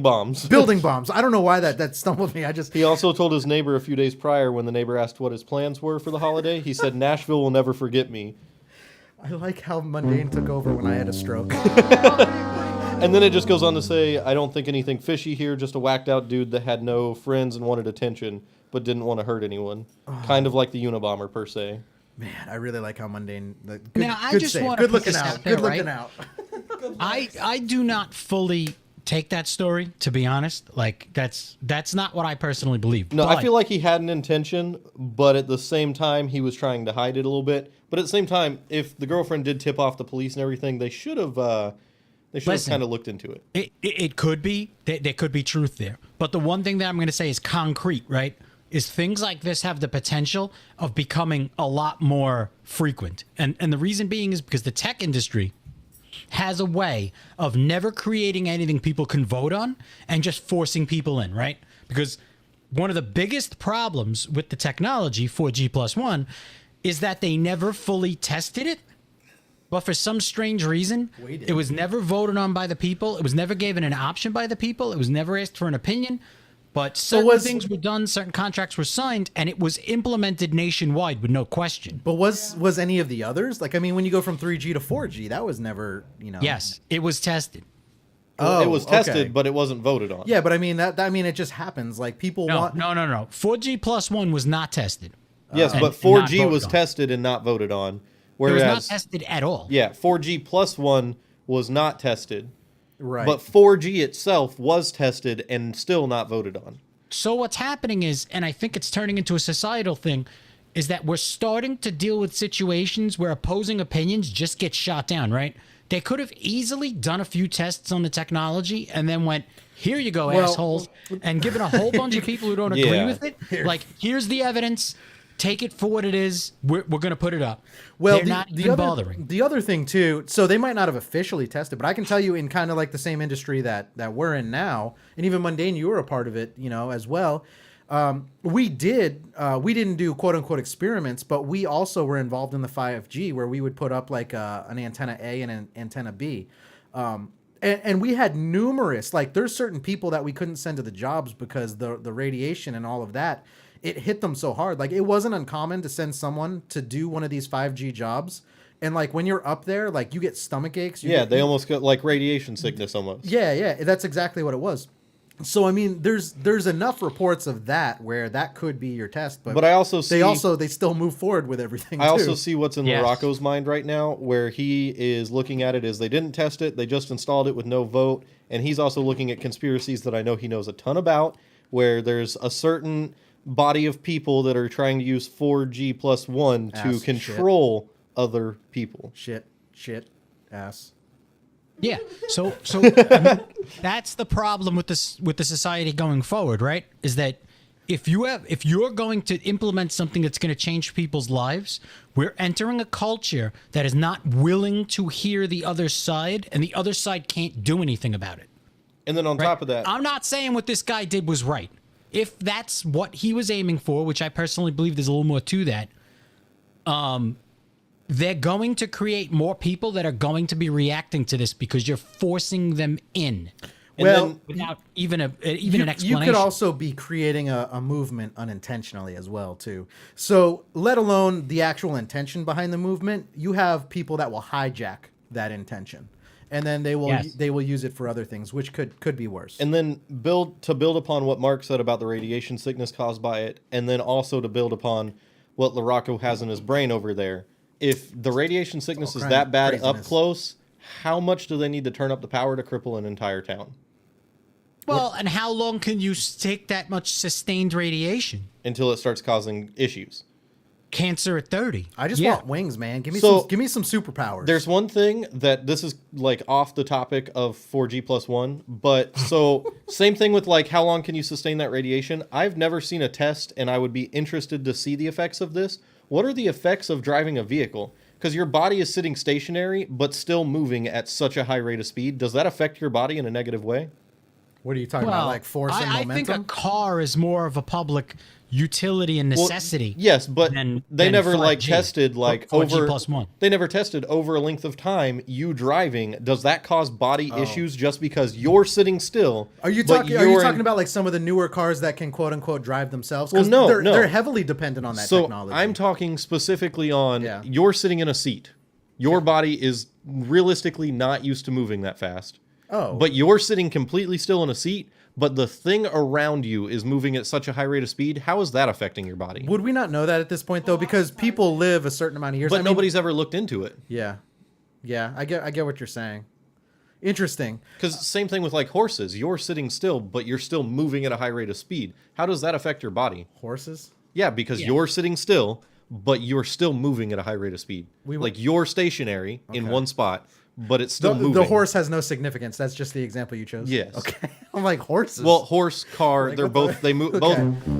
S1: bombs. Building bombs. I don't know why that stumbled me.
S8: He also told his neighbor a few days prior, when the neighbor asked what his plans were for the holiday, he said, "Nashville will never forget me."
S1: I like how mundane took over when I had a stroke.
S8: And then it just goes on to say, "I don't think anything fishy here, just a whacked out dude that had no friends and wanted attention, but didn't want to hurt anyone." Kind of like the Unabomber, per se.
S1: Man, I really like how mundane.
S2: I just want
S1: good
S2: to put
S1: looking
S2: this
S1: out.
S2: out there,
S1: Good looking
S2: right?
S1: out.
S2: I do not fully take that story, to be honest. Like that's not what I personally believe.
S8: No,
S2: But
S8: I feel like he had an intention, but at the same time, he was trying to hide it a little bit. But at the same time, if the girlfriend did tip off the police and everything, they should have
S2: Listen,
S8: kind of looked into it.
S2: It could be. There could be truth there. But the one thing that I'm going to say is concrete, right? Is things like this have the potential of becoming a lot more frequent. And the reason being is because the tech industry has a way of never creating anything people can vote on and just forcing people in, right? Because one of the biggest problems with the technology, 4G+1, is that they never fully tested it. But for some strange reason, it was never voted on by the people. It was never given an option by the people. It was never asked for an opinion. But certain things were done, certain contracts were signed, and it was implemented nationwide with no question.
S1: But was any of the others? Like, I mean, when you go from 3G to 4G, that was never,
S2: Yes, it was tested.
S8: Well, it was tested,
S1: okay.
S8: but it wasn't voted on.
S1: Yeah, but I mean it just happens. Like people want.
S2: No. 4G+1 was not tested.
S8: Yes, but 4G was tested and not voted on. Whereas,
S2: it was not tested at all.
S8: Yeah, 4G+1 was not tested.
S1: Right.
S8: But 4G itself was tested and still not voted on.
S2: So what's happening is, and I think it's turning into a societal thing, is that we're starting to deal with situations where opposing opinions just get shot down, right? They could have easily done a few tests on the technology and then went, "Here you go, assholes," and given a whole bunch of people who don't agree with it, like, "Here's the evidence. Take it for what it is. We're going to put it up."
S1: Well,
S2: they're not even bothering.
S1: The other thing too, so they might not have officially tested, but I can tell you in kind of like the same industry that we're in now, and even Mundane, you were a part of it, as well. We didn't do quote unquote experiments, but we also were involved in the 5G where we would put up like an antenna A and an antenna B. And we had numerous, like there's certain people that we couldn't send to the jobs because the radiation and all of that, it hit them so hard. Like it wasn't uncommon to send someone to do one of these 5G jobs. And like when you're up there, like you get stomach aches.
S8: They almost got like radiation sickness almost.
S1: Yeah. That's exactly what it was. So I mean, there's enough reports of that where that could be your test, but
S8: I also see
S1: they still move forward with everything.
S8: I
S1: too.
S8: also see what's in Larocco's mind right now, where he is looking at it as they didn't test it, they just installed it with no vote, and he's also looking at conspiracies that I know he knows a ton about, where there's a certain body of people that are trying to use 4G+1 to control other people.
S1: Shit, ass.
S2: Yeah. So I mean, that's the problem with this with the society going forward, right? Is that if you're going to implement something that's going to change people's lives, we're entering a culture that is not willing to hear the other side, and the other side can't do anything about it.
S8: And then on top of that,
S2: I'm not saying what this guy did was right. If that's what he was aiming for, which I personally believe there's a little more to that, they're going to create more people that are going to be reacting to this because you're forcing them in.
S1: Well,
S2: without even an
S1: you
S2: explanation.
S1: could also be creating a movement unintentionally as well too. So let alone the actual intention behind the movement, you have people that will hijack that intention, and then they will use it for other things, which could be worse.
S8: And then build upon what Mark said about the radiation sickness caused by it, and then also to build upon what Larocco has in his brain over there. If the radiation sickness is that bad up close, how much do they need to turn up the power to cripple an entire town?
S2: Well, and how long can you take that much sustained radiation?
S8: Until it starts causing issues.
S2: Cancer at 30.
S1: I just want wings, man. Give me some superpowers.
S8: There's one thing that this is like off the topic of 4G+1, but so same thing with like how long can you sustain that radiation? I've never seen a test, and I would be interested to see the effects of this. What are the effects of driving a vehicle? Because your body is sitting stationary, but still moving at such a high rate of speed. Does that affect your body in a negative way?
S1: What are you talking about? Like force and momentum?
S2: I think a car is more of a public utility and necessity.
S8: Yes, but they never like tested like
S2: 4G plus one.
S8: They never tested over a length of time you driving. Does that cause body issues just because you're sitting still?
S1: Are you talking about like some of the newer cars that can quote unquote drive themselves?
S8: Well, no,
S1: they're heavily dependent on that technology.
S8: I'm talking specifically on you're sitting in a seat. Your body is realistically not used to moving that fast.
S1: Oh.
S8: But you're sitting completely still in a seat, but the thing around you is moving at such a high rate of speed. How is that affecting your body?
S1: Would we not know that at this point though? Because people live a certain amount of years.
S8: But nobody's ever looked into it.
S1: Yeah. I get what you're saying. Interesting.
S8: Because same thing with like horses. You're sitting still, but you're still moving at a high rate of speed. How does that affect your body?
S1: Horses?
S8: Yeah, because you're sitting still, but you're still moving at a high rate of speed. Like you're stationary in one spot, but it's still moving.
S1: The horse has no significance. That's just the example you chose.
S8: Yes.
S1: Okay. I'm like horses.
S8: Well, horse, car, they're both they move both.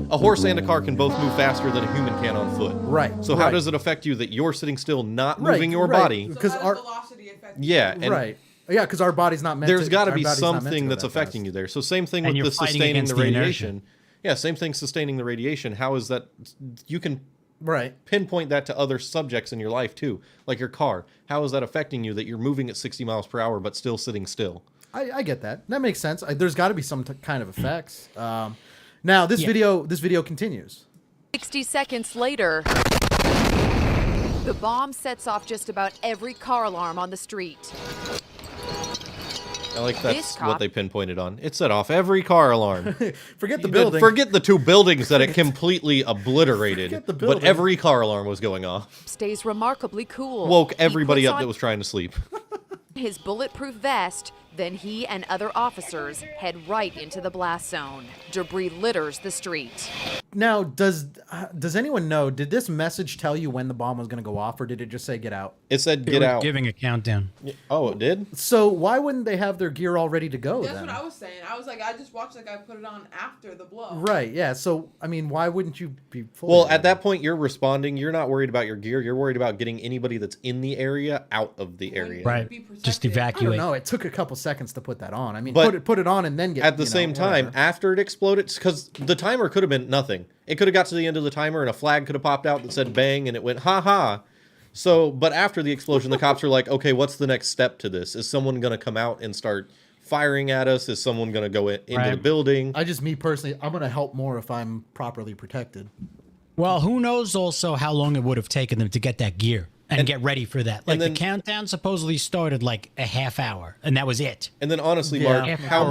S8: A horse and a car can both move faster than a human can on foot.
S1: Right.
S8: So how does it affect you that you're sitting still, not moving your body?
S1: Because our
S9: velocity affects
S8: and
S1: yeah, because our body's not meant.
S8: There's got to be something that's affecting you there. So same thing with the sustaining the radiation. Yeah, same thing sustaining the radiation. How is that? You can pinpoint that to other subjects in your life too, like your car. How is that affecting you that you're moving at 60 miles per hour but still sitting still?
S1: I get that. That makes sense. There's got to be some kind of effects. Now this video continues.
S13: 60 seconds later, the bomb sets off just about every car alarm on the street.
S8: I like that's what they pinpointed on. It set off every car alarm.
S1: Forget the building.
S8: Forget the two buildings that it completely obliterated. But every car alarm was going off.
S13: Stays remarkably cool.
S8: Woke everybody up that was trying to sleep.
S13: His bulletproof vest, then he and other officers head right into the blast zone. Debris litters the street.
S1: Now, does anyone know, did this message tell you when the bomb was going to go off, or did it just say get out?
S8: It said get out.
S2: Giving a countdown.
S8: Oh, it did?
S1: So why wouldn't they have their gear all ready to go
S9: That's
S1: then?
S9: what I was saying. I was like, I just watched the guy put it on after the blow.
S1: Right, yeah. So, I mean, why wouldn't you be fully
S8: Well,
S1: ready?
S8: at that point, you're responding. You're not worried about your gear. You're worried about getting anybody that's in the area out of the area.
S2: Right. Just
S1: I
S2: evacuate.
S1: don't know. It took a couple seconds to put that on. I mean,
S8: But
S1: put it on and then get
S8: at the same time, after it exploded, because the timer could have been nothing. It could have got to the end of the timer and a flag could have popped out that said bang and it went ha ha. So, but after the explosion, the cops are like, okay, what's the next step to this? Is someone going to come out and start firing at us? Is someone going to go into the building?
S1: Me personally, I'm going to help more if I'm properly protected.
S2: Well, who knows also how long it would have taken them to get that gear and get ready for that. Like the countdown supposedly started like a half hour and that was it.
S8: And then honestly, Mark, how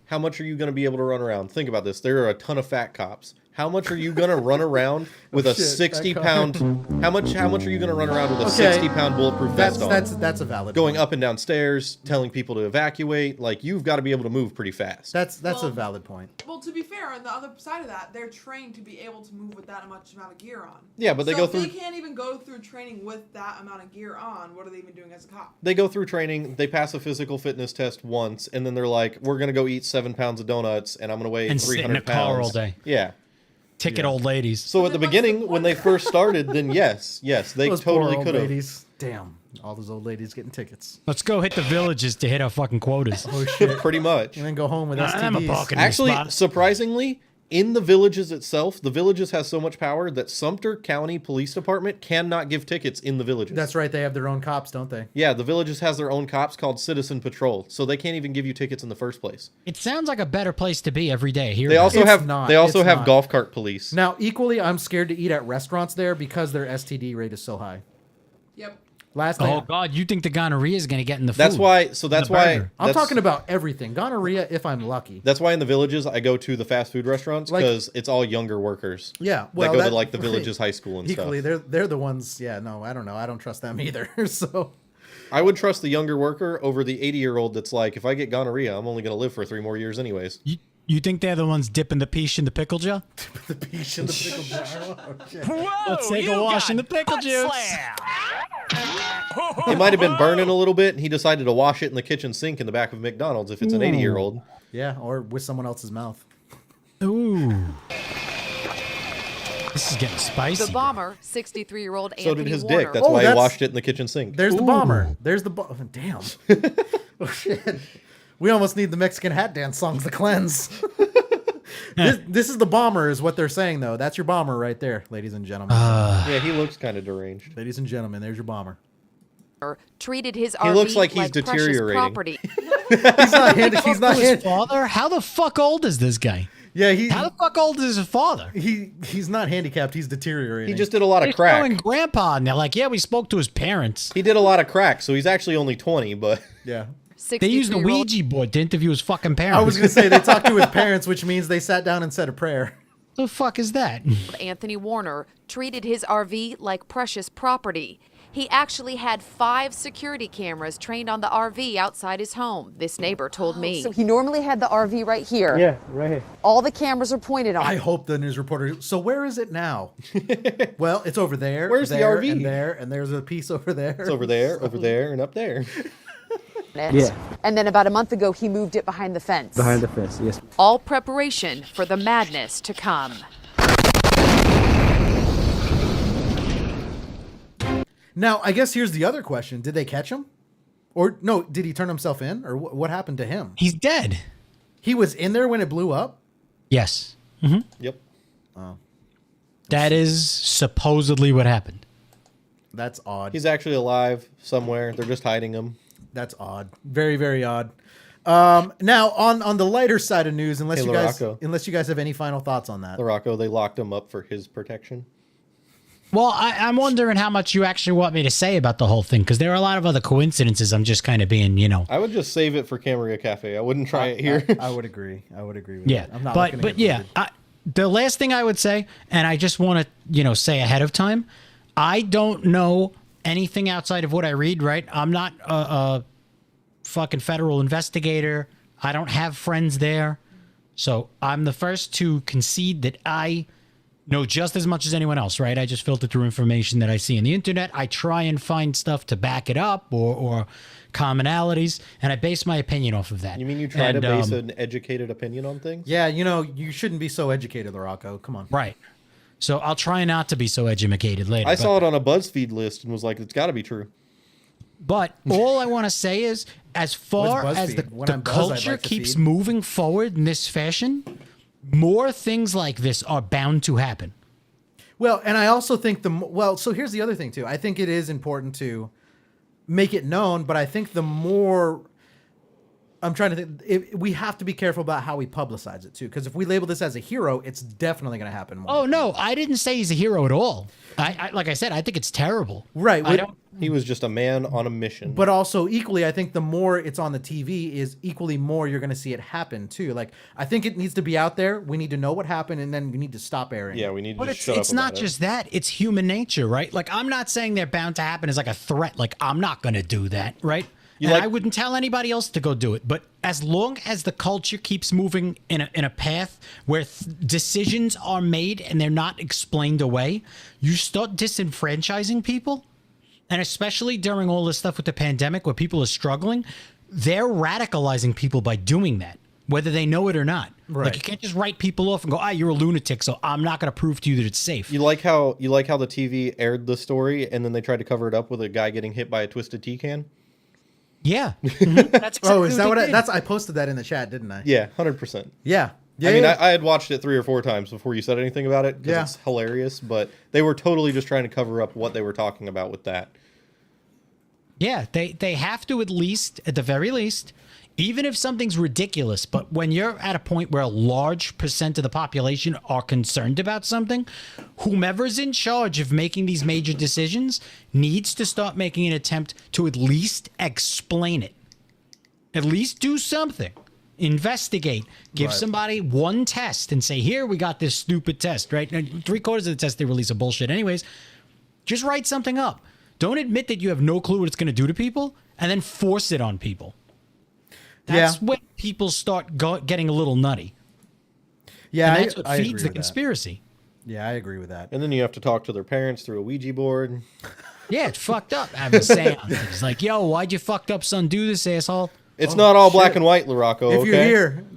S8: how much are you going to be able to run around? Think about this. There are a ton of fat cops. How much are you going to run around with a 60-pound? How much are you going to run around with a 60-pound bulletproof vest on?
S1: That's a valid
S8: Going
S1: point.
S8: up and down stairs, telling people to evacuate. Like, you've got to be able to move pretty fast.
S1: That's a valid point.
S9: Well, to be fair, on the other side of that, they're trained to be able to move with that much amount of gear on.
S8: Yeah, but they
S9: so
S8: go
S9: if
S8: through.
S9: they can't even go through training with that amount of gear on, what are they even doing as a cop?
S8: They go through training. They pass a physical fitness test once, and then they're like, "We're gonna go eat 7 pounds of donuts, and I'm gonna weigh
S2: And
S8: 300
S2: sit in a
S8: pounds
S2: car all day.
S8: Yeah.
S2: Ticket old ladies.
S8: So at the beginning, when they first started, then yes, they
S1: Those poor
S8: totally
S1: old
S8: could have.
S1: ladies. Damn, all those old ladies getting tickets.
S2: Let's go hit the villages to hit our fucking quotas.
S1: Oh shit,
S8: pretty much.
S1: And then go home with STDs.
S2: I'm a parking
S8: Actually,
S2: spot.
S8: surprisingly, in the villages itself, the villages has so much power that Sumter County Police Department cannot give tickets in the villages.
S1: That's right. They have their own cops, don't they?
S8: Yeah, the villages has their own cops called Citizen Patrol, so they can't even give you tickets in the first place.
S2: It sounds like a better place to be every day. Here
S8: They also
S1: It's
S8: have
S1: not.
S8: they also
S1: It's
S8: have
S1: not.
S8: golf cart police.
S1: Now, equally, I'm scared to eat at restaurants there because their STD rate is so high.
S9: Yep.
S1: Last
S2: Oh
S1: night,
S2: God, you think the gonorrhea is going to get in the food?
S8: That's why. So that's
S2: The
S8: why.
S2: burger.
S1: I'm talking about everything. Gonorrhea, if I'm lucky.
S8: That's why in the villages I go to the fast food restaurants
S1: Like-
S8: because it's all younger workers.
S1: Yeah, well,
S8: that go to like the villages high school and
S1: equally,
S8: stuff.
S1: they're the ones. Yeah, no, I don't know. I don't trust them either. So
S8: I would trust the younger worker over the 80-year-old that's like, if I get gonorrhea, I'm only going to live for 3 more years anyways.
S2: You think they're the ones dipping the peach in the pickle jar?
S1: the peach in the pickle jar. Oh, shit.
S2: Let's take a wash in the pickle juice.
S8: It might have been burning a little bit, and he decided to wash it in the kitchen sink in the back of McDonald's if it's an 80-year-old.
S1: Yeah, or with someone else's mouth.
S2: Ooh. This is getting spicy.
S13: The bomber, 63-year-old Anthony
S8: So did his
S13: Warner.
S8: dick. That's why he washed it in the kitchen sink.
S1: There's the bomber. There's the damn. Oh shit. We almost need the Mexican hat dance songs to cleanse. This is the bomber, is what they're saying though. That's your bomber right there, ladies and gentlemen.
S8: Yeah, he looks kind of deranged.
S1: Ladies and gentlemen, there's your bomber.
S13: Treated his
S8: He
S13: RV
S8: looks like he's
S13: precious
S8: deteriorating.
S13: property.
S1: He's not handy. He's not
S2: his
S1: handy.
S2: father? How the fuck old is this guy?
S1: Yeah,
S2: How the fuck old is his father?
S1: He's not handicapped. He's deteriorating.
S8: He just did a lot of
S2: They're
S8: crack.
S2: showing grandpa, and they're like, yeah, we spoke to his parents.
S8: He did a lot of crack, so he's actually only 20, but...
S1: Yeah.
S2: They used a
S13: 63-year-old
S2: Ouija board to interview his fucking parents.
S1: I was gonna say they talked to his parents, which means they sat down and said a prayer.
S2: The fuck is that?
S13: Anthony Warner treated his RV like precious property. He actually had 5 security cameras trained on the RV outside his home, this neighbor told me.
S4: So he normally had the RV right here.
S22: Yeah, right here.
S4: All the cameras are pointed on.
S1: I hope the news reporter. So where is it now? Well, it's over there.
S8: Where's the
S1: there,
S8: RV?
S1: And there, and there's a piece over there.
S8: It's over there, over there, and up there.
S4: it.
S22: Yeah.
S4: And then about a month ago, he moved it behind the fence.
S22: Behind the fence, yes.
S13: All preparation for the madness to come.
S1: Now, I guess here's the other question: did they catch him, or no? Did he turn himself in, or what happened to him?
S2: He's dead.
S1: He was in there when it blew up.
S2: Yes. Mm-hmm.
S8: Yep.
S1: Oh,
S2: That is supposedly what happened.
S1: that's odd.
S8: He's actually alive somewhere. They're just hiding him.
S1: That's odd. Very, very odd. Now, on the lighter side of news, unless
S8: Hey,
S1: you guys
S8: Larocco.
S1: have any final thoughts on that.
S8: Rocco, they locked him up for his protection.
S2: Well, I'm wondering how much you actually want me to say about the whole thing, because there are a lot of other coincidences. I'm just kind of being,
S8: I would just save it for Camaria Cafe. I wouldn't try it here.
S1: I would agree. I would agree with
S2: yeah.
S1: that. I'm not
S2: But
S1: looking to
S2: but
S1: get
S2: yeah,
S1: voted.
S2: the last thing I would say, and I just want to say ahead of time, I don't know anything outside of what I read. Right? I'm not a fucking federal investigator. I don't have friends there, so I'm the first to concede that I know just as much as anyone else, right? I just filter through information that I see on the internet. I try and find stuff to back it up or commonalities, and I base my opinion off of that.
S8: You mean you try to base an educated opinion on things?
S1: Yeah, you shouldn't be so educated, Rocco. Come on.
S2: Right. So I'll try not to be so educated later.
S8: I saw it on a BuzzFeed list and was like, it's got to be true.
S2: But all I want to say is, as far
S1: What's
S2: as
S1: BuzzFeed? When
S2: the
S1: I'm Buzz, I'd
S2: culture
S1: like to
S2: keeps
S1: feed.
S2: moving forward in this fashion, more things like this are bound to happen.
S1: Well, and I also think so here's the other thing too. I think it is important to make it known, but I think the more I'm trying to think. We have to be careful about how we publicize it too, because if we label this as a hero, it's definitely going to happen more.
S2: Oh no, I didn't say he's a hero at all. I like I said, I think it's terrible.
S1: Right.
S8: He was just a man on a mission.
S1: But also equally, I think the more it's on the TV is equally more you're going to see it happen too. Like, I think it needs to be out there. We need to know what happened, and then we need to stop airing.
S8: Yeah, we need to
S2: But
S8: just shut up
S2: it's not
S8: about it.
S2: just that. It's human nature, right? Like, I'm not saying they're bound to happen as like a threat. Like, I'm not going to do that, right? And I wouldn't tell anybody else to go do it. But as long as the culture keeps moving in a path where decisions are made and they're not explained away, you start disenfranchising people. And especially during all this stuff with the pandemic where people are struggling, they're radicalizing people by doing that, whether they know it or not.
S1: Right.
S2: Like, you can't just write people off and go, you're a lunatic, so I'm not going to prove to you that it's safe.
S8: You like how the TV aired the story and then they tried to cover it up with a guy getting hit by a twisted tea can?
S2: Yeah. That's
S1: Oh, is
S2: exactly
S1: that what
S2: they
S1: I,
S2: did.
S1: that's I posted that in the chat, didn't I?
S8: Yeah, 100%.
S1: Yeah.
S8: I mean, I had watched it 3 or 4 times before you said anything about it because
S1: Yeah.
S8: it's hilarious, but they were totally just trying to cover up what they were talking about with that.
S2: Yeah, they have to at the very least, even if something's ridiculous, but when you're at a point where a large percent of the population are concerned about something, whomever's in charge of making these major decisions needs to start making an attempt to at least explain it. At least do something. Investigate. Give
S1: Right.
S2: somebody one test and say, here, we got this stupid test, right? And 3/4 of the test they release are bullshit anyways. Just write something up. Don't admit that you have no clue what it's going to do to people and then force it on people. That's when people start getting a little nutty.
S1: Yeah,
S2: and that's what
S1: I
S2: feeds
S1: agree
S2: the
S1: with that.
S2: conspiracy.
S1: Yeah, I agree with that.
S8: And then you have to talk to their parents through a Ouija board.
S2: Yeah, it's fucked up having seances. It's like, yo, why'd your fucked up son do this, asshole?
S8: It's not all black and white, Larocco,
S1: If
S8: okay?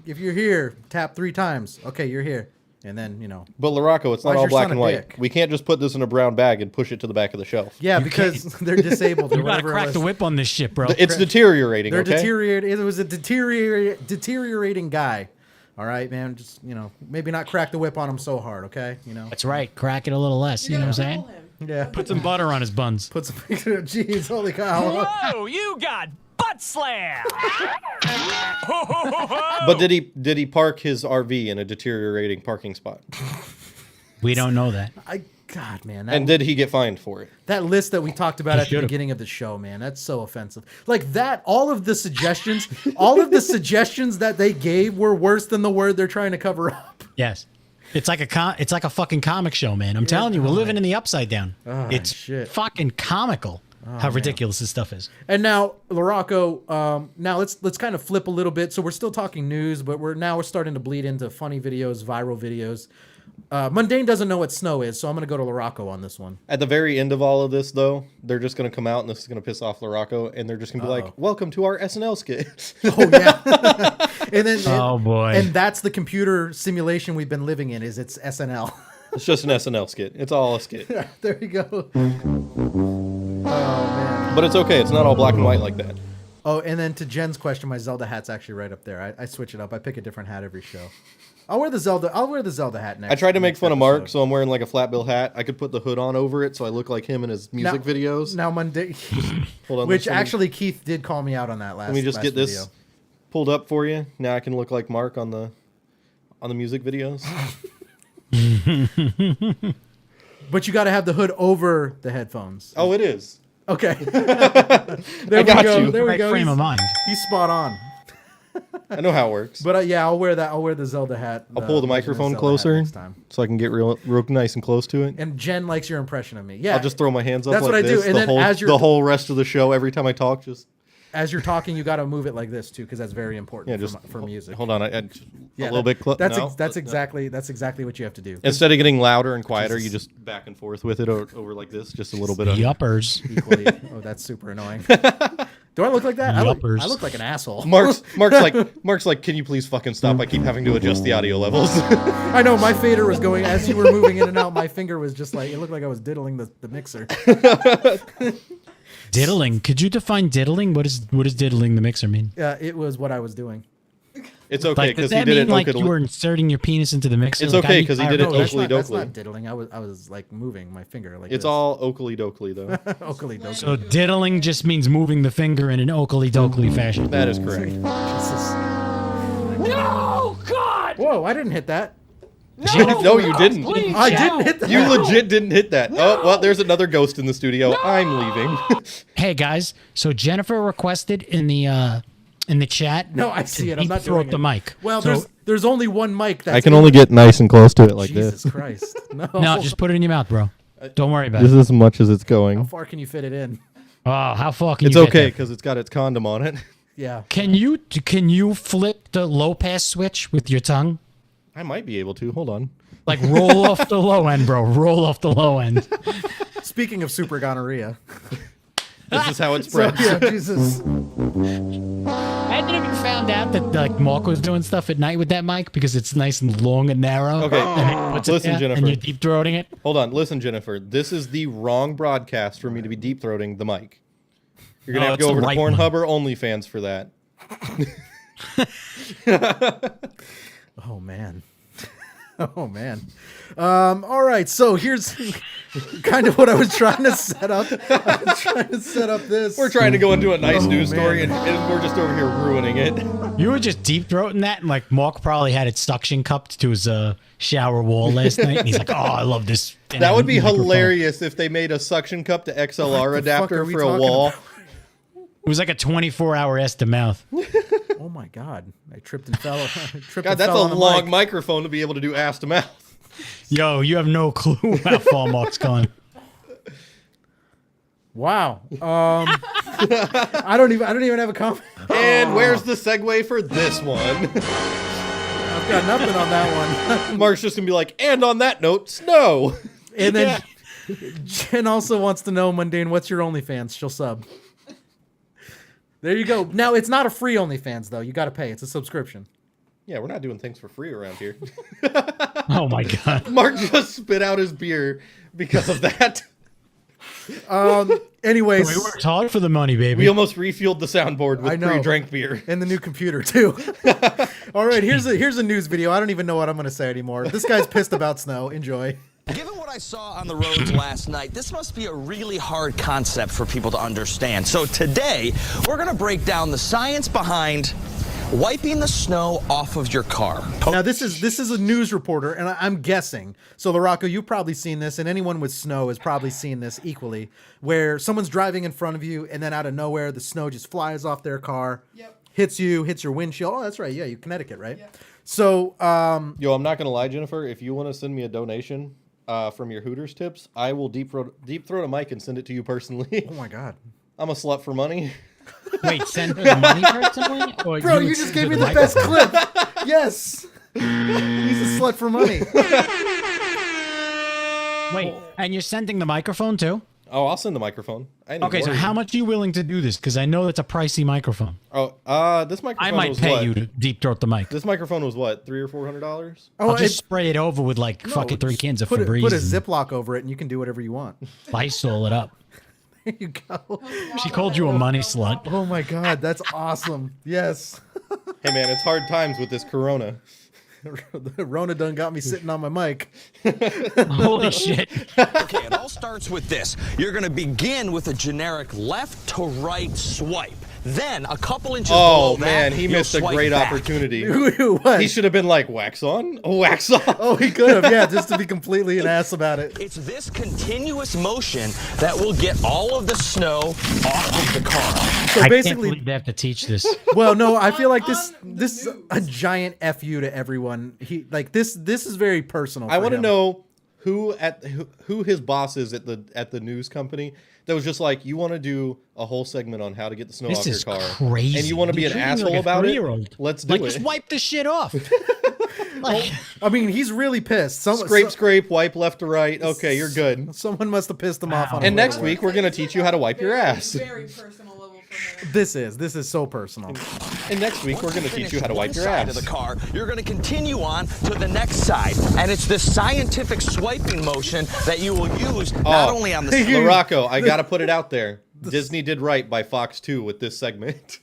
S1: you're here, tap 3 times. Okay, you're here. And then,
S8: But Larocco, it's
S1: Why
S8: not
S1: is
S8: all
S1: your
S8: black
S1: son
S8: and
S1: a
S8: white.
S1: dick?
S8: We can't just put this in a brown bag and push it to the back of the shelf.
S1: Yeah, because they're disabled. Or
S2: You gotta
S1: whatever it
S2: crack
S1: was.
S2: the whip on this shit, bro.
S8: It's deteriorating,
S1: They're
S8: okay?
S1: deteriorating. It was a deteriorating guy. All right, man. Just, maybe not crack the whip on him so hard, okay?
S2: That's right. Crack it a little less. You know what I'm saying?
S1: Yeah.
S2: Put some butter on his buns.
S1: Put some. Jeez, holy cow.
S11: Whoa, you got butt slam!
S8: But did he park his RV in a deteriorating parking spot?
S2: We don't know that.
S1: God, man.
S8: And did he get fined for it?
S1: That list that we talked about
S2: He
S1: at the
S2: should've.
S1: beginning of the show, man, that's so offensive. Like that, all of the suggestions that they gave were worse than the word they're trying to cover up.
S2: Yes. It's like a fucking comic show, man. I'm telling you, we're living in the upside down.
S1: Oh,
S2: it's
S1: shit.
S2: fucking comical how
S1: man.
S2: ridiculous this stuff is.
S1: And now, Larocco, now let's kind of flip a little bit. So we're still talking news, but we're starting to bleed into funny videos, viral videos. Mundane doesn't know what snow is, so I'm going to go to Larocco on this one.
S8: At the very end of all of this, though, they're just going to come out, and this is going to piss off Larocco, and they're just going to be like, welcome to our SNL skit.
S1: Oh, yeah. And then,
S2: Oh, boy.
S1: And that's the computer simulation we've been living in, is it's SNL.
S8: It's just an SNL skit. It's all a skit.
S1: There you go. Oh, man.
S8: But it's okay. It's not all black and white like that.
S1: Oh, and then to Jen's question, my Zelda hat's actually right up there. I switch it up. I pick a different hat every show. I'll wear the Zelda hat next.
S8: I tried to make
S1: next
S8: fun of Mark,
S1: episode.
S8: so I'm wearing like a flat bill hat. I could put the hood on over it so I look like him in his music videos.
S1: Now Monday,
S8: Hold on,
S1: which
S8: let me-
S1: actually Keith did call me out on that last.
S8: Let me just
S1: last
S8: get this
S1: video.
S8: pulled up for you. Now I can look like Mark on the music videos.
S1: But you got to have the hood over the headphones.
S8: Oh, it is.
S1: Okay.
S8: I
S1: There
S8: got
S1: we go.
S8: you.
S1: There we
S2: Right
S1: go.
S2: frame
S1: He's,
S2: of mind.
S1: he's spot on.
S8: I know how it works.
S1: But yeah, I'll wear that. I'll wear the Zelda hat.
S8: I'll pull the microphone
S1: Zelda hat
S8: closer
S1: next time.
S8: so I can get real nice and close to it.
S1: And Jen likes your impression of me. Yeah.
S8: I'll just throw my hands up
S1: That's
S8: like
S1: what I do.
S8: this
S1: And
S8: the
S1: then
S8: whole,
S1: as you're
S8: the whole rest of the show, every time I talk, just...
S1: As you're talking, you got to move it like this too, because that's very important
S8: Yeah, just
S1: for music.
S8: Hold on, a little bit close.
S1: That's exactly what you have to do.
S8: Instead of getting louder and quieter, you just back and forth with it over like this, just a little bit of
S2: Yuppers.
S1: Equally. Oh, that's super annoying. Do I look like that? I look like an asshole.
S8: Mark's like, can you please fucking stop? I keep having to adjust the audio levels.
S1: I know my fader was going as you were moving in and out. My finger was just like it looked like I was diddling the mixer.
S2: Diddling. Could you define diddling? What does diddling the mixer mean?
S1: It was what I was doing.
S8: It's okay
S2: Like, does
S8: because he
S2: that
S8: did
S2: mean
S8: it.
S2: like
S8: Oakley.
S2: you were inserting your penis into the mixer?
S8: It's
S2: Like,
S8: okay
S2: I need
S8: because he did it
S2: clarification.
S8: Oakley
S1: That's
S8: dokley.
S1: not diddling. I was like moving my finger like
S8: It's
S1: this.
S8: all Oakley dokley though.
S1: Oakley dokley.
S2: So diddling just means moving the finger in an Oakley dokley fashion.
S8: That is correct.
S11: No, God!
S1: Whoa! I didn't hit that.
S8: No, you didn't.
S11: Please,
S1: I
S11: Joe.
S1: didn't hit that.
S8: You legit didn't hit that. Oh, well, there's another ghost in the studio. I'm leaving.
S2: Hey guys, so Jennifer requested in the chat.
S1: No, I see it. I'm not
S2: deep throat
S1: doing
S2: the
S1: it.
S2: mic.
S1: Well,
S2: So-
S1: there's only one mic. That's
S8: I can only get nice and close to it like
S1: Jesus
S8: this.
S1: Christ. No.
S2: No, just put it in your mouth, bro. Don't worry about
S8: This
S2: it.
S8: is as much as it's
S1: How
S8: going.
S1: far can you fit it in?
S2: Oh, how far can
S8: It's
S2: you get
S8: okay
S2: there?
S8: because it's got its condom on it.
S1: Yeah.
S2: Can you flip the low pass switch with your tongue?
S8: I might be able to. Hold on.
S2: Like roll off the low end, bro. Roll off the low end.
S1: Speaking of super gonorrhea.
S8: This is how it
S1: So,
S8: spreads.
S1: yeah, Jesus.
S2: Hadn't you found out that like Mark was doing stuff at night with that mic because it's nice and long and narrow?
S8: Okay,
S2: And it puts it
S8: listen,
S2: there,
S8: Jennifer.
S2: And you're deep throating it.
S8: Hold on. Listen, Jennifer. This is the wrong broadcast for me to be deep throating the mic. You're gonna
S2: No,
S8: have to
S2: it's
S8: go over
S2: the
S8: to
S2: right one.
S8: Pornhub or OnlyFans for that.
S1: Oh man. Oh man. All right. So here's kind of what I was trying to set up. I was trying to set up this.
S8: We're trying to go into a nice
S1: Oh,
S8: news
S1: man.
S8: story, and we're just over here ruining it.
S2: You were just deep throating that, and like Mark probably had it suction cupped to his shower wall last night, and he's like, "Oh, I love this."
S8: That would be
S2: microphone."
S8: hilarious if they made a suction cup to XLR
S1: What the fuck are
S8: adapter
S1: we
S8: for a
S1: talking
S8: wall.
S1: about?
S2: It was like a 24-hour ass to mouth.
S1: Oh my God! I tripped and fell. I tripped
S8: God,
S1: and
S8: that's
S1: fell
S8: a
S1: on
S8: long
S1: mic.
S8: microphone to be able to do ass to mouth.
S2: Yo, you have no clue how far Mark's gone.
S1: Wow. I don't even have a comment.
S8: And where's the segue for this one?
S1: I've got nothing on that one.
S8: Mark's just gonna be like, and on that note, snow.
S1: And then Jen also wants to know, Mundane, what's your OnlyFans? She'll sub. There you go. Now, it's not a free OnlyFans, though. You got to pay. It's a subscription.
S8: Yeah, we're not doing things for free around here.
S2: Oh my God.
S8: Mark just spit out his beer because of that.
S1: Anyways.
S2: We worked hard for the money, baby.
S8: We almost refueled the soundboard
S1: I
S8: with
S1: know.
S8: pre-drank beer.
S1: And the new computer, too. All right, here's a news video. I don't even know what I'm going to say anymore. This guy's pissed about snow. Enjoy.
S5: Given what I saw on the roads last night, this must be a really hard concept for people to understand. So today, we're going to break down the science behind wiping the snow off of your car.
S1: Now, this is a news reporter, and I'm guessing. So, LaRocco, you've probably seen this, and anyone with snow has probably seen this equally, where someone's driving in front of you, and then out of nowhere, the snow just flies off their car, hits you, hits your windshield. Oh, that's right. Yeah, you Connecticut, right? Yep. So,
S8: Yo, I'm not going to lie, Jennifer. If you want to send me a donation from your Hooters tips, I will deep throat a mic and send it to you personally.
S1: Oh, my God.
S8: I'm a slut for money.
S2: Wait, send her the money personally? Or
S1: Bro, you just gave me the best clip. Yes. He's a slut for money.
S2: Wait, and you're sending the microphone too?
S8: Oh, I'll send the microphone. I ain't
S2: Okay,
S8: even
S2: so
S8: worried.
S2: how much are you willing to do this? Because I know that's a pricey microphone.
S8: Oh, this microphone
S2: I might
S8: was
S2: pay
S8: what?
S2: you to deep throat the mic.
S8: This microphone was what, $300 or $400?
S2: I'll just spray it over with like fucking 3 cans of
S1: put
S2: Febreze.
S1: Put a
S2: and
S1: Ziploc over it, and you can do whatever you want.
S2: Lysol it up.
S1: There you go.
S2: She called you a money slut.
S1: Oh my God, that's awesome. Yes.
S8: Hey man, it's hard times with this Corona.
S1: The Rona done got me sitting on my mic.
S2: Holy shit.
S5: Okay, it all starts with this. You're going to begin with a generic left to right swipe. Then, a couple inches below
S8: Oh
S5: that,
S8: man, he
S5: you'll
S8: missed a
S5: swipe
S8: great
S5: back.
S8: opportunity.
S1: What?
S8: He should have been like, wax on, wax off.
S1: Oh, he could have, yeah, just to be completely an ass about it.
S5: It's this continuous motion that will get all of the snow off of the car.
S1: So
S2: I can't
S1: basically,
S2: believe they have to teach this.
S1: well, no, I feel like this is a giant fu to everyone. He like this is very personal.
S8: I
S1: for
S8: want to
S1: him.
S8: know who his boss is at the news company that was just like, you want to do a whole segment on how to get the snow
S2: This
S8: off your
S2: is
S8: car,
S2: crazy.
S8: and you want to be
S2: You're
S8: an
S2: treating me
S8: asshole
S2: like a
S8: about it.
S2: 3-year-old.
S8: Let's do
S2: Like,
S8: it.
S2: just wipe this shit off. Like,
S1: I mean, he's really pissed.
S8: Scrape, wipe left to right. Okay, you're good.
S1: Someone must have pissed him off on.
S8: And
S1: his way
S8: next
S1: to
S8: week
S1: work.
S8: we're gonna teach you how to wipe your ass.
S9: Very personal level for him.
S1: This is so personal.
S8: And next week we're gonna teach you how to wipe your
S5: side
S8: ass.
S5: of the car, you're going to continue on to the next side, and it's this scientific swiping motion that you will use not only on the
S8: LaRocco, I gotta put it out there. Disney did right by Fox 2 with this segment.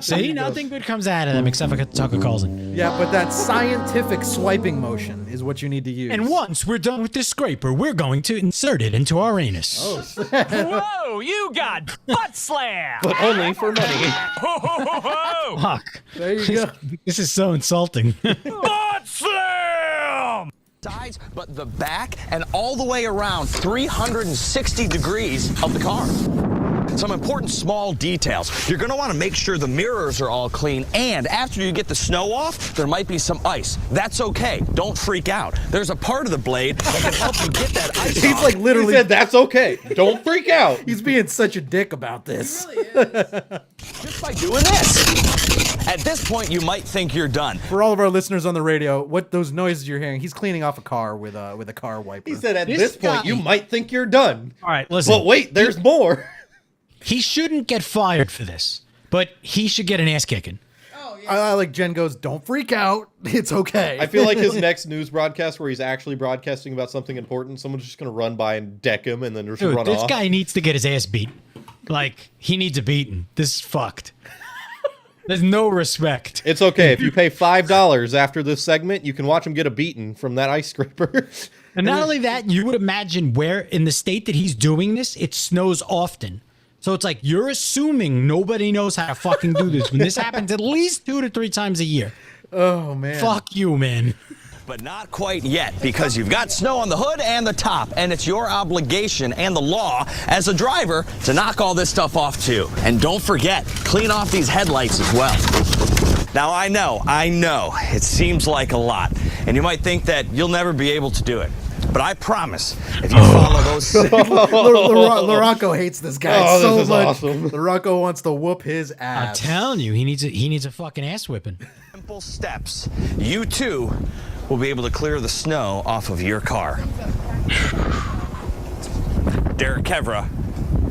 S2: See, nothing good comes out of them except for Tucker Carlson.
S1: Yeah, but that scientific swiping motion is what you need to use.
S2: And once we're done with this scraper, we're going to insert it into our anus.
S11: Whoa, you got butt slam!
S8: But only for money.
S11: Ho, ho, ho, ho.
S2: Fuck.
S1: There you go.
S2: This is so insulting.
S11: Butt slam!
S5: Sides, but the back and all the way around 360 degrees of the car. Some important small details. You're going to want to make sure the mirrors are all clean, and after you get the snow off, there might be some ice. That's okay. Don't freak out. There's a part of the blade that can help you get that ice
S1: He's
S5: off.
S1: like literally.
S8: He said that's okay. Don't freak out.
S1: He's being such a dick about this.
S5: Just by doing this. At this point, you might think you're done.
S1: For all of our listeners on the radio, what those noises you're hearing, he's cleaning off a car with a car wiper.
S8: He said at
S2: This
S8: this point,
S2: guy-
S8: you might think you're done.
S2: All right, listen.
S8: But wait, there's more.
S2: He shouldn't get fired for this, but he should get an ass kicking.
S1: I like Jen goes, don't freak out. It's okay.
S8: I feel like his next news broadcast where he's actually broadcasting about something important, someone's just going to run by and deck him and then just
S2: Dude,
S8: run
S2: this
S8: off.
S2: guy needs to get his ass beat. Like, he needs a beating. This is fucked. There's no respect.
S8: It's okay. If you pay $5 after this segment, you can watch him get a beating from that ice scraper.
S2: And not only that, you would imagine where in the state that he's doing this, it snows often. So it's like you're assuming nobody knows how to fucking do this when this happens at least 2 to 3 times a year.
S1: Oh, man.
S2: Fuck you, man.
S5: But not quite yet, because you've got snow on the hood and the top, and it's your obligation and the law as a driver to knock all this stuff off too. And don't forget, clean off these headlights as well. Now I know, it seems like a lot, and you might think that you'll never be able to do it. But I promise, if you follow those
S1: Laurocco hates this guy
S8: Oh,
S1: so
S8: this is
S1: much.
S8: awesome.
S1: Laurocco wants to whoop his
S2: I'm
S1: ass.
S2: telling you, he needs a fucking ass whipping.
S5: simple steps, you too will be able to clear the snow off of your car. Derek Kevra,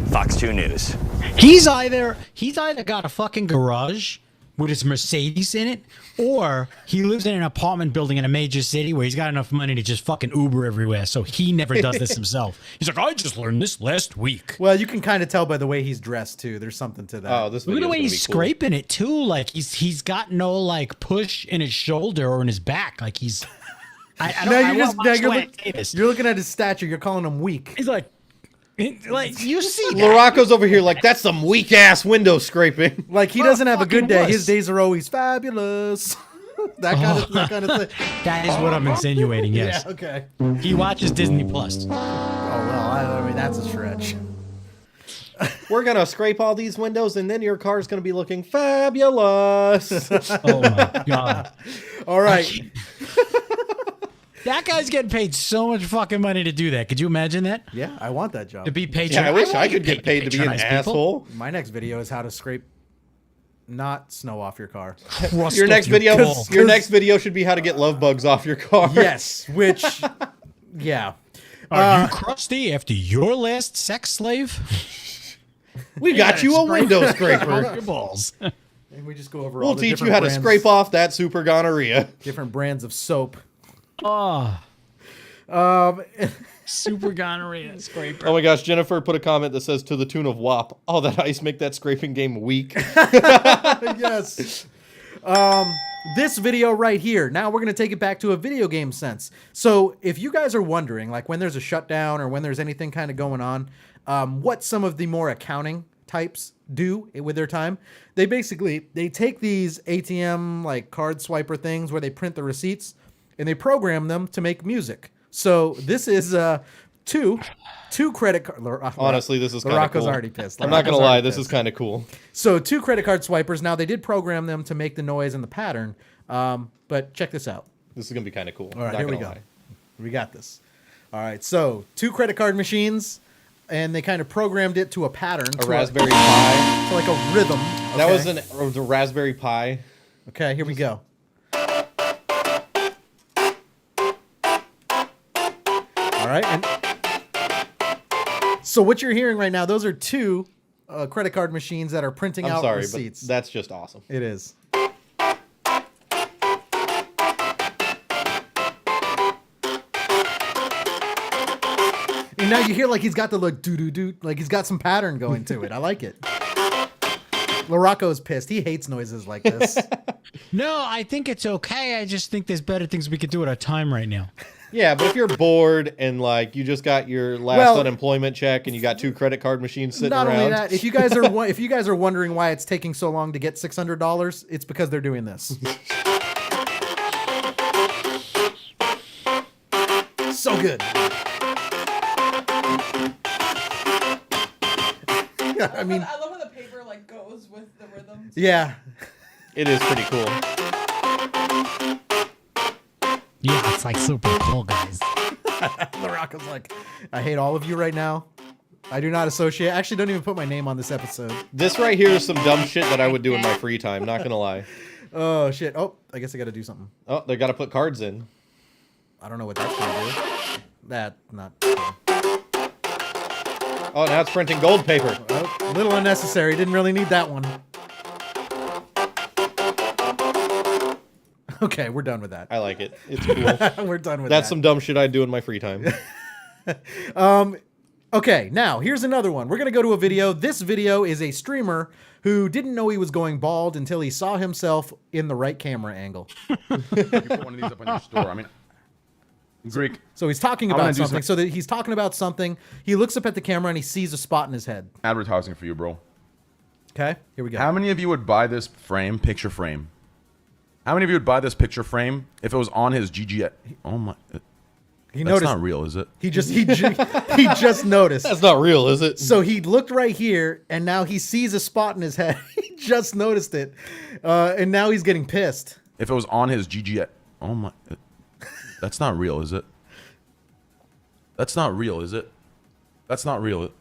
S5: Fox 2 News.
S2: He's either got a fucking garage with his Mercedes in it, or he lives in an apartment building in a major city where he's got enough money to just fucking Uber everywhere, so he never does this himself. He's like, I just learned this last week.
S1: Well, you can kind of tell by the way he's dressed too. There's something to that.
S8: Oh, this
S2: Look at the
S8: video's
S2: way
S8: gonna
S2: he's
S8: be cool.
S2: scraping it too. Like he's got no like push in his shoulder or in his back. Like he's. I don't.
S1: Now
S2: I
S1: you're just
S2: watch
S1: now
S2: the
S1: you're,
S2: way
S1: look,
S2: I say this.
S1: you're looking at his stature. You're calling him weak.
S2: He's like you see that.
S8: Laurocco's over here like, that's some weak ass window scraping.
S1: Like he doesn't have a good
S2: fucking
S1: day.
S2: was.
S1: His days are always fabulous. that kind of thing.
S2: That is what I'm insinuating. Yes.
S1: Yeah. Okay.
S2: He watches Disney Plus.
S1: Oh well, I mean that's a stretch.
S8: We're gonna scrape all these windows and then your car's gonna be looking fabulous.
S2: Oh my god.
S1: All right.
S2: That guy's getting paid so much fucking money to do that. Could you imagine that?
S1: Yeah, I want that job.
S2: To be paid.
S8: Yeah, I wish I
S2: want
S8: could get paid to be an
S2: patronize people.
S8: asshole.
S1: My next video is how to scrape not snow off your car.
S2: Crust
S8: Your
S2: up
S8: next
S2: your
S8: video,
S2: ball.
S8: your next video should be how to get love bugs off your car.
S1: Yes, which yeah.
S2: Are you crusty after your last sex slave?
S8: We got you a window
S2: Off
S8: scraper.
S2: your balls.
S1: And we just go over all
S8: We'll
S1: the
S8: teach you
S1: different
S8: how to
S1: brands,
S8: scrape off that super gonorrhea.
S1: different brands of soap.
S2: Oh, super gonorrhea scraper.
S8: Oh my gosh, Jennifer put a comment that says to the tune of WAP. Oh, that ice make that scraping game weak.
S1: Yes. This video right here. Now we're going to take it back to a video game sense. So if you guys are wondering, like when there's a shutdown or when there's anything kind of going on, what some of the more accounting types do with their time, they take these ATM like card swiper things where they print the receipts and they program them to make music. So this is two credit card.
S8: Honestly, this is kind of
S1: Rocco's
S8: cool.
S1: already pissed.
S8: I'm not going to
S1: Rocco's
S8: lie,
S1: already
S8: this is
S1: pissed.
S8: kind of cool.
S1: So 2 credit card swipers. Now they did program them to make the noise and the pattern. But check this out.
S8: This is going to be kind of cool.
S1: All right,
S8: Not
S1: here we
S8: gonna
S1: go.
S8: lie.
S1: We got this. All right, so 2 credit card machines, and they kind of programmed it to a pattern.
S8: A Raspberry Pi.
S1: To like a rhythm.
S8: That
S1: okay?
S8: was the Raspberry Pi.
S1: Okay, here we go. All right, and so what you're hearing right now, those are 2 credit card machines that are printing
S8: I'm
S1: out
S8: sorry,
S1: receipts.
S8: but that's just awesome.
S1: It is. And now you hear like he's got the like doo-doo-doo, like he's got some pattern going to it. I like it. LaRocco's pissed. He hates noises like this.
S2: No, I think it's okay. I just think there's better things we could do with our time right now.
S8: Yeah, but if you're bored and like you just got your last unemployment check and you got 2 credit card machines sitting
S1: Not
S8: around.
S1: only that, if you guys are wondering why it's taking so long to get $600, it's because they're doing this. So good. I mean,
S9: I love how the paper like goes with the rhythms.
S1: Yeah,
S8: it is pretty cool.
S2: Yeah, it's like super cool, guys.
S1: LaRocco's like, I hate all of you right now. I do not associate. Actually, don't even put my name on this episode.
S8: This right here is some dumb shit that I would do in my free time. Not gonna lie.
S1: Oh shit! Oh, I guess I got to do something.
S8: Oh, they got to put cards in.
S1: I don't know what that's gonna do. That not.
S8: Oh, now it's printing gold paper.
S1: Oh, a little unnecessary. Didn't really need that one. Okay, we're done with that.
S8: I like it. It's cool.
S1: We're done with
S8: That's
S1: that.
S8: some dumb shit I do in my free time.
S1: Okay, now here's another one. We're gonna go to a video. This video is a streamer who didn't know he was going bald until he saw himself in the right camera angle.
S6: You put one of these up on your store. I mean, Greek.
S1: So he's talking about something. So that he's talking about something. He looks up at the camera and he sees a spot in his head.
S6: Advertising for you, bro.
S1: Okay, here we go.
S6: How many of you would buy this frame, picture frame? How many of you would buy this picture frame if it was on his GG? Oh my!
S1: He
S6: That's
S1: noticed.
S6: not real, is it?
S1: He just noticed.
S8: That's not real, is it?
S1: So he looked right here, and now he sees a spot in his head. He just noticed it, and now he's getting pissed.
S6: If it was on his GG, oh my! That's not real, is it? That's not real, is it? That's not real.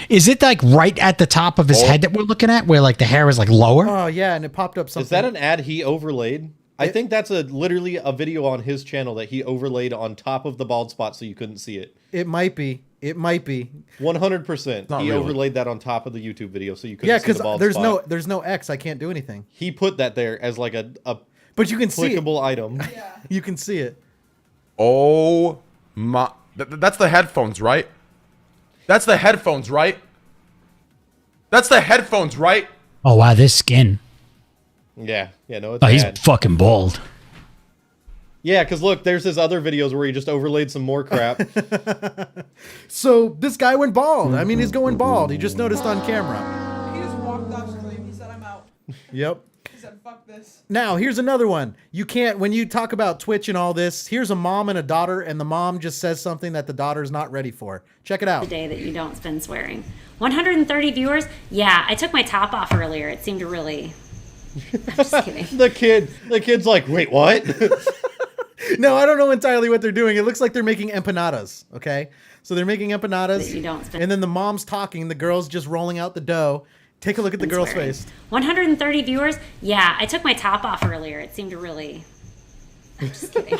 S2: Is it like right at the top of his head that we're looking at, where like the hair is like lower?
S1: Oh yeah, and it popped up something.
S8: Is that an ad he overlaid? I think that's literally a video on his channel that he overlaid on top of the bald spot so you couldn't see it.
S1: It might be. It might be.
S8: 100%. He overlaid that on top of the YouTube video so you couldn't see the bald
S1: because
S8: spot.
S1: there's no X. I can't do anything.
S8: He put that there as like a
S1: but you can see it.
S8: clickable item.
S1: You can see it.
S6: Oh my! That's the headphones, right? That's the headphones, right? That's the headphones, right?
S2: Oh wow, this skin.
S8: Yeah, no, it's
S2: Oh, he's
S8: bad.
S2: fucking bald.
S8: Yeah, because look, there's his other videos where he just overlaid some more crap.
S1: So this guy went bald. I mean, he's going bald. He just noticed on camera.
S9: He just walked off screen. He said, "I'm out."
S1: Yep.
S9: He said, "Fuck this."
S1: Now, here's another one. You can't, when you talk about Twitch and all this, here's a mom and a daughter, and the mom just says something that the daughter's not ready for. Check it out.
S15: The day that you don't spend swearing. 130 viewers? Yeah, I took my top off earlier. It seemed to really... I'm just kidding.
S8: The kid's like, wait, what?
S1: No, I don't know entirely what they're doing. It looks like they're making empanadas, okay? So they're making empanadas,
S15: You don't spend-
S1: and then the mom's talking, the girl's just rolling out the dough. Take a look at the girl's
S15: swearing.
S1: face.
S15: 130 viewers? Yeah, I took my top off earlier. It seemed to really... I'm just kidding.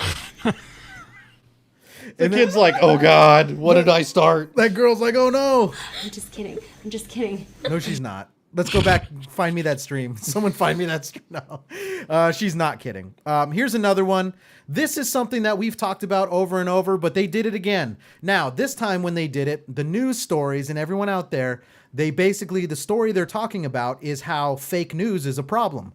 S8: The kid's like, oh God, what did I start?
S1: That girl's like, oh no.
S15: I'm just kidding. I'm just kidding.
S1: No, she's not. Let's go back. Find me that stream. Someone find me that stream. No, she's not kidding. Here's another one. This is something that we've talked about over and over, but they did it again. Now, this time when they did it, the news stories and everyone out there, they basically, the story they're talking about is how fake news is a problem.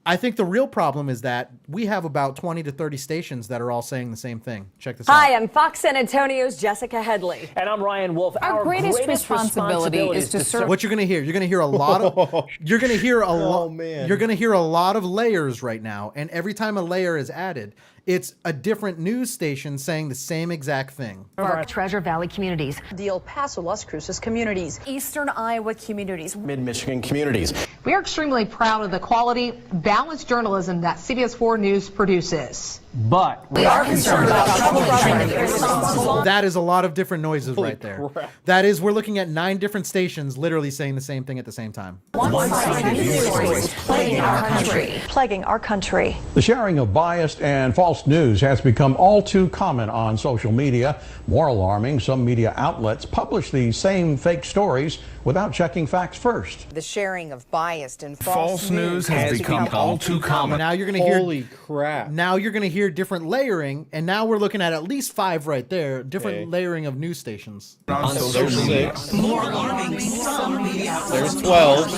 S1: I think the real problem is that we have about 20 to 30 stations that are all saying the same thing. Check this out.
S17: Hi, I'm Fox San Antonio's Jessica Headley.
S23: And I'm Ryan Wolf.
S17: Our greatest responsibility is to serve.
S1: What you're going to hear a lot of you're going to hear a lot
S8: man.
S1: You're going to hear a lot of layers right now, and every time a layer is added, it's a different news station saying the same exact thing.
S17: Our Treasure Valley communities,
S3: The El Paso, Las Cruces communities.
S17: Eastern Iowa communities.
S18: Mid-Michigan communities.
S24: We are extremely proud of the quality, balanced journalism that CBS 4 News produces.
S23: But
S17: We are concerned about trouble and irresponsible.
S1: That is a lot of different noises right there.
S8: crap.
S1: That is, we're looking at 9 different stations literally saying the same thing at the same time.
S17: One-sided news stories plaguing our country. Plaguing our country.
S25: The sharing of biased and false news has become all too common on social media. More alarming, some media outlets publish these same fake stories without checking facts first.
S26: The sharing of biased and
S27: False news has become all too common.
S1: Now you're going to hear
S8: Holy crap.
S1: Now you're going to hear different layering, and now we're looking at least 5 right there, different layering of news stations.
S8: So there's 6.
S12: More alarming, some media outlets.
S8: There's 12.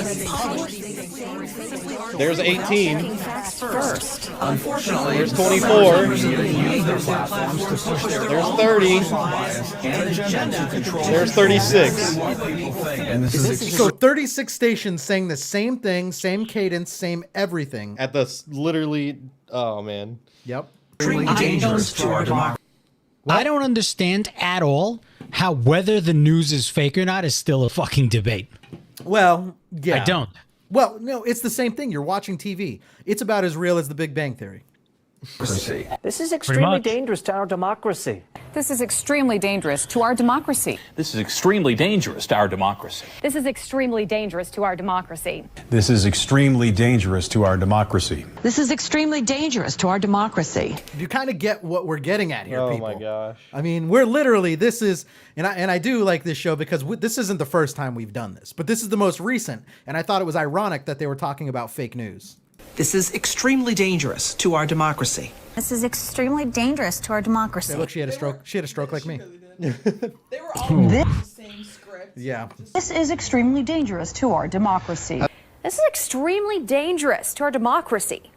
S8: There's 18.
S12: First, unfortunately,
S8: there's 24. There's 30. There's 36.
S1: So 36 stations saying the same thing, same cadence, same everything.
S8: At the literally, oh man.
S1: Yep.
S2: Dangerous to our democracy. I don't understand at all how whether the news is fake or not is still a fucking debate.
S1: Well, yeah.
S2: I don't.
S1: Well, no, it's the same thing. You're watching TV. It's about as real as the Big Bang Theory.
S7: This is extremely dangerous to our democracy.
S3: This is extremely dangerous to our democracy.
S11: This is extremely dangerous to our democracy.
S3: This is extremely dangerous to our democracy.
S16: This is extremely dangerous to our democracy.
S17: This is extremely dangerous to our democracy.
S1: You kind of get what we're getting at here, people.
S8: Oh my gosh.
S1: I mean, we're literally, this is, and I do like this show because this isn't the first time we've done this, but this is the most recent, and I thought it was ironic that they were talking about fake news.
S19: This is extremely dangerous to our democracy.
S20: This is extremely dangerous to our democracy.
S1: Hey, look, she had a stroke. She had a stroke like me.
S9: They were all in the same script.
S1: Yeah.
S17: This is extremely dangerous to our democracy.
S20: This is extremely dangerous to our democracy.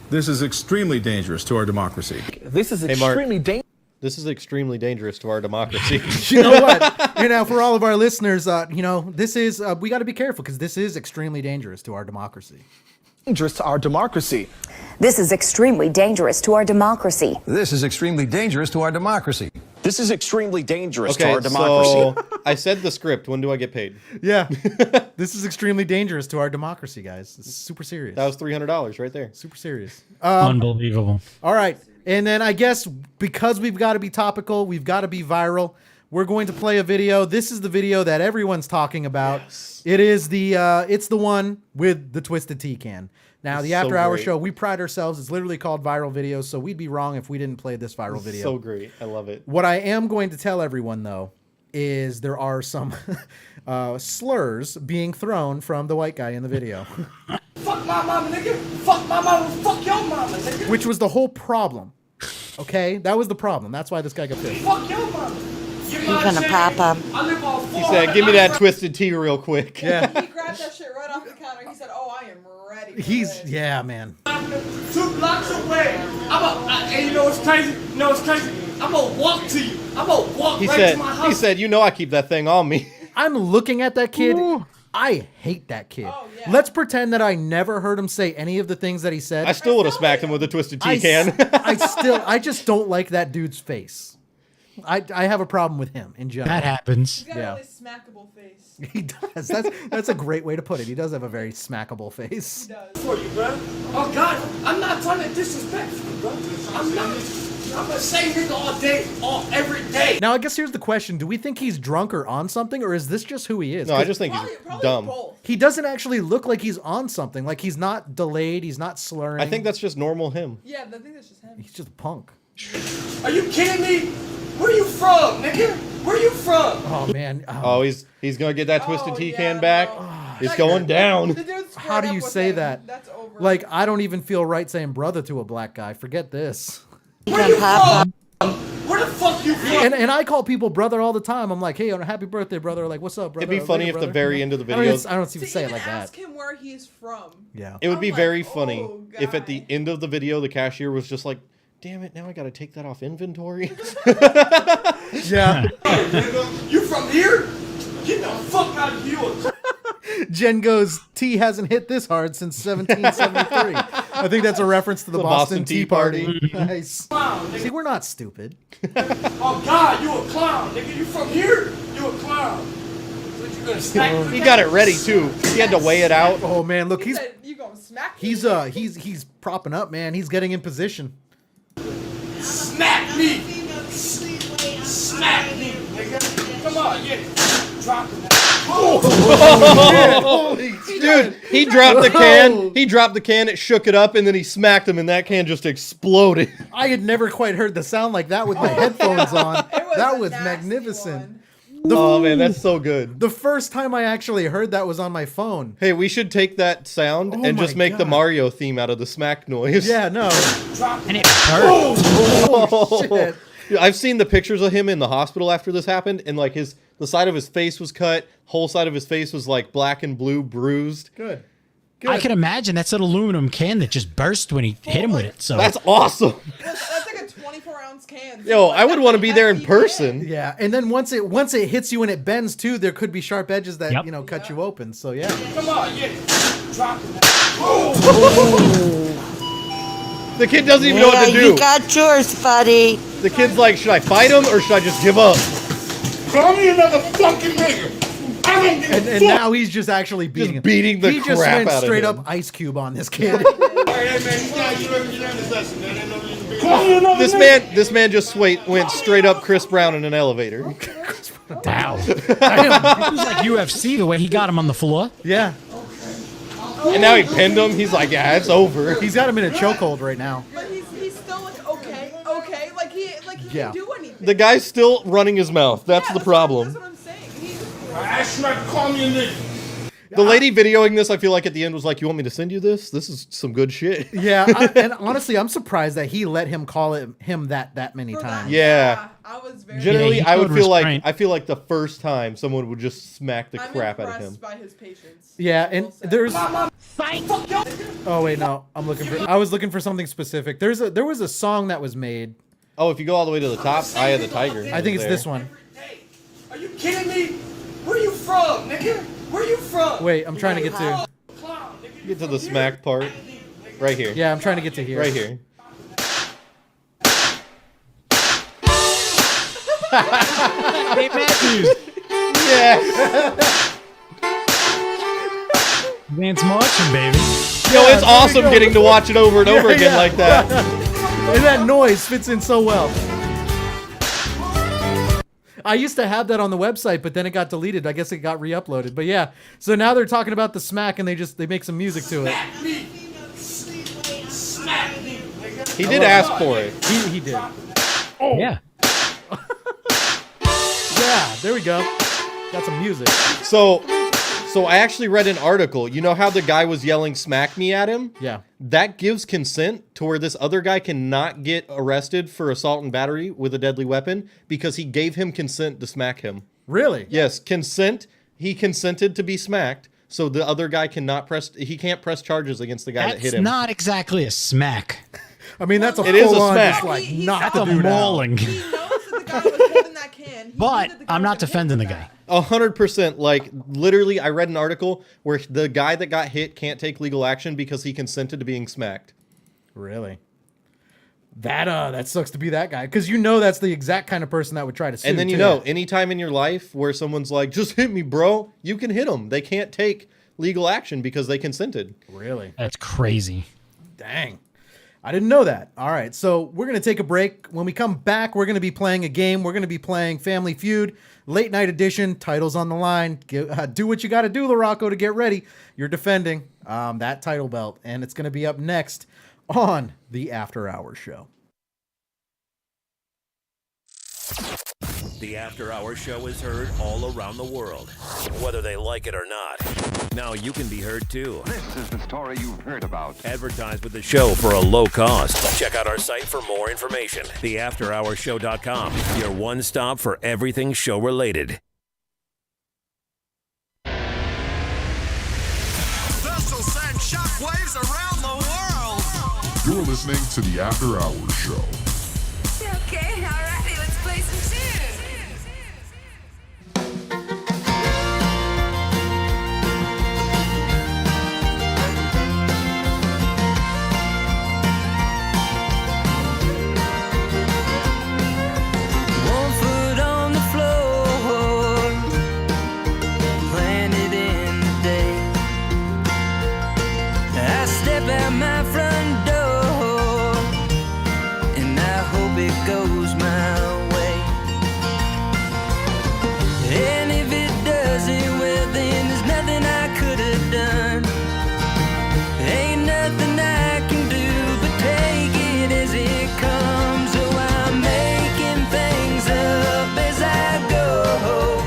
S16: This is extremely dangerous to our democracy.
S18: This is
S8: Hey, Mark.
S18: extremely dangerous.
S8: This is extremely dangerous to our democracy.
S1: You know what? You know, for all of our listeners, you know, this is, we got to be careful because this is extremely dangerous to our democracy.
S18: Dangerous to our democracy.
S20: This is extremely dangerous to our democracy.
S16: This is extremely dangerous to our democracy.
S18: This is extremely dangerous
S8: Okay, so I said the script. When do I get paid?
S1: Yeah. This is extremely dangerous to our democracy, guys. This is super serious.
S8: That was $300 right there.
S1: Super serious.
S2: Unbelievable.
S1: All right. And then I guess because we've got to be topical, we've got to be viral, we're going to play a video. This is the video that everyone's talking about. Yes. It is it's the one with the Twisted Tea can. Now, the After Hour Show, we pride ourselves. It's literally called Viral Videos, so we'd be wrong if we didn't play this viral video.
S8: So great. I love it.
S1: What I am going to tell everyone, though, is there are some slurs being thrown from the white guy in the video.
S12: Fuck my mama, nigga. Fuck my mama. Fuck your mama, nigga.
S1: Which was the whole problem. Okay? That was the problem. That's why this guy got pissed.
S12: Fuck your mama.
S20: You're gonna pop up.
S8: He said, give me that Twisted Tea real quick.
S1: Yeah.
S9: He grabbed that shit right off the counter. He said, "Oh, I am ready."
S1: Yeah, man.
S12: 2 blocks away. And you know what's crazy? You know what's crazy? I'm gonna walk to you. I'm gonna walk right to my house.
S8: He said, you know I keep that thing on me.
S1: I'm looking at that kid. Ooh. I hate that kid. Oh, yeah. Let's pretend that I never heard him say any of the things that he said.
S8: I still would have smacked him with a Twisted Tea can.
S1: I just don't like that dude's face. I have a problem with him in general.
S2: That happens.
S9: He's got a really smackable face.
S1: He does. That's a great way to put it. He does have a very smackable face.
S12: He does. For you, bro. Oh God, I'm not trying to disrespect you, bro. I'm not. I'm the same nigga all day, every day.
S1: Now I guess here's the question: do we think he's drunk or on something, or is this just who he is?
S8: No, I just think he's dumb.
S9: Both.
S1: He doesn't actually look like he's on something. Like he's not delayed. He's not slurring.
S8: I think that's just normal him.
S9: Yeah, I think that's just him.
S1: He's just a punk.
S12: Are you kidding me? Where you from, nigga? Where you from?
S1: Oh man.
S8: Oh, he's gonna get that Twisted Tea can back. It's going down.
S1: How do you say that?
S9: That's over.
S1: Like I don't even feel right saying brother to a black guy. Forget this.
S12: Where you from? Where the fuck you from?
S1: And I call people brother all the time. I'm like, hey, happy birthday, brother. Like, what's up, brother?
S8: It'd be funny if the very end of the video.
S1: I don't even say it like that.
S9: Ask him where he's from.
S1: Yeah.
S8: It would be very funny if at the end of the video the cashier was just like, damn it, now I gotta take that off inventory.
S1: Yeah.
S12: You from here? Get the fuck out of here.
S1: Jen goes, tea hasn't hit this hard since 1773. I think that's a reference to the Boston Tea Party. Nice.
S12: Clown,
S1: see, we're not stupid.
S12: Oh God, you a clown, nigga. You from here? You a clown.
S8: He got it ready too. He had to weigh it out.
S1: Oh man, look, he's
S9: he's
S1: propping up, man. He's getting in position.
S12: Smack me! Smack me, nigga! Come on, yeah. Drop him.
S8: Dude, he dropped the can. He dropped the can. It shook it up, and then he smacked him, and that can just exploded.
S1: I had never quite heard the sound like that with my headphones on. That was magnificent.
S8: Oh man, that's so good.
S1: The first time I actually heard that was on my phone.
S8: Hey, we should take that sound and just make the Mario theme out of the smack noise.
S1: Yeah, no.
S2: And it hurts.
S1: Oh, shit.
S8: I've seen the pictures of him in the hospital after this happened, and like the side of his face was cut, whole side of his face was like black and blue bruised.
S1: Good.
S2: I can imagine that's an aluminum can that just burst when he hit him with it. So
S8: that's awesome.
S9: That's like a 24-ounce can.
S8: Yo, I would want to be there in person.
S1: Yeah, and then once it hits you and it bends too, there could be sharp edges that cut you open. So yeah.
S6: Come on, yeah. Drop it.
S8: The kid doesn't even know what to do.
S4: You got yours, buddy.
S8: The kid's like, should I fight him or should I just give up?
S6: Call me another fucking nigga. I don't give a
S1: And
S6: fuck.
S1: now he's just actually beating him.
S8: beating the
S1: he just
S8: crap
S1: went
S8: out of
S1: straight
S8: him.
S1: up Ice Cube on this kid.
S8: This man just went straight up Chris Brown in an elevator.
S2: Wow. It was like UFC the way he got him on the floor.
S1: Yeah.
S8: And now he pinned him. He's like, yeah, it's over.
S1: He's got him in a chokehold right now.
S9: But he's still like okay, like he
S1: Yeah.
S9: can't do anything.
S8: The guy's still running his mouth. That's the problem.
S9: That's what I'm saying.
S6: I asked you not to call me a nigga.
S8: The lady videoing this, I feel like at the end was like, you want me to send you this? This is some good shit.
S1: Yeah, and honestly, I'm surprised that he let him call him that many times.
S8: Yeah.
S9: I was very
S8: Generally,
S2: he
S8: I would
S2: showed
S8: feel like
S2: restraint.
S8: I feel like the first time someone would just smack the crap out of him.
S9: impressed by his patience.
S1: Yeah, and there's. Oh wait, no, I was looking for something specific. There was a song that was made.
S8: Oh, if you go all the way to the top, Eye of the Tiger.
S1: I think it's this one.
S6: Are you kidding me? Where you from, nigga? Where you from?
S1: Wait, I'm trying to get to.
S8: Get to the smack part. Right here.
S1: Yeah, I'm trying to get to here.
S8: Right here.
S2: Hey, Matthews.
S8: Yeah.
S2: Vance marching, baby.
S8: Yo, it's
S1: there we
S8: awesome
S1: go.
S8: getting to watch it over and over again like that.
S1: And that noise fits in so well. I used to have that on the website, but then it got deleted. I guess it got re-uploaded. But yeah, so now they're talking about the smack, and they make some music to it.
S8: He did ask for it.
S1: He did.
S2: Oh. Yeah.
S1: Yeah, there we go. Got some music.
S8: So I actually read an article. You know how the guy was yelling "smack me" at him?
S1: Yeah.
S8: That gives consent to where this other guy cannot get arrested for assault and battery with a deadly weapon because he gave him consent to smack him.
S1: Really?
S8: Yes, consent. He consented to be smacked, so the other guy can't press charges against the guy that hit
S2: That's
S8: him.
S2: not exactly a smack.
S1: I mean, that's a
S8: It is a
S1: full-on
S8: smack.
S1: just like knock
S2: That's
S1: the
S2: a
S1: dude out.
S2: mauling.
S9: He knows that the guy was holding that can.
S2: But I'm not defending the guy.
S8: 100%. Like, literally, I read an article where the guy that got hit can't take legal action because he consented to being smacked.
S1: Really? That sucks to be that guy, because you know that's the exact kind of person that would try to sue.
S8: And then you
S1: too.
S8: know, anytime in your life where someone's like, just hit me, bro, you can hit them. They can't take legal action because they consented.
S1: Really?
S2: That's crazy.
S1: Dang. I didn't know that. All right, so we're going to take a break. When we come back, we're going to be playing a game. We're going to be playing Family Feud, late night edition, titles on the line. Do what you got to do, LaRocco, to get ready. You're defending that title belt, and it's going to be up next on the After Hours Show.
S10: The After Hours Show is heard all around the world, whether they like it or not. Now you can be heard too.
S14: This is the story you've heard about.
S10: Advertise with the show for a low cost. Check out our site for more information. TheAfterHoursShow.com, your one stop for everything show related.
S21: This will send shockwaves around the world.
S23: You're listening to the After Hours Show.
S26: Okay, alrighty, let's play some tunes.
S12: One foot on the floor, planted in the day. I step out my front door, and I hope it goes my way. And if it doesn't, well then there's nothing I could have done. Ain't nothing I can do but take it as it comes. So I'm making things up as I go.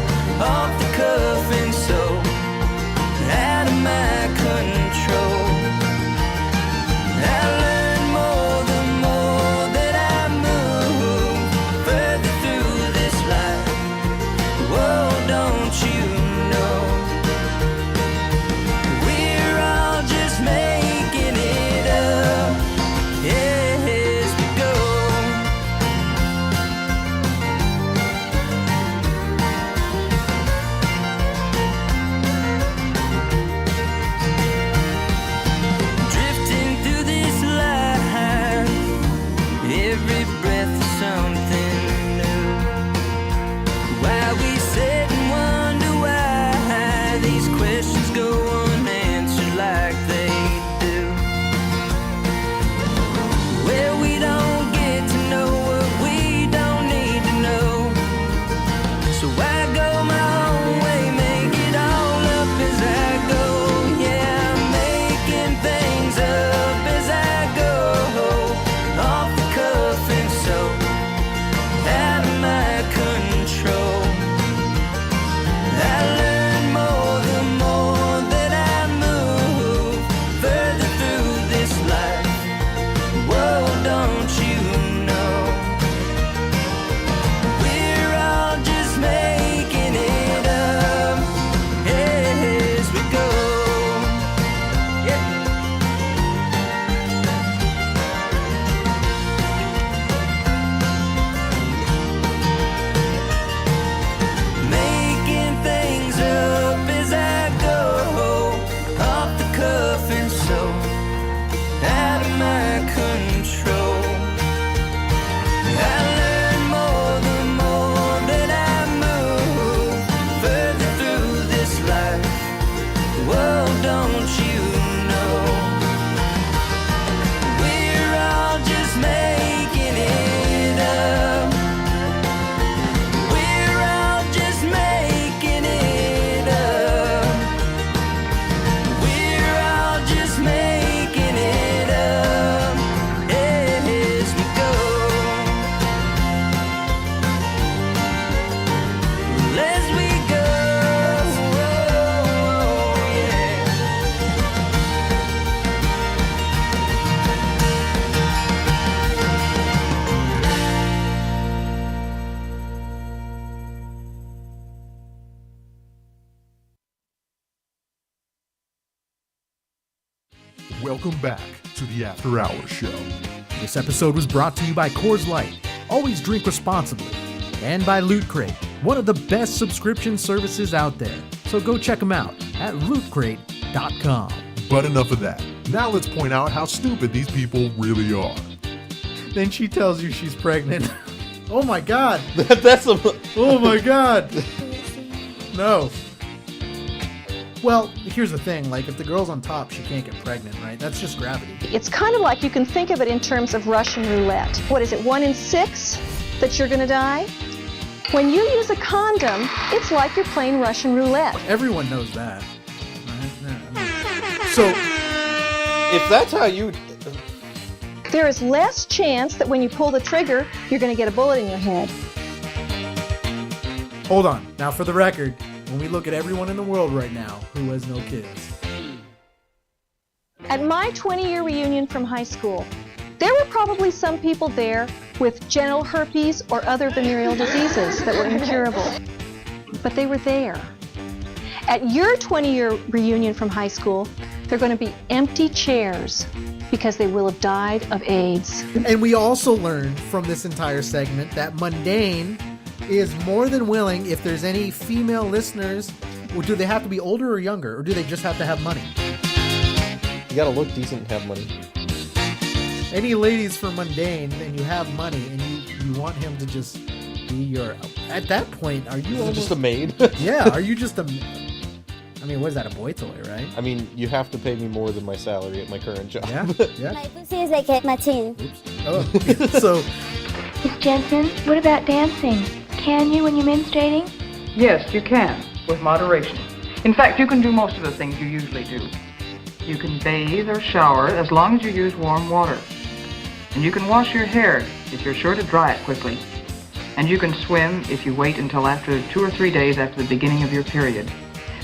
S23: Welcome back to the After Hours Show.
S1: This episode was brought to you by Coors Light. Always drink responsibly. And by Loot Crate, one of the best subscription services out there. So go check them out at lootcrate.com.
S23: But enough of that. Now let's point out how stupid these people really are.
S1: Then she tells you she's pregnant. Oh my God.
S8: Oh
S1: my God. No. Well, here's the thing. Like, if the girl's on top, she can't get pregnant, right? That's just gravity.
S17: It's kind of like you can think of it in terms of Russian roulette. What is it, 1 in 6 that you're going to die? When you use a condom, it's like you're playing Russian roulette.
S1: Everyone knows that. Right? So,
S8: if that's how you...
S17: There is less chance that when you pull the trigger, you're going to get a bullet in your head.
S1: Hold on. Now, for the record, when we look at everyone in the world right now who has no kids.
S17: At my 20-year reunion from high school, there were probably some people there with genital herpes or other venereal diseases that were incurable. But they were there. At your 20-year reunion from high school, there are going to be empty chairs because they will have died of AIDS.
S1: And we also learned from this entire segment that Mundane is more than willing, if there's any female listeners, or do they have to be older or younger, or do they just have to have money?
S8: You gotta look decent and have money.
S1: Any ladies for Mundane, and you have money, and you want him to just be your... At that point, are you almost...
S8: just a maid?
S1: Yeah, are you just a... I mean, what is that, a boy toy, right?
S8: I mean, you have to pay me more than my salary at my current job.
S1: Yeah, yeah.
S5: My pussy is like a machine.
S1: Oops. Oh, so...
S5: Miss Jensen, what about dancing? Can you when you're menstruating?
S13: Yes, you can, with moderation. In fact, you can do most of the things you usually do. You can bathe or shower as long as you use warm water. And you can wash your hair if you're sure to dry it quickly. And you can swim if you wait until after 2 or 3 days after the beginning of your period.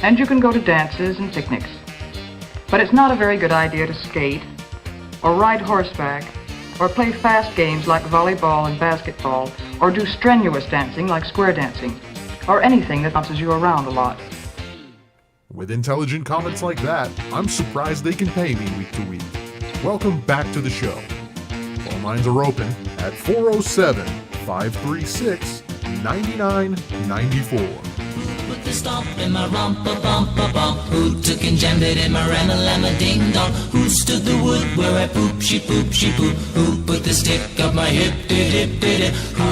S13: And you can go to dances and picnics. But it's not a very good idea to skate, or ride horseback, or play fast games like volleyball and basketball, or do strenuous dancing like square dancing, or anything that bounces you around a lot.
S23: With intelligent comments like that, I'm surprised they can pay me week to week. Welcome back to the show. Phone lines are open at 407-536-9994.
S12: Put the stomp in my rumpa-bumpa-bump. Who took and jammed it in my rama-lama-ding-dong? Who stood the wood where I poop, she poop, she poop? Who put the stick up my hip-did-dip-did-dip? Who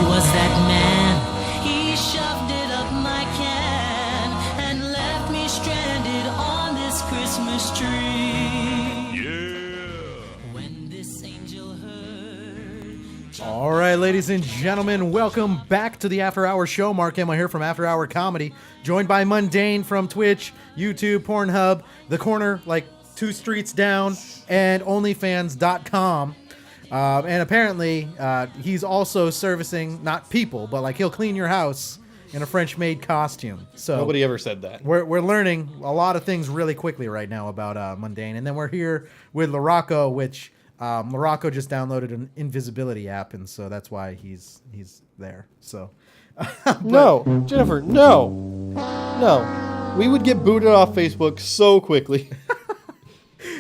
S12: was that man? He shoved it up my can and left me stranded on this Christmas tree. Yeah. When this angel heard...
S1: All right, ladies and gentlemen, welcome back to the After Hour Show. Mark Emma here from After Hour Comedy, joined by Mundane from Twitch, YouTube, Pornhub, The Corner, like 2 streets down, and OnlyFans.com. And apparently, he's also servicing, not people, but like he'll clean your house in a French maid costume. So
S8: nobody ever said that.
S1: We're learning a lot of things really quickly right now about Mundane. And then we're here with Larocco, which... Larocco just downloaded an invisibility app, and so that's why he's there. So,
S8: no, Jennifer, no, we would get booted off Facebook so quickly.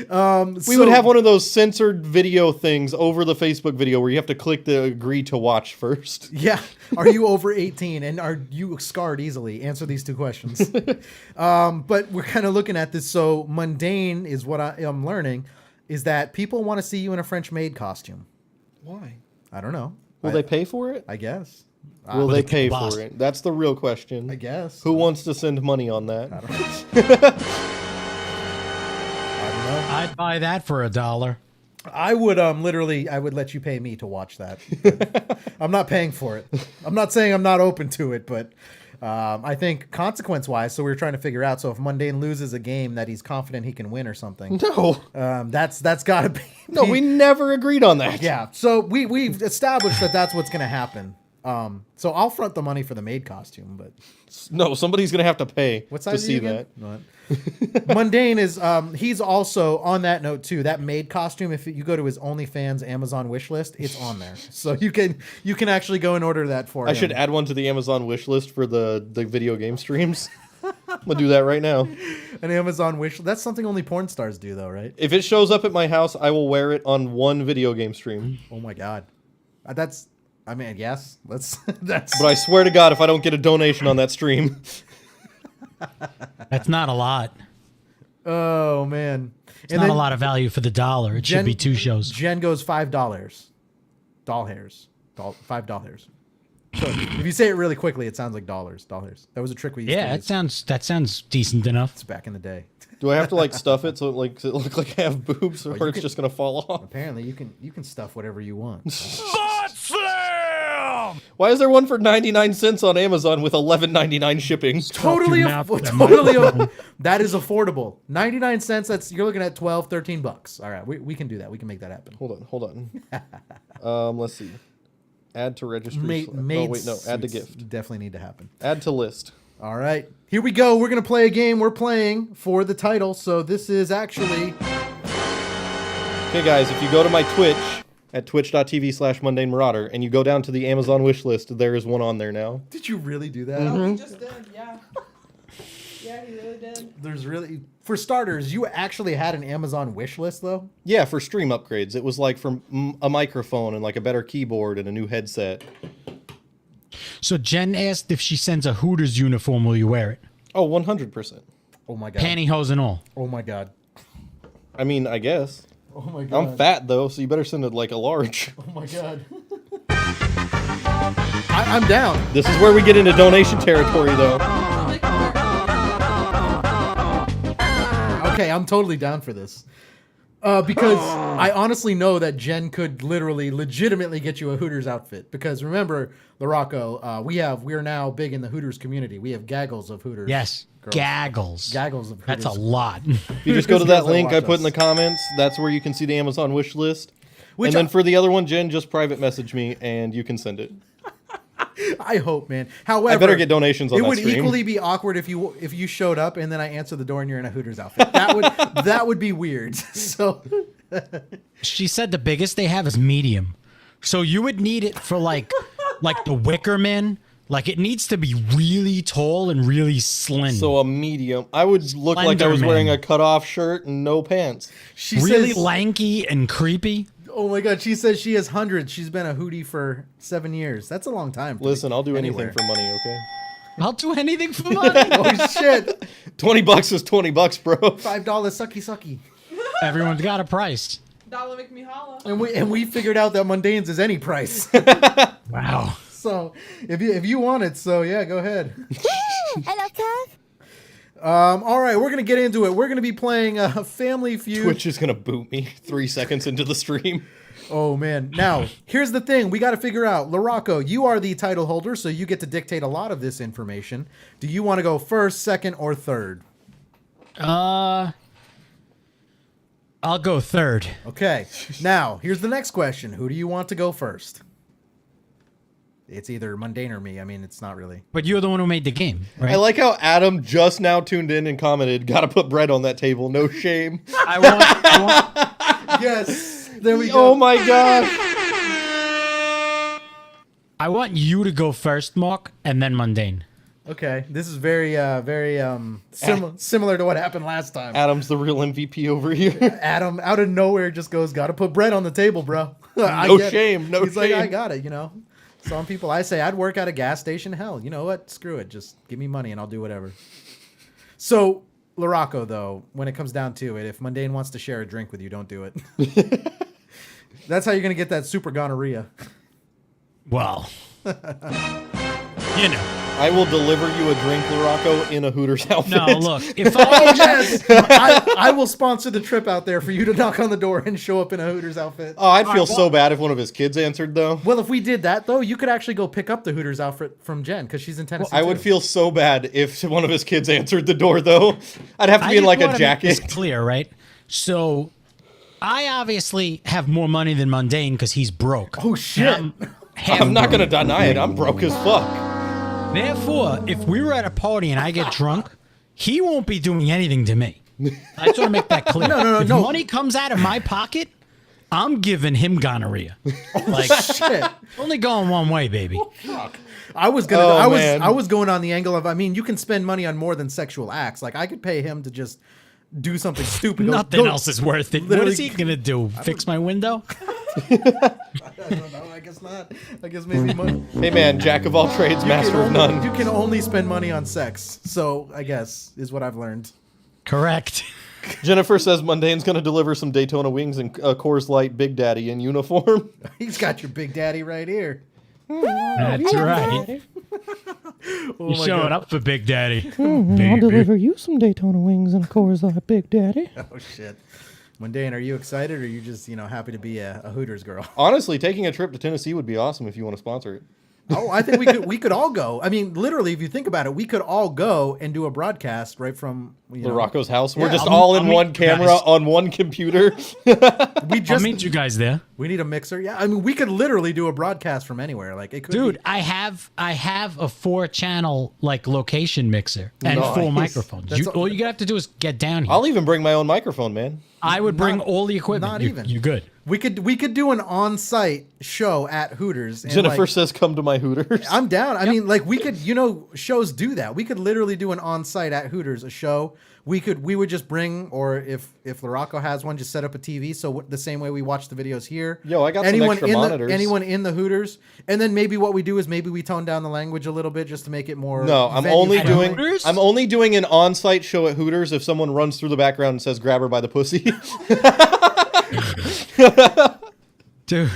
S8: We would have one of those censored video things over the Facebook video where you have to click the agree to watch first.
S1: Yeah. Are you over 18 and are you scarred easily? Answer these 2 questions. But we're kind of looking at this. So Mundane is what I am learning. Is that people want to see you in a French maid costume.
S8: Why?
S1: I don't know.
S8: Will they pay for it?
S1: I guess.
S8: Will they pay for it? That's the real question.
S1: I guess.
S8: Who wants to send money on that?
S1: I don't know. I don't know.
S2: I'd buy that for $1.
S1: I would literally, I would let you pay me to watch that. I'm not paying for it. I'm not saying I'm not open to it, but I think consequence-wise, so we were trying to figure out, so if Mundane loses a game that he's confident he can win or something.
S8: No.
S1: That's got to be...
S8: No, we never agreed on that.
S1: Yeah, so we've established that that's what's going to happen. So I'll front the money for the maid costume, but...
S8: No, somebody's going to have to pay to see that.
S1: Mundane is, he's also, on that note too, that maid costume, if you go to his OnlyFans Amazon wish list, it's on there. So you can actually go and order that for him.
S8: I should add one to the Amazon wish list for the video game streams. gonna do that right now.
S1: An Amazon wish. That's something only porn stars do, though, right?
S8: If it shows up at my house, I will wear it on one video game stream.
S1: Oh my god, I mean, yes. That's.
S8: But I swear to God, if I don't get a donation on that stream,
S2: That's not a lot.
S1: Oh man,
S2: It's not a lot of value for the dollar. It should be 2 shows.
S1: Jen goes $5. Doll hairs. $5. So if you say it really quickly, it sounds like dollars. That was a trick we used to
S2: Yeah,
S1: use.
S2: that sounds decent enough.
S1: It's back in the day.
S8: do I have to like stuff it so it look like I have boobs, or it's just gonna fall off?
S1: Apparently, you can stuff whatever you want.
S8: Why is there one for 99 cents on Amazon with $11.99 shipping?
S1: Totally, that is affordable. 99 cents. You're looking at $12-13. All right, we can do that. We can make that happen.
S8: Hold on. Let's see. Add to registry. Add to gift.
S1: Definitely need to happen.
S8: Add to list.
S1: All right, here we go. We're gonna play a game. We're playing for the title. So this is actually.
S8: Okay, guys, if you go to my Twitch at twitch.tv/Mundane Marauder and you go down to the Amazon wish list, there is one on there now.
S1: Did you really do that?
S9: Oh, he just did, yeah. Yeah, he really did.
S1: There's really, for starters, you actually had an Amazon wish list, though?
S8: Yeah, for stream upgrades. It was like for a microphone and like a better keyboard and a new headset.
S2: So Jen asked if she sends a Hooters uniform, will you wear it?
S8: Oh, 100%.
S1: Oh my god.
S2: Pantyhose and all.
S1: Oh my god.
S8: I mean, I guess.
S1: Oh my god.
S8: I'm fat though, so you better send it like a large.
S1: Oh my god. I'm down.
S8: This is where we get into donation territory though.
S1: Okay, I'm totally down for this. Because I honestly know that Jen could legitimately get you a Hooters outfit. Because remember, LaRocco, we are now big in the Hooters community. We have gaggles of Hooters.
S2: Yes,
S1: girls.
S2: gaggles
S1: of Hooters.
S2: That's a lot.
S8: If you just go to that link I put in the comments, that's where you can see the Amazon wish list. And then for the other one, Jen, just private message me and you can send it.
S1: I hope, man. However,
S8: I better get donations on that stream.
S1: It would equally be awkward if you showed up and then I answer the door and you're in a Hooters outfit. That would be weird. So
S2: she said the biggest they have is medium. So you would need it for like the Wicker Man. Like it needs to be really tall and really slim.
S8: So a medium. I would look like I was wearing a cut-off shirt and no pants.
S1: She
S2: really
S1: says,
S2: lanky and creepy.
S1: Oh my god, she says she has hundreds. She's been a hootie for 7 years. That's a long time.
S8: Listen, I'll do anything for money, okay?
S2: I'll do anything for money.
S1: Oh shit.
S8: $20 is $20, bro.
S1: $5 sucky.
S2: Everyone's got a price.
S9: Dollar make me holla.
S1: And we figured out that Mundanes is any price.
S2: Wow.
S1: So if you want it, so yeah, go ahead.
S5: Hello, Kev.
S1: All right, we're gonna get into it. We're gonna be playing Family Feud.
S8: Twitch is gonna boot me 3 seconds into the stream.
S1: Oh man! Now here's the thing: we got to figure out. LaRocco, you are the title holder, so you get to dictate a lot of this information. Do you want to go first, second, or third?
S2: I'll go third.
S1: Okay. Now here's the next question: who do you want to go first? It's either Mundane or me. I mean, it's not really.
S2: But you're the one who made the game, right?
S8: I like how Adam just now tuned in and commented, "Gotta put bread on that table. No shame."
S2: I want
S1: Yes. There we go.
S8: Oh my gosh.
S2: I want you to go first, Mark, and then Mundane.
S1: Okay. This is very similar to what happened last time.
S8: Adam's the real MVP over here.
S1: Adam, out of nowhere, just goes, "Gotta put bread on the table, bro."
S8: No shame. No
S1: He's
S8: shame.
S1: like, "I got it," you know. Some people, I say, I'd work at a gas station. Hell, you know what? Screw it. Just give me money and I'll do whatever. So, LaRocco, though, when it comes down to it, if Mundane wants to share a drink with you, don't do it. That's how you're going to get that super gonorrhea.
S2: Well, you know.
S8: I will deliver you a drink, LaRocco, in a Hooters outfit.
S2: No, look. If
S1: Oh, yes! I will sponsor the trip out there for you to knock on the door and show up in a Hooters outfit.
S8: Oh, I'd feel so bad if one of his kids answered, though.
S1: Well, if we did that, though, you could actually go pick up the Hooters outfit from Jen, because she's in Tennessee,
S8: I would feel so bad if one of his kids answered the door, though. I'd have to be in, like, a jacket.
S2: It's clear, right? So, I obviously have more money than Mundane because he's broke.
S1: Oh, shit.
S8: I'm not going to deny it. I'm broke as fuck.
S2: Therefore, if we were at a party and I get drunk, he won't be doing anything to me. I just want to make that clear.
S1: No.
S2: If money comes out of my pocket, I'm giving him gonorrhea. Like,
S1: Shit.
S2: only going one way, baby.
S1: I was gonna.
S8: Oh,
S1: I
S8: man.
S1: was going on the angle of. I mean, you can spend money on more than sexual acts. Like I could pay him to just do something stupid.
S2: Nothing else is worth it. What
S1: literally-
S2: is he gonna do? Fix my window?
S1: I don't know. I guess not. I guess maybe money.
S8: Hey man, jack of all trades, master of none.
S1: You can only spend money on sex. So I guess is what I've learned.
S2: Correct.
S8: Jennifer says Mundane's going to deliver some Daytona Wings and Coors Light Big Daddy in uniform.
S1: He's got your big daddy right here.
S2: That's right.
S1: Oh
S2: You're
S1: my
S2: showing
S1: God.
S2: up for Big Daddy.
S7: I'll deliver you some Daytona Wings and a Coors Light, Big Daddy.
S1: Oh shit. Mundane, are you excited or are you just happy to be a Hooters girl?
S8: Honestly, taking a trip to Tennessee would be awesome if you want to sponsor it.
S1: Oh, I think we could all go. I mean, literally, if you think about it, we could all go and do a broadcast right from
S8: Rocco's house. We're
S1: Yeah,
S8: just
S1: I'll-
S8: all
S2: I'll
S8: in
S2: meet
S8: one
S2: you
S8: camera
S2: guys.
S8: on one computer.
S2: I'll meet you guys there.
S1: We need a mixer. Yeah, I mean, we could literally do a broadcast from anywhere. Like it could.
S2: Dude,
S1: be,
S2: I have a 4-channel like location mixer and
S8: Nice.
S2: 4 microphones.
S1: That's
S2: All you have to do is get down here.
S8: I'll even bring my own microphone, man.
S2: I would bring all the equipment.
S1: not
S2: You-
S1: even.
S2: You're good.
S1: we could do an on-site show at Hooters. And
S8: Jennifer
S1: like,
S8: says, "Come to my Hooters."
S1: I'm down. I mean, like we could, shows do that. We could literally do an on-site at Hooters, a show. We would just bring, or if Larocco has one, just set up a TV. So the same way we watch the videos here.
S8: Yo, I got some extra monitors.
S1: Anyone in the Hooters, and then maybe what we do is maybe we tone down the language a little bit just to make it more.
S8: No, I'm only doing an on-site show at Hooters if someone runs through the background and says, "Grab her by the pussy."
S2: Dude.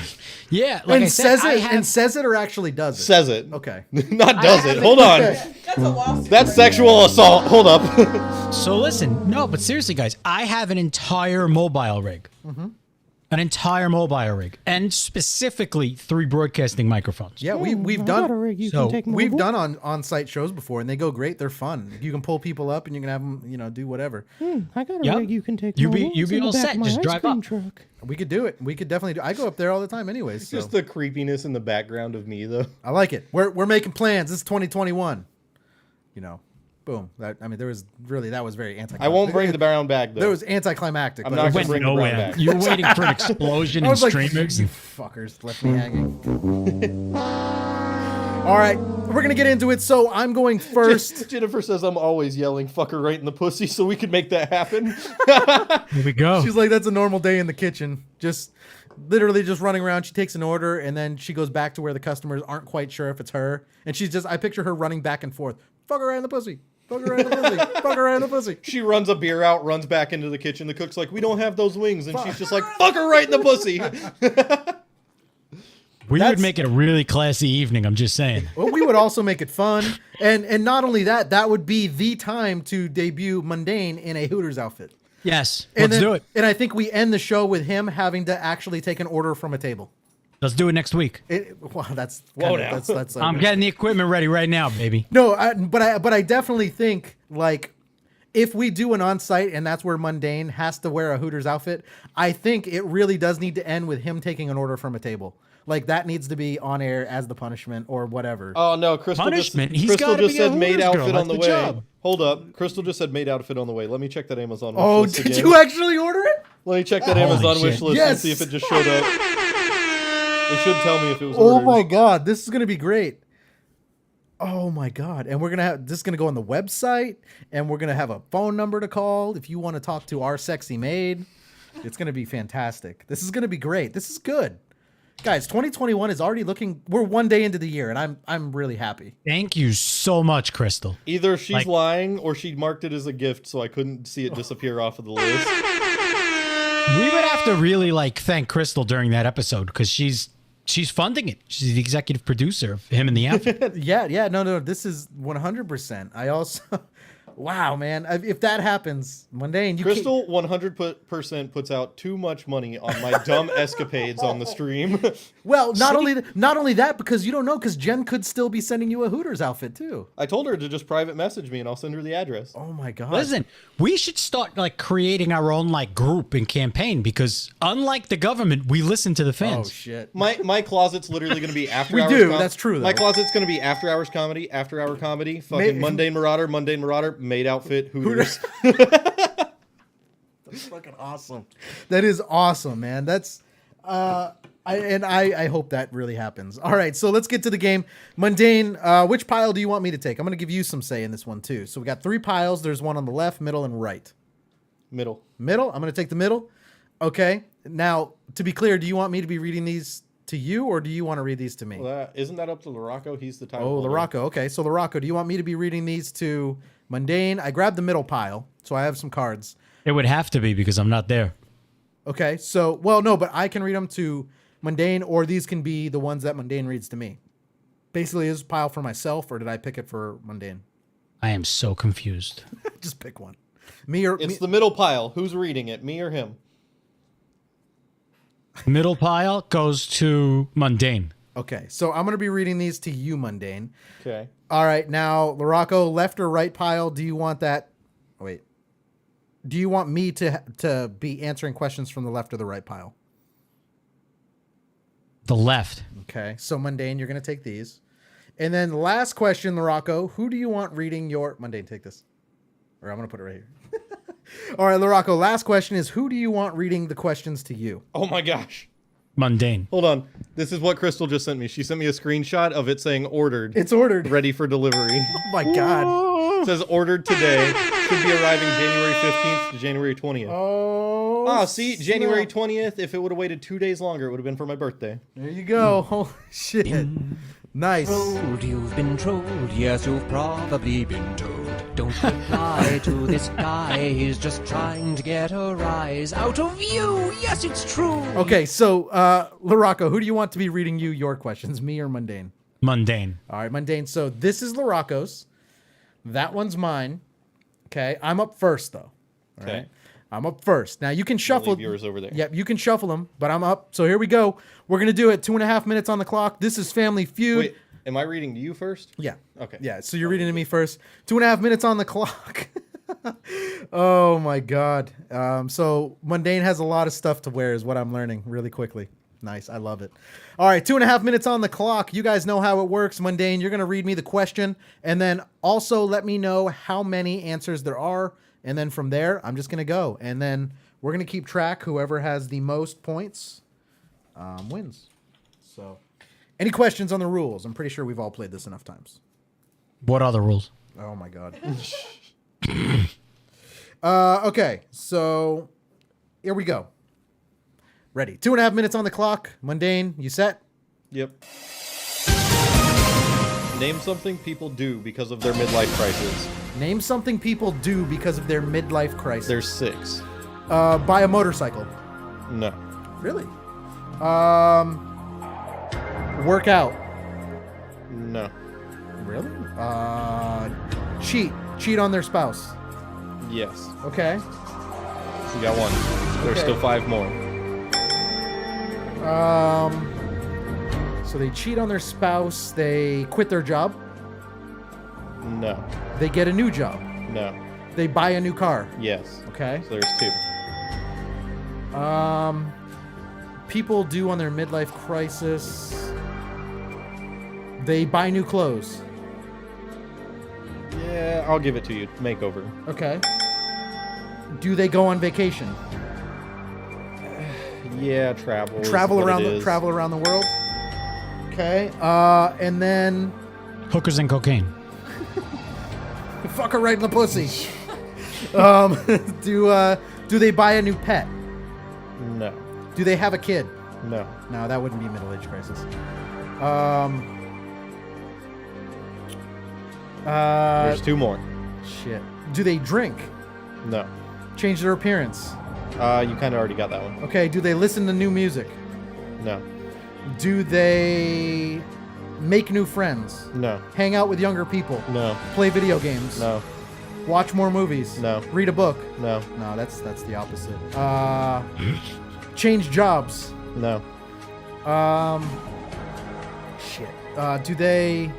S2: Yeah, like
S1: and
S2: I said,
S1: says it or actually does it.
S8: Says it.
S1: Okay.
S8: Not does it. Hold on.
S9: That's a lawsuit.
S8: That's sexual assault. Hold up.
S2: So listen, no, but seriously, guys, I have an entire mobile rig. An entire mobile rig, and specifically 3 broadcasting microphones.
S1: Yeah, we've
S7: I got a
S1: done
S7: rig you
S2: So,
S7: can take
S1: we've
S7: mobile.
S1: done on-site shows before, and they go great. They're fun. You can pull people up, and you can have them, do whatever.
S7: I got a
S2: Yep.
S7: rig you can take
S2: You be-
S7: mobile.
S2: you
S7: It's
S2: be
S7: in the
S2: all
S7: back
S2: set.
S7: of my
S2: Just
S7: ice
S2: drive
S7: cream
S2: up.
S7: truck.
S1: We could do it. We could definitely do. I go up there all the time, anyways. So.
S8: Just the creepiness in the background of me, though.
S1: I like it. We're making plans. This is 2021. Boom. That was very anticlimactic.
S8: I won't bring the brown bag, though.
S1: That was anticlimactic.
S8: I'm
S1: but
S8: not
S1: it
S8: gonna
S1: went
S8: bring the brown
S2: nowhere.
S8: bag.
S2: You were waiting for an explosion
S1: I
S2: in
S1: was like,
S2: streamers.
S1: you fuckers left me hanging. All right, we're gonna get into it. So I'm going first.
S8: Jennifer says I'm always yelling "fucker" right in the pussy, so we could make that happen.
S2: Here we go.
S1: She's like, that's a normal day in the kitchen. Just literally just running around. She takes an order and then she goes back to where the customers aren't quite sure if it's her. And I picture her running back and forth. Fuck her right in the pussy. Fuck her right in the pussy. Fuck her right in the pussy.
S8: She runs a beer out, runs back into the kitchen. The cook's like, "We don't have those wings," and she's just like, "Fuck her right in the pussy."
S2: We would make it a really classy evening. I'm just saying.
S1: Well, we would also make it fun. And not only that, that would be the time to debut Mundane in a Hooters outfit.
S2: Yes,
S1: And
S2: let's
S1: then-
S2: do it.
S1: And I think we end the show with him having to actually take an order from a table.
S2: Let's do it next week.
S1: Wow, that's
S8: Whoa,
S1: kinda-
S8: now.
S1: that's
S2: I'm getting the equipment ready right now, baby.
S1: No, but I definitely think like if we do an on-site and that's where Mundane has to wear a Hooters outfit, I think it really does need to end with him taking an order from a table. Like that needs to be on air as the punishment or whatever.
S8: Oh no, Crystal
S2: Punishment? He's
S8: Crystal
S2: gotta
S8: just
S2: be a
S8: said maid
S2: Hooters girl.
S8: outfit on the
S2: That's
S8: way.
S2: the job.
S8: Hold up, Crystal just said maid outfit on the way. Let me check that Amazon wish
S1: Oh,
S8: list
S1: did
S8: again.
S1: you actually order it?
S8: Let me check that
S2: Holy
S8: Amazon
S2: shit.
S8: wish list and
S1: Yes.
S8: see if it just showed up. It should tell me if it was
S1: Oh
S8: ordered.
S1: my god, this is gonna be great. Oh my god. And this is gonna go on the website and we're gonna have a phone number to call if you want to talk to our sexy maid. It's gonna be fantastic. This is gonna be great. This is good. Guys, 2021 is already we're one day into the year and I'm really happy.
S2: Thank you so much, Crystal.
S8: Either she's
S2: Like-
S8: lying or she marked it as a gift, so I couldn't see it disappear off of the list.
S2: We would have to really thank Crystal during that episode because she's funding it. She's the executive producer of him in the outfit.
S1: Yeah, no, this is 100%. I also wow, man. If that happens, Mundane, you
S8: Crystal 100% puts out too much money on my dumb escapades on the stream.
S1: Well, not only that, because you don't know, because Jen could still be sending you a Hooters outfit too.
S8: I told her to just private message me and I'll send her the address.
S1: Oh my god!
S2: Listen, we should start creating our own group and campaign because unlike the government, we listen to the
S1: Oh
S2: fans.
S1: shit!
S8: My closet's literally going to be after
S1: We
S8: hours.
S1: do, that's true, though.
S8: My closet's going to be after hours comedy, after hour comedy, fucking Mundane Marauder, maid outfit, Hooters.
S1: That's fucking awesome. That is awesome, man. I hope that really happens. All right, so let's get to the game. Mundane, which pile do you want me to take? I'm going to give you some say in this one, too. So we got 3 piles. There's one on the left, middle, and right.
S8: Middle.
S1: Middle? I'm going to take the middle. Okay. Now, to be clear, do you want me to be reading these to you, or do you want to read these to me?
S8: Well, isn't that up to Laraco? He's the title
S1: Oh,
S8: holder.
S1: Laraco. Okay, so Laraco, do you want me to be reading these to Mundane? I grabbed the middle pile, so I have some cards.
S2: It would have to be because I'm not there.
S1: Okay, so, well, no, but I can read them to Mundane, or these can be the ones that Mundane reads to me. Basically, is this pile for myself, or did I pick it for Mundane?
S2: I am so confused.
S1: Just pick one. Me or
S8: It's the middle pile. Who's reading it? Me or him?
S2: Middle pile goes to Mundane.
S1: Okay, so I'm going to be reading these to you, Mundane.
S8: Okay.
S1: All right, now, Laraco, left or right pile, do you want that? Wait. Do you want me to be answering questions from the left or the right pile?
S2: The left.
S1: Okay, so Mundane, you're going to take these. And then last question, Laraco, who do you want reading your... Mundane, take this. Or I'm going to put it right here. All right, Laraco, last question is, who do you want reading the questions to you?
S8: Oh my gosh.
S2: Mundane.
S8: Hold on. This is what Crystal just sent me. She sent me a screenshot of it saying ordered.
S1: It's ordered.
S8: Ready for delivery.
S1: Oh my God.
S8: It says ordered today. Should be arriving January 15th to January 20th.
S1: Oh,
S8: see, January 20th. If it would have waited 2 days longer, it would have been for my birthday.
S1: There you go. Holy shit. Nice.
S3: You've been trolled, yes, you've probably been told. Don't reply to this guy, he's just trying to get a rise out of you. Yes, it's true.
S1: Okay, so, Laraco, who do you want to be reading you your questions, me or Mundane?
S2: Mundane.
S1: All right, Mundane. So this is Laraco's. That one's mine. Okay, I'm up first, though. All
S8: Okay.
S1: right? I'm up first. Now, you can shuffle.
S8: Leave yours over there.
S1: Yep, you can shuffle them, but I'm up. So here we go. We're going to do it. 2.5 minutes on the clock. This is Family Feud.
S8: Wait, am I reading to you first?
S1: Yeah.
S8: Okay.
S1: Yeah, so you're reading to me first. 2.5 minutes on the clock. Oh, my God. So Mundane has a lot of stuff to wear is what I'm learning really quickly. Nice. I love it. All right, 2.5 minutes on the clock. You guys know how it works. Mundane, you're going to read me the question, and then also let me know how many answers there are. And then from there, I'm just going to go. And then we're going to keep track. Whoever has the most points wins. So, any questions on the rules? I'm pretty sure we've all played this enough times.
S2: What are the rules?
S1: Oh, my God. Okay, so here we go. Ready. 2.5 minutes on the clock. Mundane, you set?
S8: Yep. Name something people do because of their midlife crisis.
S1: Name something people do because of their midlife crisis.
S8: There's 6.
S1: Buy a motorcycle.
S8: No.
S1: Really? Work out.
S8: No.
S1: Really? Cheat on their spouse.
S8: Yes.
S1: Okay.
S8: You got 1. There's
S1: Okay.
S8: still 5 more.
S1: So they cheat on their spouse. They quit their job.
S8: No.
S1: They get a new job.
S8: No.
S1: They buy a new car.
S8: Yes.
S1: Okay.
S8: So there's 2.
S1: People do on their midlife crisis. They buy new clothes.
S8: Yeah, I'll give it to you. Makeover.
S1: Okay. Do they go on vacation?
S8: Yeah, travel. is
S1: Travel
S8: what
S1: around
S8: it
S1: the
S8: is.
S1: travel around the world. Okay. And then
S2: Hookers and cocaine.
S1: fuck her right in the pussy. Do they buy a new pet?
S8: No.
S1: Do they have a kid?
S8: No.
S1: No, that wouldn't be middle-age crisis.
S8: There's 2 more.
S1: Shit. Do they drink?
S8: No.
S1: Change their appearance?
S8: You kind of already got that one.
S1: Okay. Do they listen to new music?
S8: No.
S1: Do they make new friends?
S8: No.
S1: Hang out with younger people?
S8: No.
S1: Play video games?
S8: No.
S1: Watch more movies?
S8: No.
S1: Read a book?
S8: No.
S1: No, that's the opposite. Change jobs?
S8: No.
S1: Shit. Do they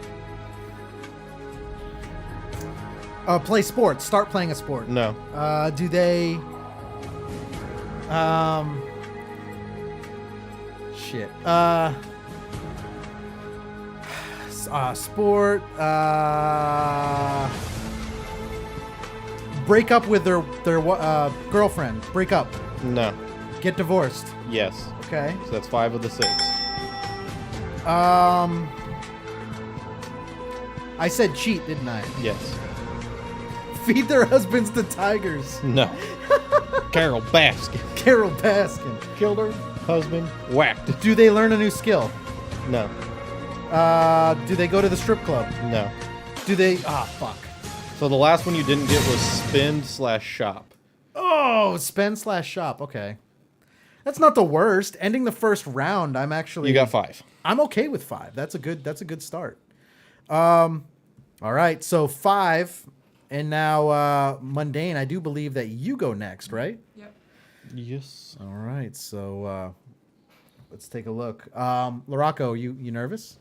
S1: play sports? Start playing a sport?
S8: No.
S1: Do they shit. Sport. Break up with their girlfriend. Break up.
S8: No.
S1: Get divorced.
S8: Yes.
S1: Okay.
S8: So that's 5 of the 6.
S1: I said cheat, didn't I?
S8: Yes.
S1: Feed their husbands to tigers.
S8: No. Carol Baskin.
S1: Carol Baskin.
S8: Killed her husband, whacked.
S1: Do they learn a new skill?
S8: No.
S1: Do they go to the strip club?
S8: No.
S1: Do they... Ah, fuck.
S8: So the last one you didn't get was spend/shop.
S1: Oh, spend/shop. Okay. That's not the worst. Ending the first round, I'm actually...
S8: You got 5.
S1: I'm okay with 5. That's a good start. All right, so 5, and now Mundane, I do believe that you go next, right?
S9: Yep.
S8: Yes.
S1: All right, so let's take a look. Laraco, you nervous?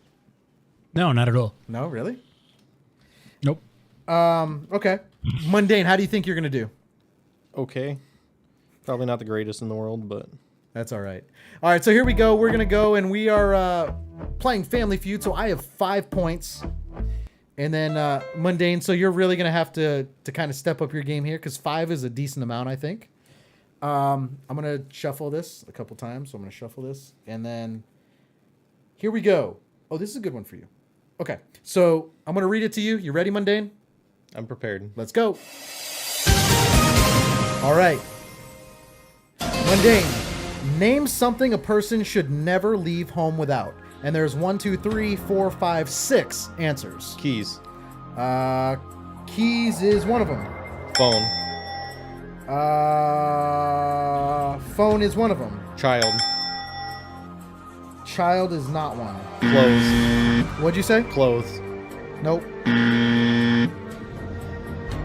S2: No, not at all.
S1: No, really?
S2: Nope.
S1: Okay. Mundane, how do you think you're gonna do?
S8: Okay. Probably not the greatest in the world, but
S1: that's all right. All right, so here we go. We're gonna go, and we are playing Family Feud. So I have 5 points, and then Mundane. So you're really gonna have to kind of step up your game here, because 5 is a decent amount, I think. I'm gonna shuffle this a couple times. So I'm gonna shuffle this, and then here we go. Oh, this is a good one for you. Okay, so I'm gonna read it to you. You ready, Mundane?
S8: I'm prepared.
S1: Let's go. All right. Mundane. Name something a person should never leave home without. And there's 1, 2, 3, 4, 5, 6 answers.
S8: Keys.
S1: Keys is one of them.
S8: Phone.
S1: Phone is one of them.
S8: Child.
S1: Child is not one.
S8: Clothes.
S1: What'd you say?
S8: Clothes.
S1: Nope.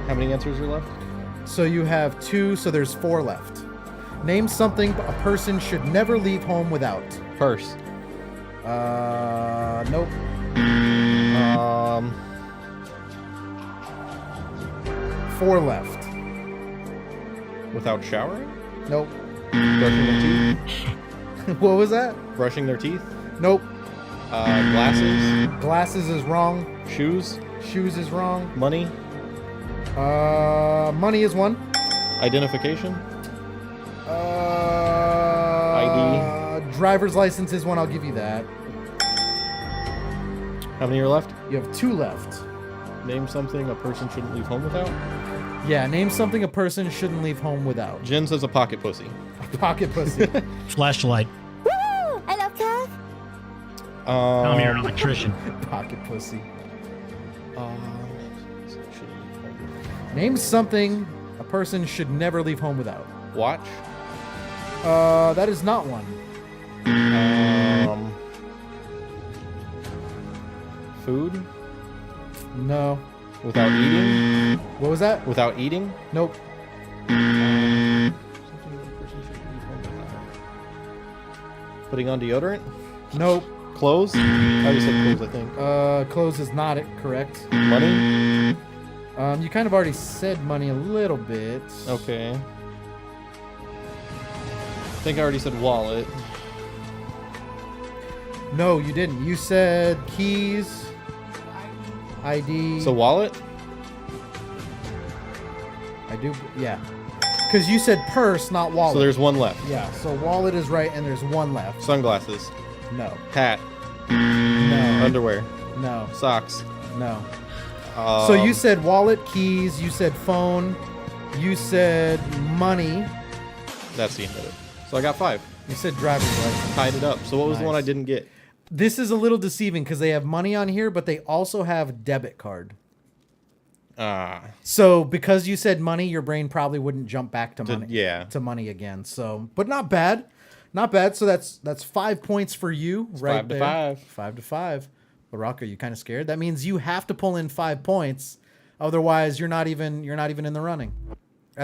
S8: How many answers are left?
S1: So you have 2, so there's 4 left. Name something a person should never leave home without.
S8: Purse.
S1: Nope. 4 left.
S8: Without showering?
S1: Nope.
S8: Brushing their teeth?
S1: What was that?
S8: Brushing their teeth?
S1: Nope.
S8: Glasses?
S1: Glasses is wrong.
S8: Shoes?
S1: Shoes is wrong.
S8: Money?
S1: Money is one.
S8: Identification?
S1: ID. Driver's license is one. I'll give you that.
S8: How many are left?
S1: You have 2 left.
S8: Name something a person shouldn't leave home without?
S1: Yeah, name something a person shouldn't leave home without.
S8: Jen says a pocket pussy.
S1: A pocket pussy.
S2: Flashlight.
S5: Woo! I love cars.
S2: I'm your electrician.
S1: Pocket pussy. Name something a person should never leave home without.
S8: Watch.
S1: That is not one.
S8: Food.
S1: No.
S8: Without eating.
S1: What was that?
S8: Without eating.
S1: Nope.
S8: Putting on deodorant.
S1: Nope.
S8: Clothes. I just said clothes, I think.
S1: Clothes is not it. Correct.
S8: Money.
S1: You kind of already said money a little bit.
S8: Okay. I think I already said wallet.
S1: No, you didn't. You said keys, ID.
S8: So wallet?
S1: I do, yeah. Because you said purse, not wallet.
S8: So there's 1 left.
S1: Yeah, so wallet is right, and there's 1 left.
S8: Sunglasses.
S1: No.
S8: Hat.
S1: No.
S8: Underwear.
S1: No.
S8: Socks.
S1: No. So you said wallet, keys, you said phone, you said money.
S8: That's the end of it. So I got 5.
S1: You said driver's license.
S8: Tied it up. So what was the one I didn't get?
S1: This is a little deceiving because they have money on here, but they also have debit card. So because you said money, your brain probably wouldn't jump back to money.
S8: Yeah.
S1: To money again. So, but not bad. Not bad. So that's 5 points for you,
S8: It's
S1: right
S8: 5 to
S1: there.
S8: 5.
S1: 5 to 5. Baraka, you kind of scared? That means you have to pull in 5 points. Otherwise, you're not even in the running.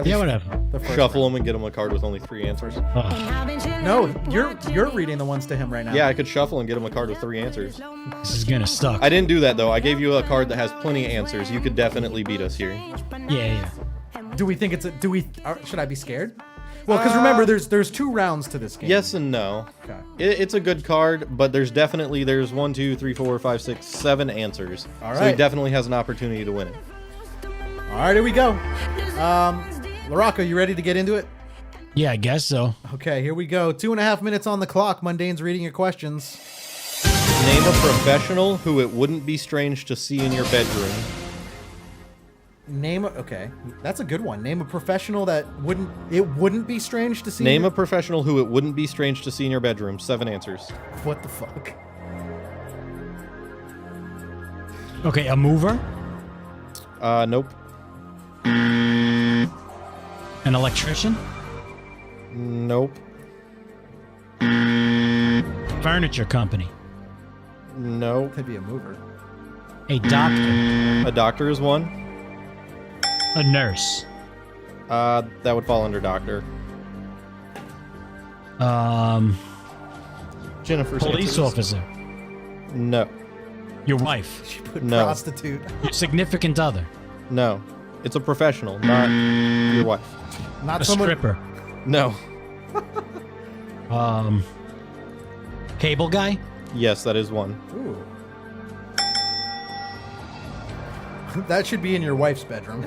S2: Yeah, whatever.
S8: Shuffle them and get him a card with only 3 answers.
S1: No, you're reading the ones to him right now.
S8: Yeah, I could shuffle and get him a card with 3 answers.
S2: This is gonna suck.
S8: I didn't do that though. I gave you a card that has plenty of answers. You could definitely beat us here.
S2: Yeah.
S1: Do we think it's a? Should I be scared? Well, because remember, there's 2 rounds to this game.
S8: Yes and no.
S1: Okay.
S8: It's a good card, but there's 1, 2, 3, 4, 5, 6, 7 answers.
S1: All right.
S8: So he definitely has an opportunity to win it.
S1: All right, here we go. Laraco, you ready to get into it?
S2: Yeah, I guess so.
S1: Okay, here we go. 2.5 minutes on the clock. Mundane's reading your questions.
S8: Name a professional who it wouldn't be strange to see in your bedroom.
S1: Okay, that's a good one. Name a professional that wouldn't be strange to see.
S8: Name a professional who it wouldn't be strange to see in your bedroom. 7 answers.
S1: What the fuck?
S2: Okay, a mover?
S8: Nope.
S2: An electrician?
S8: Nope.
S2: Furniture company?
S8: No.
S1: Could be a mover.
S2: A doctor?
S8: A doctor is one.
S2: A nurse?
S8: That would fall under doctor. Jennifer's
S2: police
S8: answers.
S2: officer?
S8: No.
S2: Your wife?
S1: She put
S8: No.
S1: prostitute.
S2: Your significant other?
S8: No. It's a professional, not your wife.
S1: Not
S2: A
S1: someone.
S2: stripper?
S8: No.
S2: Cable guy?
S8: Yes, that is one.
S1: Ooh. That should be in your wife's bedroom.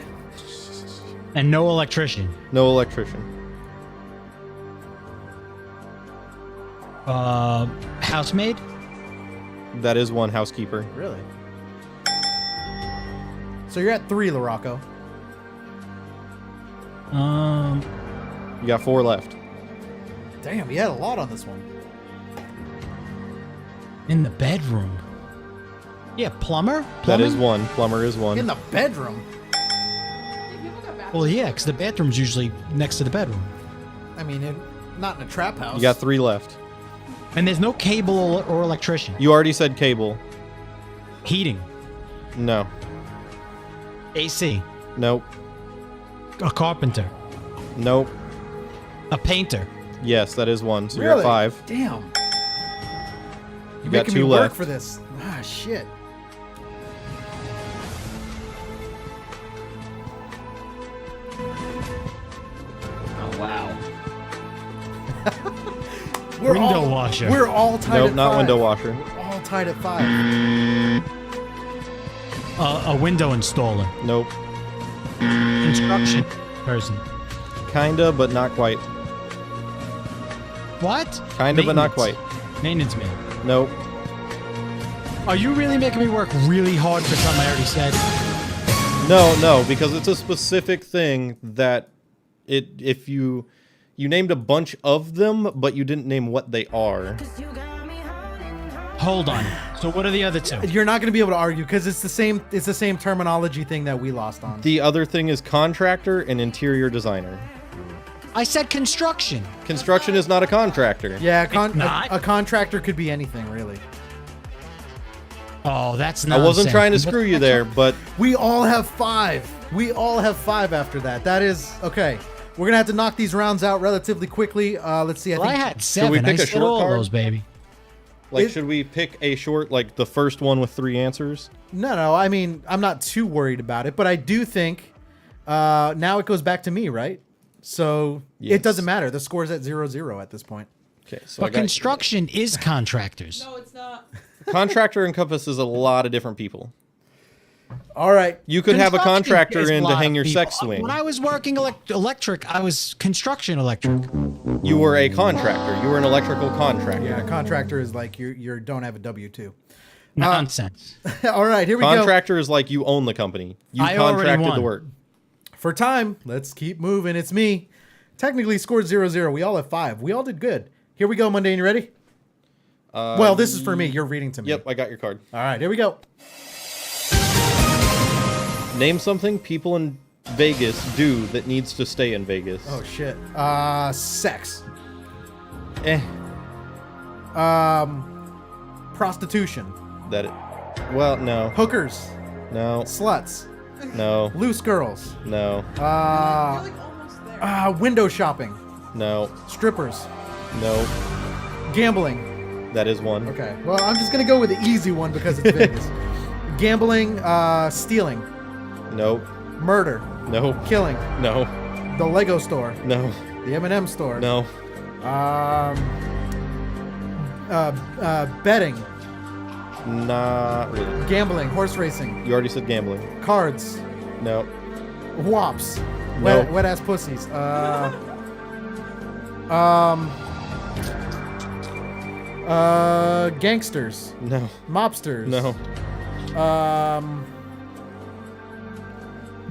S2: And no electrician?
S8: No electrician.
S2: Housemaid?
S8: That is one. Housekeeper.
S1: Really? So you're at 3, LaRocco.
S8: You got 4 left.
S1: Damn, you had a lot on this one.
S2: In the bedroom? Yeah, plumber?
S8: That is
S2: Plumbing?
S8: one. Plumber is one.
S1: In the bedroom?
S2: Well, yeah, because the bathroom's usually next to the bedroom.
S1: I mean, not in a trap house.
S8: You got 3 left.
S2: And there's no cable or electrician.
S8: You already said cable.
S2: Heating?
S8: No.
S2: AC?
S8: Nope.
S2: A carpenter?
S8: Nope.
S2: A painter?
S8: Yes, that is one. So
S1: Really?
S8: you're at 5.
S1: Damn.
S8: You
S1: You're
S8: got
S1: making
S8: 2
S1: me work
S8: left.
S1: for this. Ah, shit.
S3: Oh, wow.
S2: Window washer.
S1: We're all tied
S8: Nope,
S1: at
S8: not
S1: 5.
S8: window washer.
S1: We're all tied at 5.
S2: A window installer?
S8: Nope.
S2: Construction person?
S8: Kinda, but not quite.
S2: What?
S8: Kinda, but not quite.
S2: Maintenance man?
S8: Nope.
S2: Are you really making me work really hard for something I already said?
S8: No, because it's a specific thing that if you named a bunch of them, but you didn't name what they are.
S2: Hold on. So what are the other 2?
S1: You're not going to be able to argue because it's the same terminology thing that we lost on.
S8: The other thing is contractor and interior designer.
S2: I said construction.
S8: Construction is not a contractor.
S1: Yeah,
S2: not?
S1: a contractor could be anything, really.
S2: Oh, that's
S8: I
S2: nonsense.
S8: wasn't trying to screw you there, but
S1: We all have 5. We all have 5 after that. That is okay. We're gonna have to knock these rounds out relatively quickly. Let's see.
S2: I had 7.
S8: we pick
S2: I
S8: a
S2: said
S8: short
S2: all
S8: card?
S2: those, baby.
S8: should we pick a short, like the first one with 3 answers?
S1: No. I mean, I'm not too worried about it, but I do think now it goes back to me, right? So
S8: Yes.
S1: it doesn't matter. The score's at 0-0 at this point.
S8: Okay, so I
S2: But
S8: got
S2: construction is contractors.
S9: No, it's not.
S8: contractor encompasses a lot of different people.
S1: All right.
S8: You could have a
S2: Construction
S8: contractor
S2: is a
S8: in to
S2: lot
S8: hang
S2: of
S8: your
S2: people.
S8: sex swing.
S2: When I was working electric, I was construction electric.
S8: You were a contractor. You were an electrical contractor.
S1: Yeah, contractor is like you don't have a W-2.
S2: Nonsense.
S1: All right, here we go.
S8: Contractor is like you own the company. You
S2: I already
S8: contracted
S2: won.
S8: the work.
S1: For time, let's keep moving. It's me. Technically scored 0-0. We all have 5. We all did good. Here we go, Mundane. You ready? Well, this is for me. You're reading to me.
S8: Yep, I got your card.
S1: All right, here we go.
S8: Name something people in Vegas do that needs to stay in Vegas.
S1: Oh shit. Sex. Prostitution.
S8: Well, no.
S1: Hookers.
S8: No.
S1: Sluts.
S8: No.
S1: Loose girls.
S8: No.
S1: Window shopping.
S8: No.
S1: Strippers.
S8: No.
S1: Gambling.
S8: That is one.
S1: Okay. Well, I'm just gonna go with the easy one because it's Vegas. Gambling. Stealing.
S8: No.
S1: Murder.
S8: No.
S1: Killing.
S8: No.
S1: The Lego store.
S8: No.
S1: The M&M store.
S8: No.
S1: Betting.
S8: Not really.
S1: Gambling. Horse racing.
S8: You already said gambling.
S1: Cards.
S8: No.
S1: Wops.
S8: No.
S1: Wet ass pussies. Gangsters.
S8: No.
S1: Mobsters.
S8: No.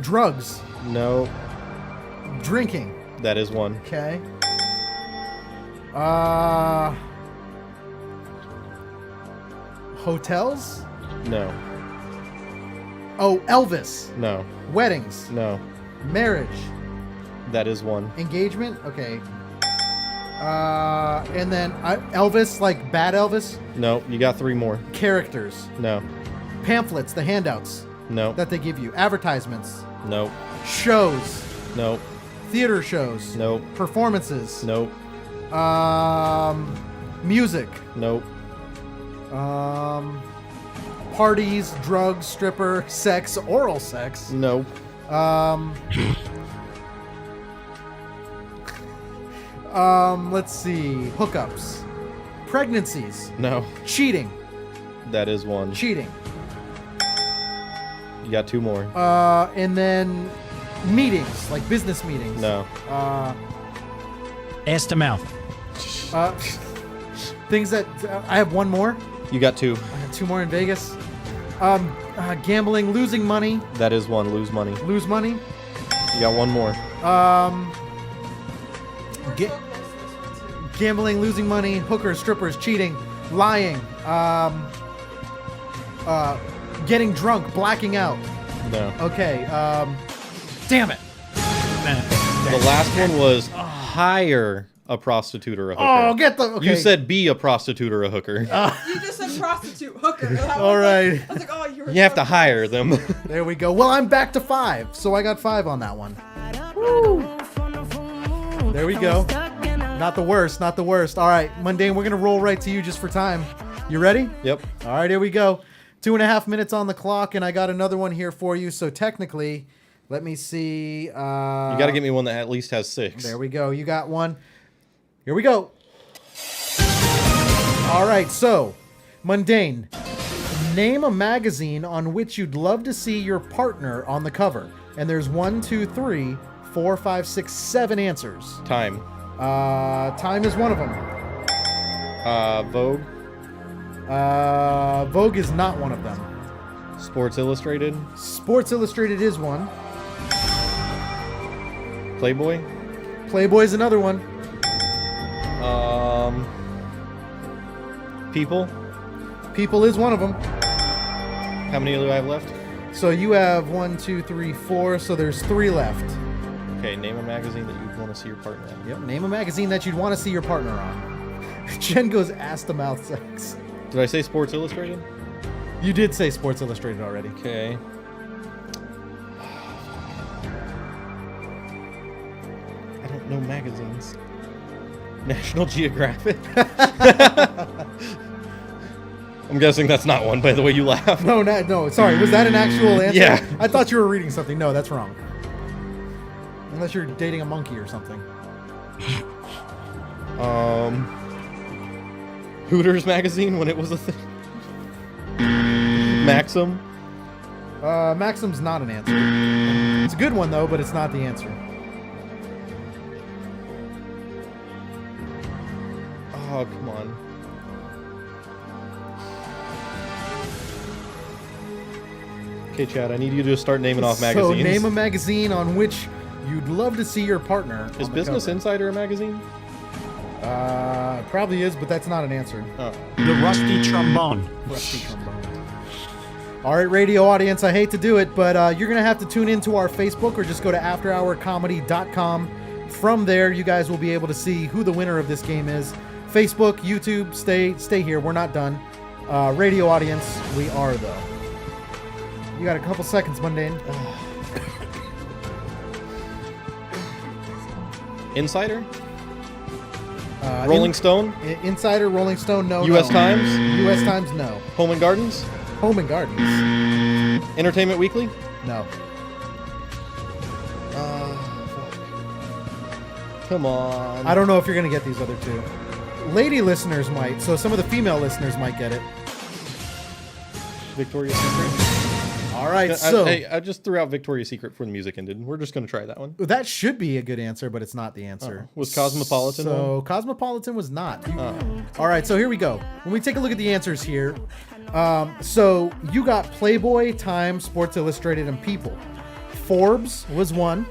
S1: Drugs.
S8: No.
S1: Drinking.
S8: That is one.
S1: Okay. Hotels?
S8: No.
S1: Oh, Elvis.
S8: No.
S1: Weddings.
S8: No.
S1: Marriage.
S8: That is one.
S1: Engagement? Okay. And then Elvis, like bad Elvis?
S8: No, you got 3 more.
S1: Characters.
S8: No.
S1: Pamphlets, the handouts.
S8: No.
S1: That they give you. Advertisements.
S8: No.
S1: Shows.
S8: No.
S1: Theater shows.
S8: No.
S1: Performances.
S8: No.
S1: Music.
S8: No.
S1: Parties, drugs, stripper, sex, oral sex.
S8: No.
S1: Let's see. Hookups. Pregnancies.
S8: No.
S1: Cheating.
S8: That is one.
S1: Cheating.
S8: You got 2 more.
S1: And then meetings, like business meetings.
S8: No.
S2: Ass to mouth.
S1: Things that I have 1 more.
S8: You got 2.
S1: I have 2 more in Vegas. Gambling, losing money.
S8: That is one. Lose money.
S1: Lose money.
S8: You got 1 more.
S1: Gambling, losing money, hookers, strippers, cheating, lying, getting drunk, blacking out.
S8: No.
S1: Okay. Damn it.
S8: The last one was hire a prostitute or a hooker.
S1: Oh, get the. Okay.
S8: You said be a prostitute or a hooker.
S9: You just said prostitute, hooker.
S1: All right.
S9: I was like, oh, you were.
S8: You have to hire them.
S1: There we go. Well, I'm back to 5, so I got 5 on that one. Woo. There we go. Not the worst, not the worst. All right, Mundane, we're going to roll right to you just for time. You ready?
S8: Yep.
S1: All right, here we go. 2.5 minutes on the clock, and I got another one here for you. So technically, let me see. You
S8: got to get me one that at least has 6.
S1: There we go. You got one. Here we go. All right, so, Mundane, name a magazine on which you'd love to see your partner on the cover. And there's 1, 2, 3, 4, 5, 6, 7 answers.
S8: Time.
S1: Time is one of them.
S8: Vogue.
S1: Vogue is not one of them.
S8: Sports Illustrated.
S1: Sports Illustrated is one.
S8: Playboy.
S1: Playboy is another one.
S8: People.
S1: People is one of them.
S8: How many do I have left?
S1: So you have 1, 2, 3, 4. So there's 3 left.
S8: Okay, name a magazine that you'd want to see your partner on.
S1: Yep, name a magazine that you'd want to see your partner on. Jen goes ass to mouth sex.
S8: Did I say Sports Illustrated?
S1: You did say Sports Illustrated already.
S8: Okay. I don't know magazines. National Geographic. I'm guessing that's not one by the way you laugh.
S1: No, no. Sorry, was that an actual answer?
S8: Yeah.
S1: I thought you were reading something. No, that's wrong. Unless you're dating a monkey or something.
S8: Hooters magazine when it was a thing. Maxim.
S1: Maxim's not an answer. It's a good one though, but it's not the answer.
S8: Oh, come on. Okay, Chad, I need you to start naming off magazines.
S1: So name a magazine on which you'd love to see your partner.
S8: Is Business Insider a magazine?
S1: Probably is, but that's not an answer.
S8: Oh.
S2: The Rusty Trombone.
S1: Rusty Trombone. All right, radio audience, I hate to do it, but you're going to have to tune into our Facebook or just go to afterhourcomedy.com. From there, you guys will be able to see who the winner of this game is. Facebook, YouTube, stay here. We're not done. Radio audience, we are, though. You got a couple seconds, Mundane.
S8: Insider? Rolling Stone?
S1: Insider, Rolling Stone, no.
S8: U.S. Times?
S1: U.S. Times, no.
S8: Home and Gardens?
S1: Home and Gardens.
S8: Entertainment Weekly?
S1: No.
S8: Come on.
S1: I don't know if you're going to get these other two. Lady listeners might, so some of the female listeners might get it.
S8: Victoria's Secret?
S1: All right, so
S8: I just threw out Victoria's Secret for the music ended. We're just gonna try that one.
S1: that should be a good answer, but it's not the answer.
S8: Was Cosmopolitan
S1: So Cosmopolitan was not. All right, so here we go. When we take a look at the answers here, so you got Playboy, Time, Sports Illustrated, and People. Forbes was one.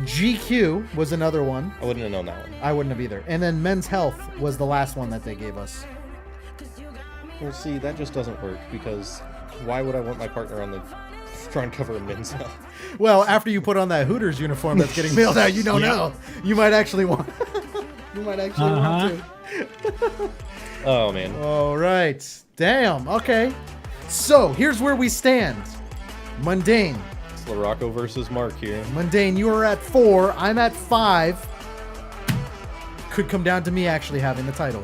S1: GQ was another one.
S8: I wouldn't have known that one.
S1: I wouldn't have either. And then Men's Health was the last one that they gave us.
S8: Well, see, that just doesn't work because why would I want my partner on the front cover of Men's Health?
S1: Well, after you put on that Hooters uniform that's getting mailed out, you don't know. You might actually want. You might actually want to.
S8: Oh man.
S1: All right. Damn. Okay. So here's where we stand. Mundane.
S8: It's LaRocco versus Mark here.
S1: Mundane, you are at 4. I'm at 5. Could come down to me actually having the title.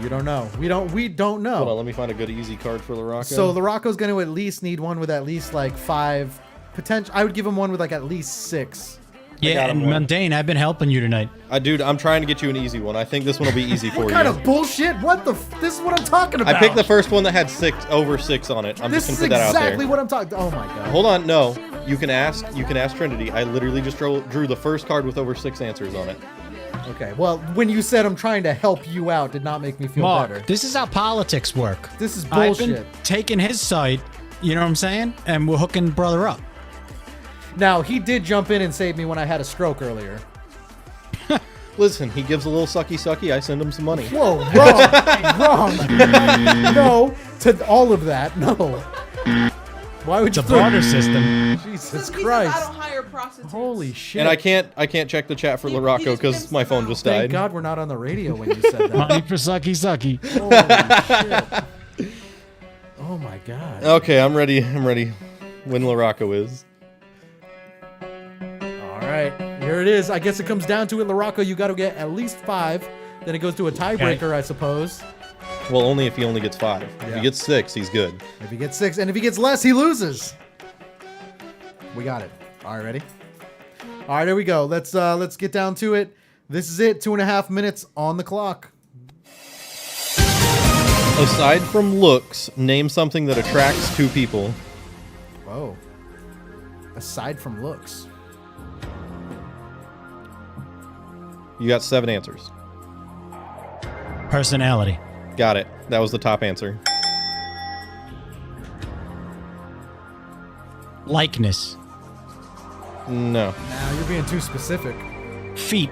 S1: You don't know. We don't know.
S8: Hold on, let me find a good easy card for LaRocco.
S1: So LaRocco's going to at least need one with at least like 5 potential. I would give him one with like at least 6.
S2: Yeah, and Mundane, I've been helping you tonight.
S8: Dude, I'm trying to get you an easy one. I think this one will be easy for
S1: What
S8: you.
S1: kind of bullshit? What the? This is what I'm talking about.
S8: I picked the first one that had over 6 on it. I'm
S1: This
S8: just
S1: is
S8: gonna put that out there.
S1: exactly what I'm talking. Oh my god.
S8: Hold on, no. You can ask Trinity. I literally just drew the first card with over 6 answers on it.
S1: Okay. Well, when you said I'm trying to help you out, did not make me feel
S2: Mark,
S1: better.
S2: this is how politics work.
S1: This is
S2: I've
S1: bullshit.
S2: been taking his side, you know what I'm saying? And we're hooking brother up.
S1: Now, he did jump in and save me when I had a stroke earlier.
S8: Listen, he gives a little sucky. I send him some money.
S1: Whoa, wrong. No, to all of that, no. Why would
S2: It's a barter system.
S1: Jesus
S9: Because
S1: Christ.
S9: I don't hire prostitutes.
S1: Holy shit.
S8: And I can't check the chat for LaRocco because my phone just
S1: Thank
S8: died.
S1: God we're not on the radio when you said that.
S2: Money for sucky.
S1: Holy shit. Oh my God.
S8: Okay, I'm ready. When LaRocco is.
S1: All right, here it is. I guess it comes down to it, LaRocco. You got to get at least 5. Then it goes to a tiebreaker, I suppose.
S8: Well, only if he only gets 5. If he gets 6, he's good.
S1: If he gets 6, and if he gets less, he loses. We got it. All right, ready? All right, here we go. Let's get down to it. This is it. 2.5 minutes on the clock.
S8: Aside from looks, name something that attracts 2 people.
S1: Whoa. Aside from looks.
S8: You got 7 answers.
S2: Personality.
S8: Got it. That was the top answer.
S2: Likeness.
S8: No.
S1: Now you're being too specific.
S2: Feet.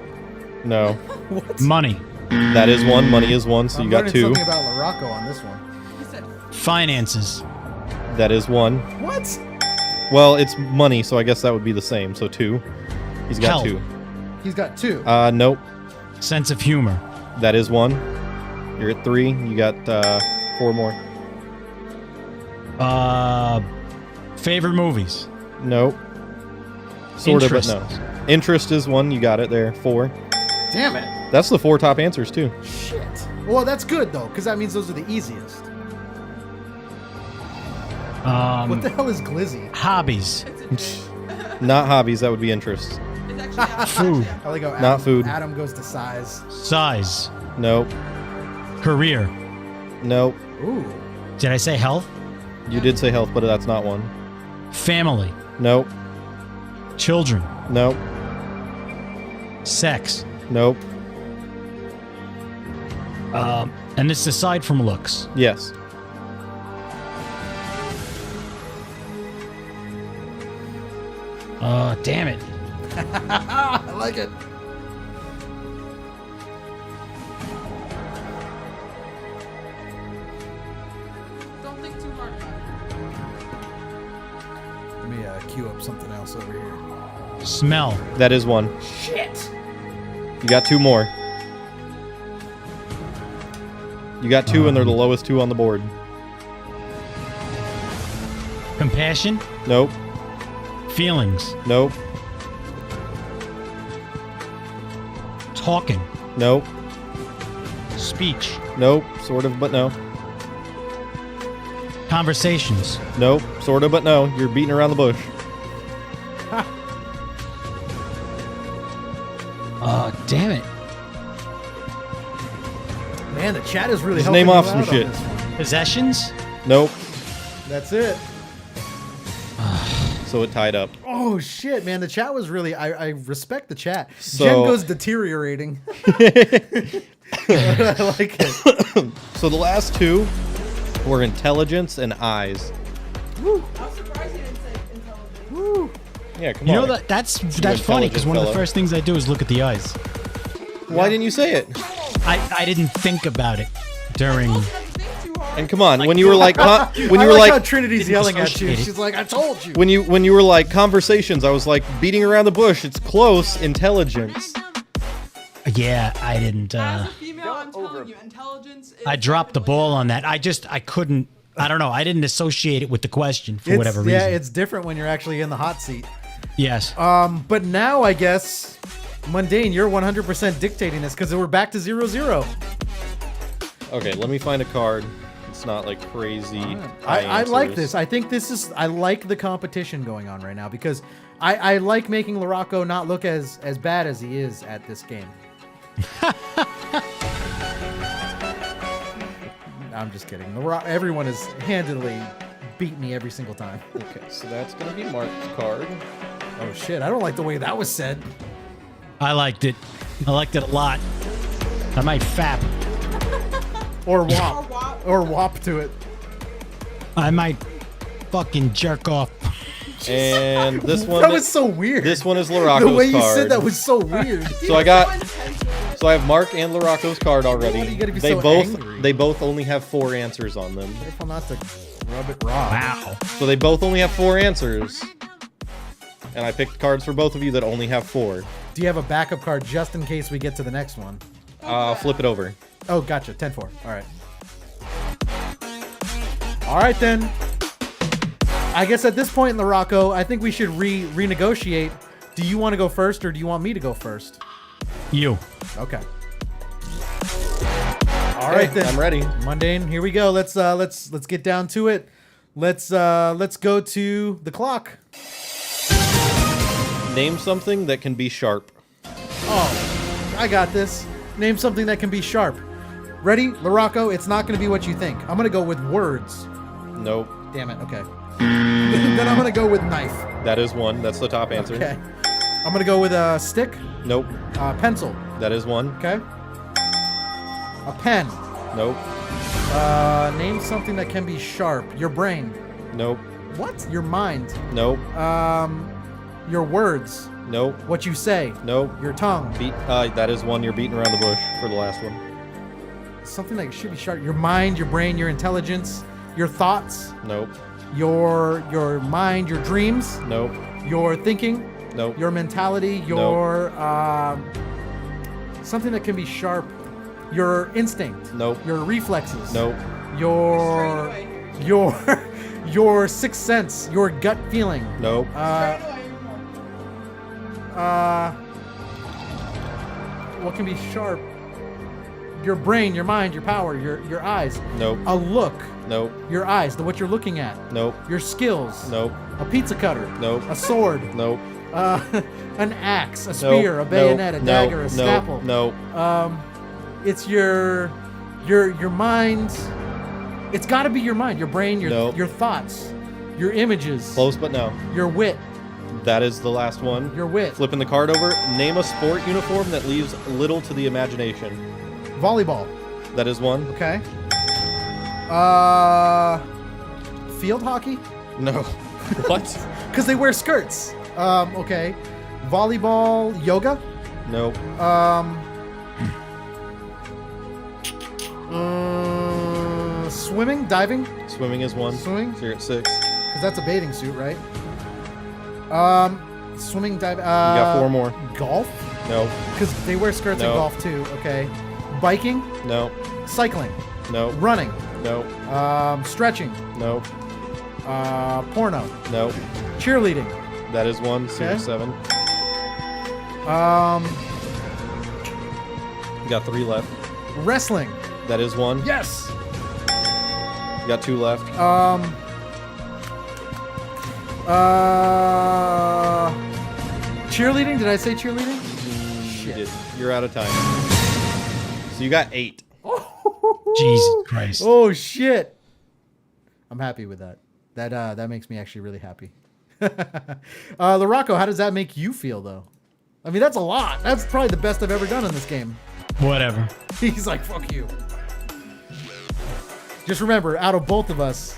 S8: No.
S1: What?
S2: Money.
S8: That is 1. Money is 1, so
S1: I'm
S8: you got
S1: learning
S8: 2.
S1: something about LaRocco on this one.
S2: Finances.
S8: That is 1.
S1: What?
S8: Well, it's money, so I guess that would be the same. So 2. He's got
S2: Health.
S8: 2.
S1: He's got 2.
S8: Nope.
S2: Sense of humor.
S8: That is 1. You're at 3. You got 4 more.
S2: Favorite movies.
S8: Nope. Sort of, but
S2: Interest.
S8: no. Interest is 1. You got it there. 4.
S1: Damn it.
S8: That's the 4 top answers too.
S1: Shit. Well, that's good though, because that means those are the easiest. What the hell is glizzy?
S2: Hobbies.
S8: Not hobbies. That would be interests.
S2: Food.
S1: I like how Adam,
S8: Not food.
S1: Adam goes to size.
S2: Size.
S8: Nope.
S2: Career.
S8: Nope.
S1: Ooh.
S2: Did I say health?
S8: You did say health, but that's not 1.
S2: Family.
S8: Nope.
S2: Children.
S8: Nope.
S2: Sex.
S8: Nope.
S2: And it's aside from looks.
S8: Yes.
S2: Damn it.
S1: I like it.
S9: Don't think too hard about
S1: Let me queue up something else over here.
S2: Smell.
S8: That is 1.
S1: Shit.
S8: You got 2 more. You got 2, and they're the lowest 2 on the board.
S2: Compassion.
S8: Nope.
S2: Feelings.
S8: Nope.
S2: Talking.
S8: Nope.
S2: Speech.
S8: Nope. Sort of, but no.
S2: Conversations.
S8: Nope. Sort of, but no. You're beating around the bush.
S2: Damn it.
S1: Man, the chat is really
S8: Just
S1: helping
S8: name off
S1: you
S8: some
S1: out on
S8: shit.
S1: this one.
S2: Possessions.
S8: Nope.
S1: That's it.
S8: so it tied up.
S1: Oh shit, man! The chat was really. I respect the chat.
S8: So-
S1: Jen goes deteriorating. I like it.
S8: So the last two were intelligence and eyes.
S1: Woo.
S9: I'm surprised you didn't say intelligent.
S1: Woo.
S8: Yeah, come
S2: You
S8: on.
S2: know that's funny because one of the first things I do is look at the eyes.
S8: Why didn't you say it?
S2: I didn't think about it during.
S8: And come on, when you were like, when you
S1: I
S8: were
S1: like
S8: like,
S1: how Trinity's yelling at you.
S2: associated.
S1: She's like, "I told you."
S8: when you were like conversations, I was like beating around the bush. It's close. Intelligence.
S2: Yeah, I didn't.
S9: As a female, I'm telling you, intelligence is...
S2: I dropped the ball on that. I couldn't. I don't know. I didn't associate it with the question for whatever reason.
S1: Yeah, it's different when you're actually in the hot seat.
S2: Yes.
S1: But now I guess, Mundane, you're 100% dictating this because we're back to 0-0.
S8: Okay, let me find a card. It's not like crazy.
S1: I like this. I think this is. I like the competition going on right now because I like making LaRocco not look as bad as he is at this game. I'm just kidding. Everyone has handedly beat me every single time.
S8: Okay, so that's gonna be Mark's card.
S1: Oh shit! I don't like the way that was said.
S2: I liked it. I liked it a lot. I might fap.
S1: Or wop. Or wop to it.
S2: I might fucking jerk off.
S8: And this one.
S1: That was so weird.
S8: This one is LaRocco's
S1: The way you
S8: card.
S1: said that was so weird.
S8: So I have Mark and LaRocco's card already.
S1: You gotta be
S8: They
S1: so
S8: both
S1: angry.
S8: they both only have 4 answers on them.
S1: Careful not to rub it raw.
S2: Wow.
S8: So they both only have 4 answers. And I picked cards for both of you that only have 4.
S1: Do you have a backup card just in case we get to the next one?
S8: Flip it over.
S1: Oh, gotcha. 10-4. All right. All right, then. I guess at this point in LaRocco, I think we should renegotiate. Do you want to go first or do you want me to go first?
S2: You.
S1: Okay. All right, then.
S8: I'm ready.
S1: Mundane, here we go. Let's get down to it. Let's go to the clock.
S8: Name something that can be sharp.
S1: Oh, I got this. Name something that can be sharp. Ready? LaRocco, it's not going to be what you think. I'm going to go with words.
S8: Nope.
S1: Damn it. Okay. Then I'm going to go with knife.
S8: That is one. That's the top answer.
S1: Okay. I'm going to go with a stick.
S8: Nope.
S1: Pencil.
S8: That is one.
S1: Okay. A pen.
S8: Nope.
S1: Name something that can be sharp. Your brain.
S8: Nope.
S1: What? Your mind.
S8: Nope.
S1: Your words.
S8: Nope.
S1: What you say.
S8: Nope.
S1: Your tongue.
S8: That is one. You're beating around the bush for the last one.
S1: Something that should be sharp. Your mind, your brain, your intelligence, your thoughts.
S8: Nope.
S1: Your mind, your dreams.
S8: Nope.
S1: Your thinking.
S8: Nope.
S1: Your mentality. Your something that can be sharp. Your instinct.
S8: Nope.
S1: Your reflexes.
S8: Nope.
S1: Your sixth sense. Your gut feeling.
S8: Nope.
S1: What can be sharp? Your brain, your mind, your power, your eyes.
S8: Nope.
S1: A look.
S8: Nope.
S1: Your eyes, what you're looking at.
S8: Nope.
S1: Your skills.
S8: Nope.
S1: A pizza cutter.
S8: Nope.
S1: A sword.
S8: Nope.
S1: An axe, a spear, a bayonet, a dagger, a scalpel.
S8: Nope.
S1: It's your mind. It's got to be your mind, your brain, your thoughts, your images.
S8: Close, but no.
S1: Your wit.
S8: That is the last one.
S1: Your wit.
S8: Flipping the card over. Name a sport uniform that leaves little to the imagination.
S1: Volleyball.
S8: That is one.
S1: Okay. Field hockey?
S8: No. What?
S1: Because they wear skirts. Okay. Volleyball, yoga?
S8: Nope.
S1: Swimming, diving?
S8: Swimming is one.
S1: Swimming?
S8: So you're at 6.
S1: Because that's a bathing suit, right? Swimming, diving. You
S8: got 4 more.
S1: Golf?
S8: No.
S1: Because they wear skirts in
S8: No.
S1: golf too. Okay. Biking?
S8: No.
S1: Cycling?
S8: No.
S1: Running?
S8: No.
S1: Stretching?
S8: No.
S1: Porno?
S8: No.
S1: Cheerleading?
S8: That is one. So you're
S1: Okay.
S8: 7. You got 3 left.
S1: Wrestling?
S8: That is one.
S1: Yes.
S8: You got 2 left.
S1: Cheerleading? Did I say cheerleading?
S8: You did. You're out of time. So you got 8.
S2: Jesus Christ.
S1: Oh shit. I'm happy with that. That makes me actually really happy. LaRocco, how does that make you feel, though? I mean, that's a lot. That's probably the best I've ever done in this game.
S2: Whatever.
S1: He's like, fuck you. Just remember, out of both of us,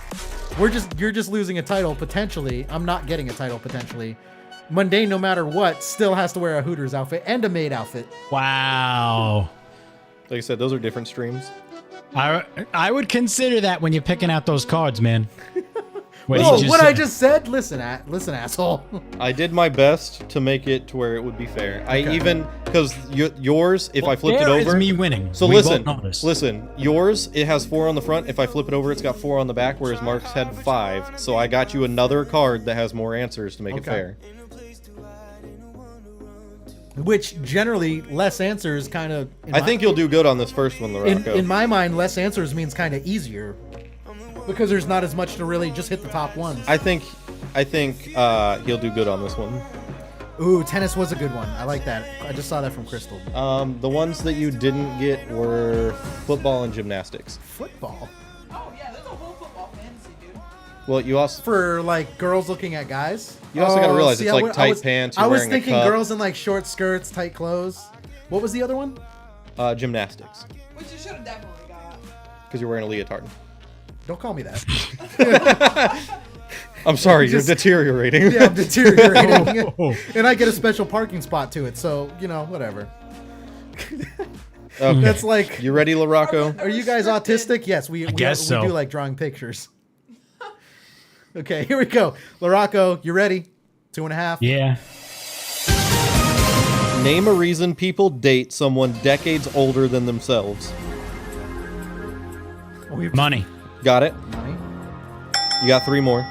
S1: you're just losing a title potentially. I'm not getting a title potentially. Mundane, no matter what, still has to wear a Hooters outfit and a maid outfit.
S2: Wow.
S8: Like I said, those are different streams.
S2: I would consider that when you're picking out those cards, man.
S1: I just said? Listen, asshole.
S8: I did my best to make it to where it would be fair. I even, because yours, if I flipped it
S2: fair
S8: over,
S2: is me winning.
S8: So
S2: We
S8: listen,
S2: both know this.
S8: listen. Yours, it has 4 on the front. If I flip it over, it's got 4 on the back, whereas Mark's had 5. So I got you another card that has more answers to make it fair.
S1: Which generally less answers kind of.
S8: I think you'll do good on this first one, LaRocco.
S1: In my mind, less answers means kind of easier because there's not as much to really just hit the top ones.
S8: I think he'll do good on this one.
S1: Ooh, tennis was a good one. I like that. I just saw that from Crystal.
S8: The ones that you didn't get were football and gymnastics.
S1: Football?
S9: Oh, yeah, there's a whole football fantasy, dude.
S8: Well, you also
S1: for like girls looking at guys.
S8: You also got to realize
S1: see,
S8: it's like tight pants.
S1: I
S8: You're
S1: was
S8: wearing a
S1: thinking
S8: cup.
S1: girls in like short skirts, tight clothes. What was the other one?
S8: Gymnastics.
S9: Which you should have definitely got.
S8: Because you're wearing a leotard.
S1: Don't call me that.
S8: I'm sorry, you're deteriorating.
S1: Yeah, I'm deteriorating. And I get a special parking spot to it, so, you know, whatever.
S8: Okay.
S1: That's like...
S8: You ready, LaRocco?
S1: Are you guys autistic? Yes, we
S2: guess so.
S1: do like drawing pictures. Okay, here we go. LaRocco, you ready? 2.5?
S2: Yeah.
S8: Name a reason people date someone decades older than themselves.
S2: Money.
S8: Got it.
S1: Money.
S8: You got 3 more.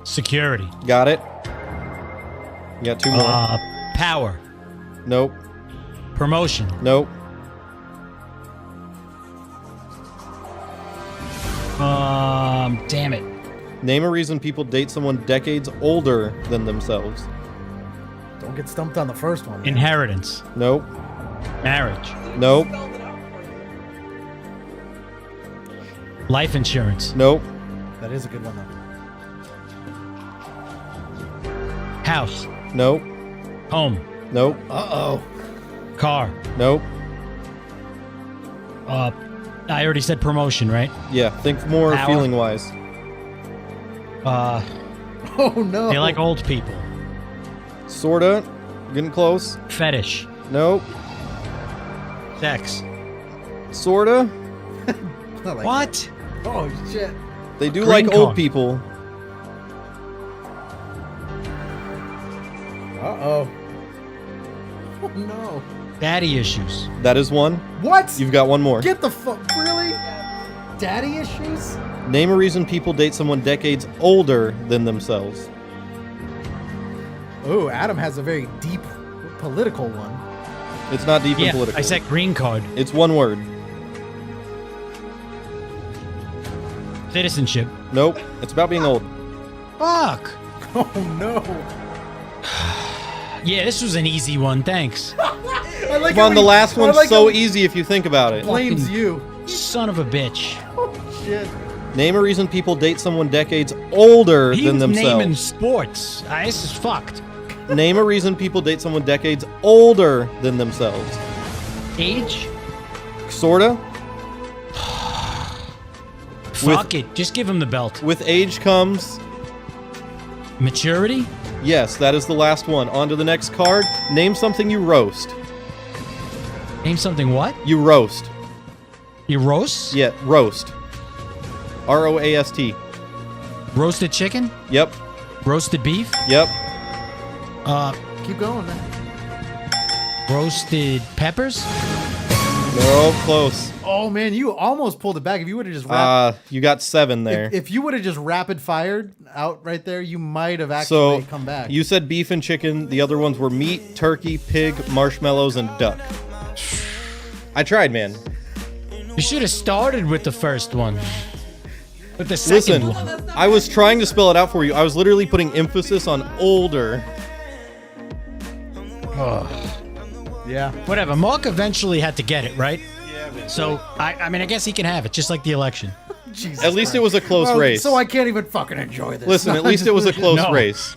S2: Security.
S8: Got it. You got 2 more.
S2: Power.
S8: Nope.
S2: Promotion.
S8: Nope.
S2: Damn it.
S8: Name a reason people date someone decades older than themselves.
S1: Don't get stumped on the first one.
S2: Inheritance.
S8: Nope.
S2: Marriage.
S8: Nope.
S2: Life insurance.
S8: Nope.
S1: That is a good one, though.
S2: House.
S8: Nope.
S2: Home.
S8: Nope.
S1: Uh-oh.
S2: Car.
S8: Nope.
S2: I already said promotion, right?
S8: Yeah, think more
S2: Power.
S8: feeling wise.
S1: Oh, no.
S2: They like old people.
S8: Sorta. Getting close.
S2: Fetish.
S8: Nope.
S2: Sex.
S8: Sorta.
S1: Like
S2: what?
S1: Oh, shit.
S8: They do
S2: Green
S8: like old
S2: card.
S8: people.
S1: Uh-oh. Oh, no.
S2: Daddy issues.
S8: That is one.
S1: What?
S8: You've got one more.
S1: Get the fuck... Really? Daddy issues?
S8: Name a reason people date someone decades older than themselves.
S1: Oh, Adam has a very deep political one.
S8: It's not deep and
S2: Yeah,
S8: political.
S2: I said green card.
S8: It's one word.
S2: Citizenship.
S8: Nope. It's about being old.
S2: Fuck.
S1: Oh, no.
S2: Yeah, this was an easy one. Thanks.
S1: I like
S8: Come on,
S1: how
S8: the
S1: he-
S8: last
S1: I
S8: one's
S1: like
S8: so
S1: how he
S8: easy if you think about it.
S1: blames you.
S2: Son of a bitch.
S1: Oh, shit.
S8: Name a reason people date someone decades older
S2: He
S8: than
S2: was
S8: themselves.
S2: naming sports. This is fucked.
S8: Name a reason people date someone decades older than themselves.
S2: Age?
S8: Sorta.
S2: Fuck it. Just give him the belt.
S8: With age comes...
S2: Maturity?
S8: Yes, that is the last one. On to the next card. Name something you roast.
S2: Name something what?
S8: You roast.
S2: You roast?
S8: Yeah, roast. R-O-A-S-T.
S2: Roasted chicken?
S8: Yep.
S2: Roasted beef?
S8: Yep.
S1: Keep going, man.
S2: Roasted peppers?
S8: No, close.
S1: Oh, man, you almost pulled it back. If you would have just
S8: You got 7 there.
S1: if you would have just rapid fired out right there, you might have actually come back.
S8: You said beef and chicken. The other ones were meat, turkey, pig, marshmallows, and duck. I tried, man.
S2: You should have started with the first one. With the second
S8: Listen,
S2: one.
S8: I was trying to spell it out for you. I was literally putting emphasis on older.
S1: Yeah.
S2: Whatever. Mark eventually had to get it, right? Yeah, man. So, I mean, I guess he can have it, just like the election.
S1: Jesus
S8: At least it
S1: Christ.
S8: was a close
S1: Well,
S8: race.
S1: So I can't even fucking enjoy this.
S8: Listen, at least it was a close race.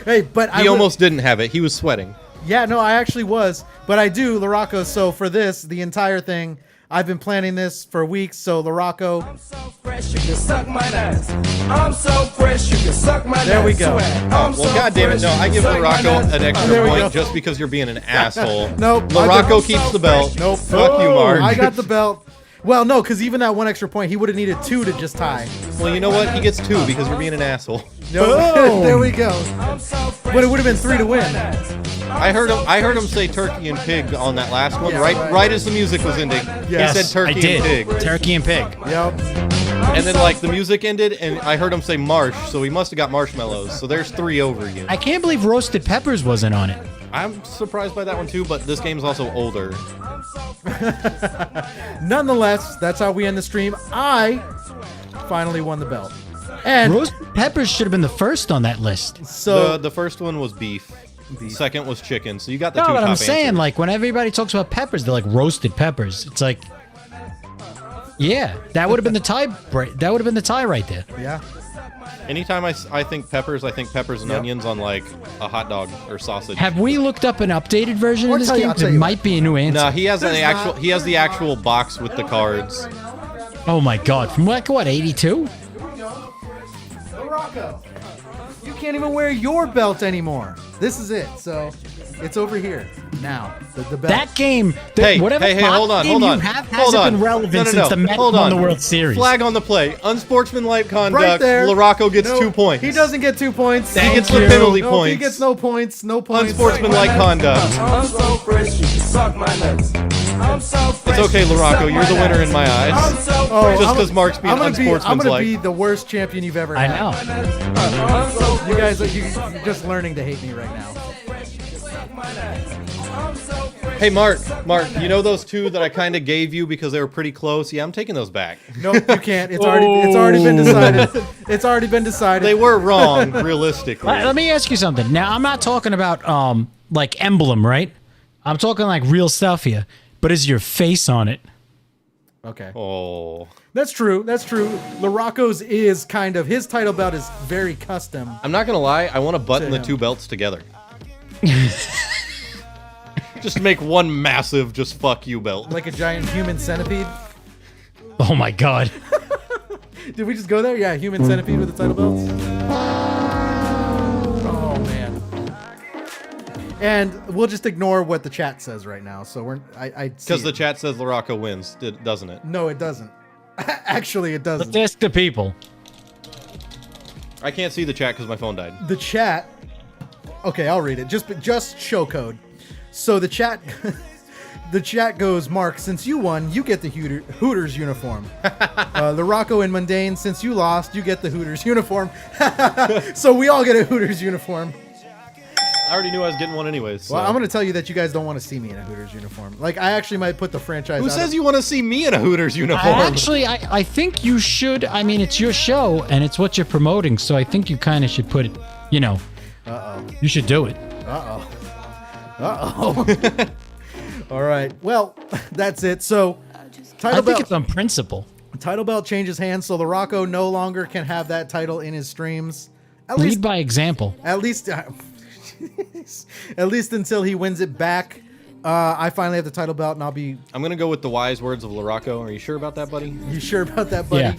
S1: Hey, but
S8: He almost didn't have it. He was sweating.
S1: Yeah, no, I actually was, but I do, Larocco. So for this, the entire thing, I've been planning this for weeks. So Larocco,
S12: Fresh, you can suck my ass. I'm so fresh, you can suck my
S1: there we
S12: ass.
S1: go.
S8: Well, God damn it! No, I give Larocco an
S1: There
S8: extra
S1: we go.
S8: point just because you're being an asshole.
S1: Nope.
S8: Larocco keeps the belt.
S1: Nope.
S8: Fuck you, Mark.
S1: I got the belt. Well, no, because even that one extra point, he would have needed 2 to just tie.
S8: Well, you know what? He gets 2 because you're being an asshole.
S1: No, there we go. But it would have been 3 to win.
S8: I heard him say turkey and pig on that last one, right as the music was ending.
S2: Yes,
S8: he said turkey
S2: I did.
S8: and pig.
S2: Turkey and pig.
S1: Yep.
S8: And then like the music ended, and I heard him say marsh, so he must have got marshmallows. So there's 3 over you.
S2: I can't believe roasted peppers wasn't on it.
S8: I'm surprised by that one too, but this game's also older.
S1: Nonetheless, that's how we end the stream. I finally won the belt. And
S2: roasted peppers should have been the first on that list.
S1: So
S8: the first one was beef. Second was chicken. So you got the
S2: No,
S8: two
S2: but
S8: top
S2: I'm saying,
S8: answers.
S2: like, when everybody talks about peppers, they're like roasted peppers. It's like, yeah, that would have been the tie. That would have been the tie right there.
S1: Yeah.
S8: Anytime I think peppers and onions on like a hot dog or sausage.
S2: Have we looked up an updated version of this game? It might be a new answer.
S8: No, he has the actual box with the cards.
S2: Oh my god, from like what, 82?
S1: Larocco, you can't even wear your belt anymore. This is it. So it's over here now. The belt.
S2: That game, whatever
S8: hey,
S2: box
S8: hold on,
S2: game
S8: hold on.
S2: you have
S8: Hold
S2: hasn't
S8: on.
S2: been relevant
S8: No,
S2: since the Mets
S8: hold
S2: won
S8: on.
S2: the World Series.
S8: Flag on the play. Unsportsmanlike conduct.
S1: Right there.
S8: Larocco gets
S1: No,
S8: 2 points.
S1: He doesn't get 2 points.
S8: He gets the penalty
S1: No,
S8: points.
S1: He gets no points. No points.
S8: Unsportsmanlike conduct.
S12: I'm so fresh, you can suck my nuts. I'm so fresh.
S8: It's okay,
S12: you can
S8: Larocco.
S12: suck
S8: You're the
S12: my
S8: winner
S12: nuts.
S8: in my eyes.
S12: I'm so
S1: Oh,
S12: fresh.
S8: Just because Mark's being
S1: I'm gonna
S8: unsportsmanlike.
S1: be the worst champion you've ever
S2: I
S1: had.
S2: know.
S1: You guys, you're just learning to hate me right now.
S8: Hey, Mark, you know those 2 that I kind of gave you because they were pretty close? Yeah, I'm taking those back.
S1: Nope, you can't. It's already been decided. It's already been decided.
S8: They were wrong, realistically.
S2: Let me ask you something. Now, I'm not talking about like emblem, right? I'm talking like real stuff here. But is your face on it?
S1: Okay.
S8: Oh.
S1: That's true. That's true. Larocco's is kind of, his title belt is very custom.
S8: I'm not going to lie. I want to button the
S1: him.
S8: 2 belts together. Just make one massive just fuck you belt.
S1: Like a giant human centipede.
S2: Oh my god.
S1: Did we just go there? Yeah, human centipede with the title belts. Oh man. And we'll just ignore what the chat says right now. So I
S8: Because the chat says Larocco wins, doesn't it?
S1: No, it doesn't. Actually, it doesn't.
S2: Let's ask the people.
S8: I can't see the chat because my phone died.
S1: The chat. Okay, I'll read it. Just show code. So the chat, the chat goes, Mark, since you won, you get the Hooters uniform. Larocco and Mundane, since you lost, you get the Hooters uniform. So we all get a Hooters uniform.
S8: I already knew I was getting one anyways. So.
S1: Well, I'm going to tell you that you guys don't want to see me in a Hooters uniform. Like, I actually might put the franchise
S8: Who
S1: out
S8: says
S1: of-
S8: you want to see me in a Hooters uniform?
S2: I think you should. I mean, it's your show and it's what you're promoting, so I think you kind of should put it, you know.
S1: Uh-oh.
S2: You should do it.
S1: Uh-oh. Uh-oh. All right. Well, that's it. So, title
S2: I
S1: belt.
S2: think it's on principle.
S1: Title belt changes hands, so Larocco no longer can have that title in his streams.
S2: Lead by example.
S1: At least until he wins it back. I finally have the title belt, and I'll be.
S8: I'm gonna go with the wise words of Larocco. Are you sure about that, buddy?
S1: You sure about that, buddy?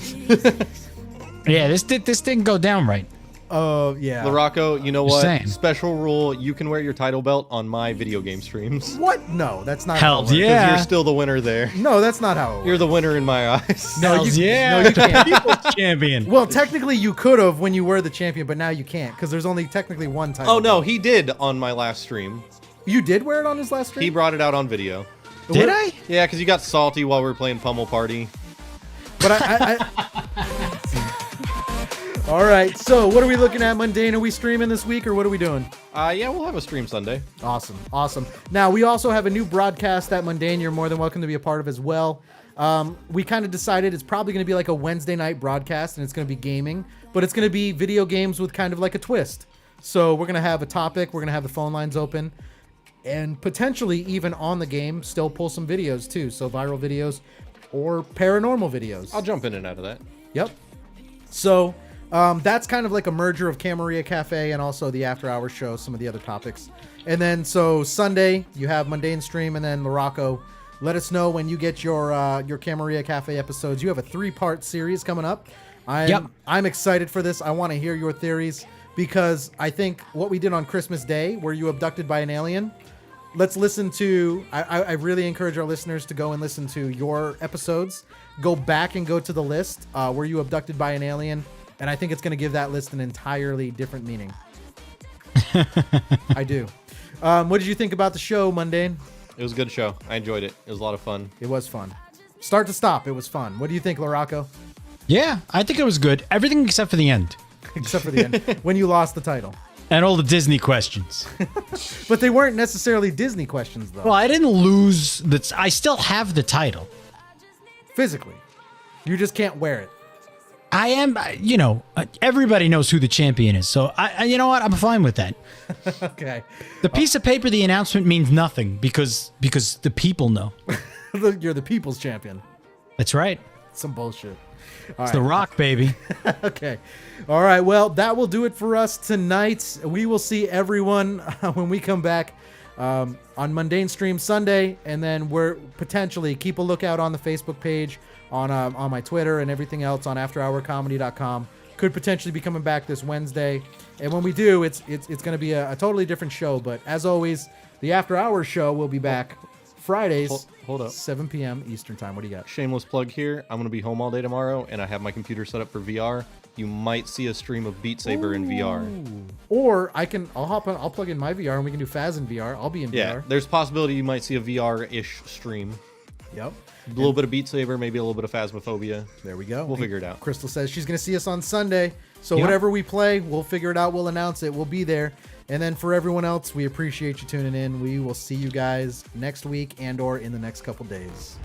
S2: Yeah. This didn't go down right.
S1: Oh yeah.
S8: Larocco, you know
S2: Just
S8: what?
S2: saying.
S8: Special rule: you can wear your title belt on my video game streams.
S1: What? No, that's not.
S2: Hell
S1: how it works.
S2: yeah.
S8: Because you're still the winner there.
S1: No, that's not how it works.
S8: You're the winner in my eyes.
S1: No, you,
S2: yeah.
S1: no, you can't.
S2: People's champion.
S1: Well, technically you could have when you were the champion, but now you can't because there's only technically one title.
S8: Oh no, he did on my last stream.
S1: You did wear it on his last stream?
S8: He brought it out on video.
S2: Did I?
S8: Yeah, because you got salty while we were playing Pummel Party.
S1: But I All right, so what are we looking at, Mundane? Are we streaming this week or what are we doing?
S8: Yeah, we'll have a stream Sunday.
S1: Awesome. Now, we also have a new broadcast at Mundane you're more than welcome to be a part of as well. We kind of decided it's probably going to be like a Wednesday night broadcast and it's going to be gaming, but it's going to be video games with kind of like a twist. So we're going to have a topic, we're going to have the phone lines open, and potentially even on the game still pull some videos too, so viral videos or paranormal videos.
S8: I'll jump in and out of that.
S1: Yep. So that's kind of like a merger of Camarilla Cafe and also the After Hours show, some of the other topics. And then so Sunday you have Mundane Stream, and then Larocco. Let us know when you get your Camarilla Cafe episodes. You have a 3-part series coming up. I'm excited for this. I want to hear your theories because I think what we did on Christmas Day, were you abducted by an alien? Let's listen to. I really encourage our listeners to go and listen to your episodes. Go back and go to the list. Were you abducted by an alien? And I think it's going to give that list an entirely different meaning. I do. What did you think about the show, Mundane?
S8: It was a good show. I enjoyed it. It was a lot of fun.
S1: It was fun. Start to stop, it was fun. What do you think, Larocco?
S2: Yeah, I think it was good. Everything except for the end.
S1: Except for the end, when you lost the title.
S2: And all the Disney questions.
S1: But they weren't necessarily Disney questions, though.
S2: Well, I didn't lose. I still have the title.
S1: Physically. You just can't wear it.
S2: I am, everybody knows who the champion is. So, you know what? I'm fine with that.
S1: Okay.
S2: The piece of paper, the announcement means nothing because the people know.
S1: You're the people's champion.
S2: That's right.
S1: Some bullshit.
S2: It's The Rock, baby.
S1: Okay. All right. Well, that will do it for us tonight. We will see everyone when we come back on Mundane Stream Sunday. And then we're potentially keep a lookout on the Facebook page, on my Twitter, and everything else on AfterHourComedy.com. Could potentially be coming back this Wednesday. And when we do, it's going to be a totally different show. But as always, the After Hours show will be back Fridays.
S8: Hold up.
S1: 7 p.m. Eastern time. What do you got?
S8: Shameless plug here. I'm going to be home all day tomorrow, and I have my computer set up for VR. You might see a stream of Beat Saber in VR.
S1: Or I'll plug in my VR and we can do Faz in VR. I'll be in VR.
S8: Yeah, there's a possibility you might see a VR-ish stream.
S1: Yep.
S8: A little bit of Beat Saber, maybe a little bit of Phasmophobia.
S1: There we go.
S8: We'll figure it out.
S1: Crystal says she's going to see us on Sunday. So whatever we play, we'll figure it out. We'll announce it. We'll be there. And then for everyone else, we appreciate you tuning in. We will see you guys next week and or in the next couple days.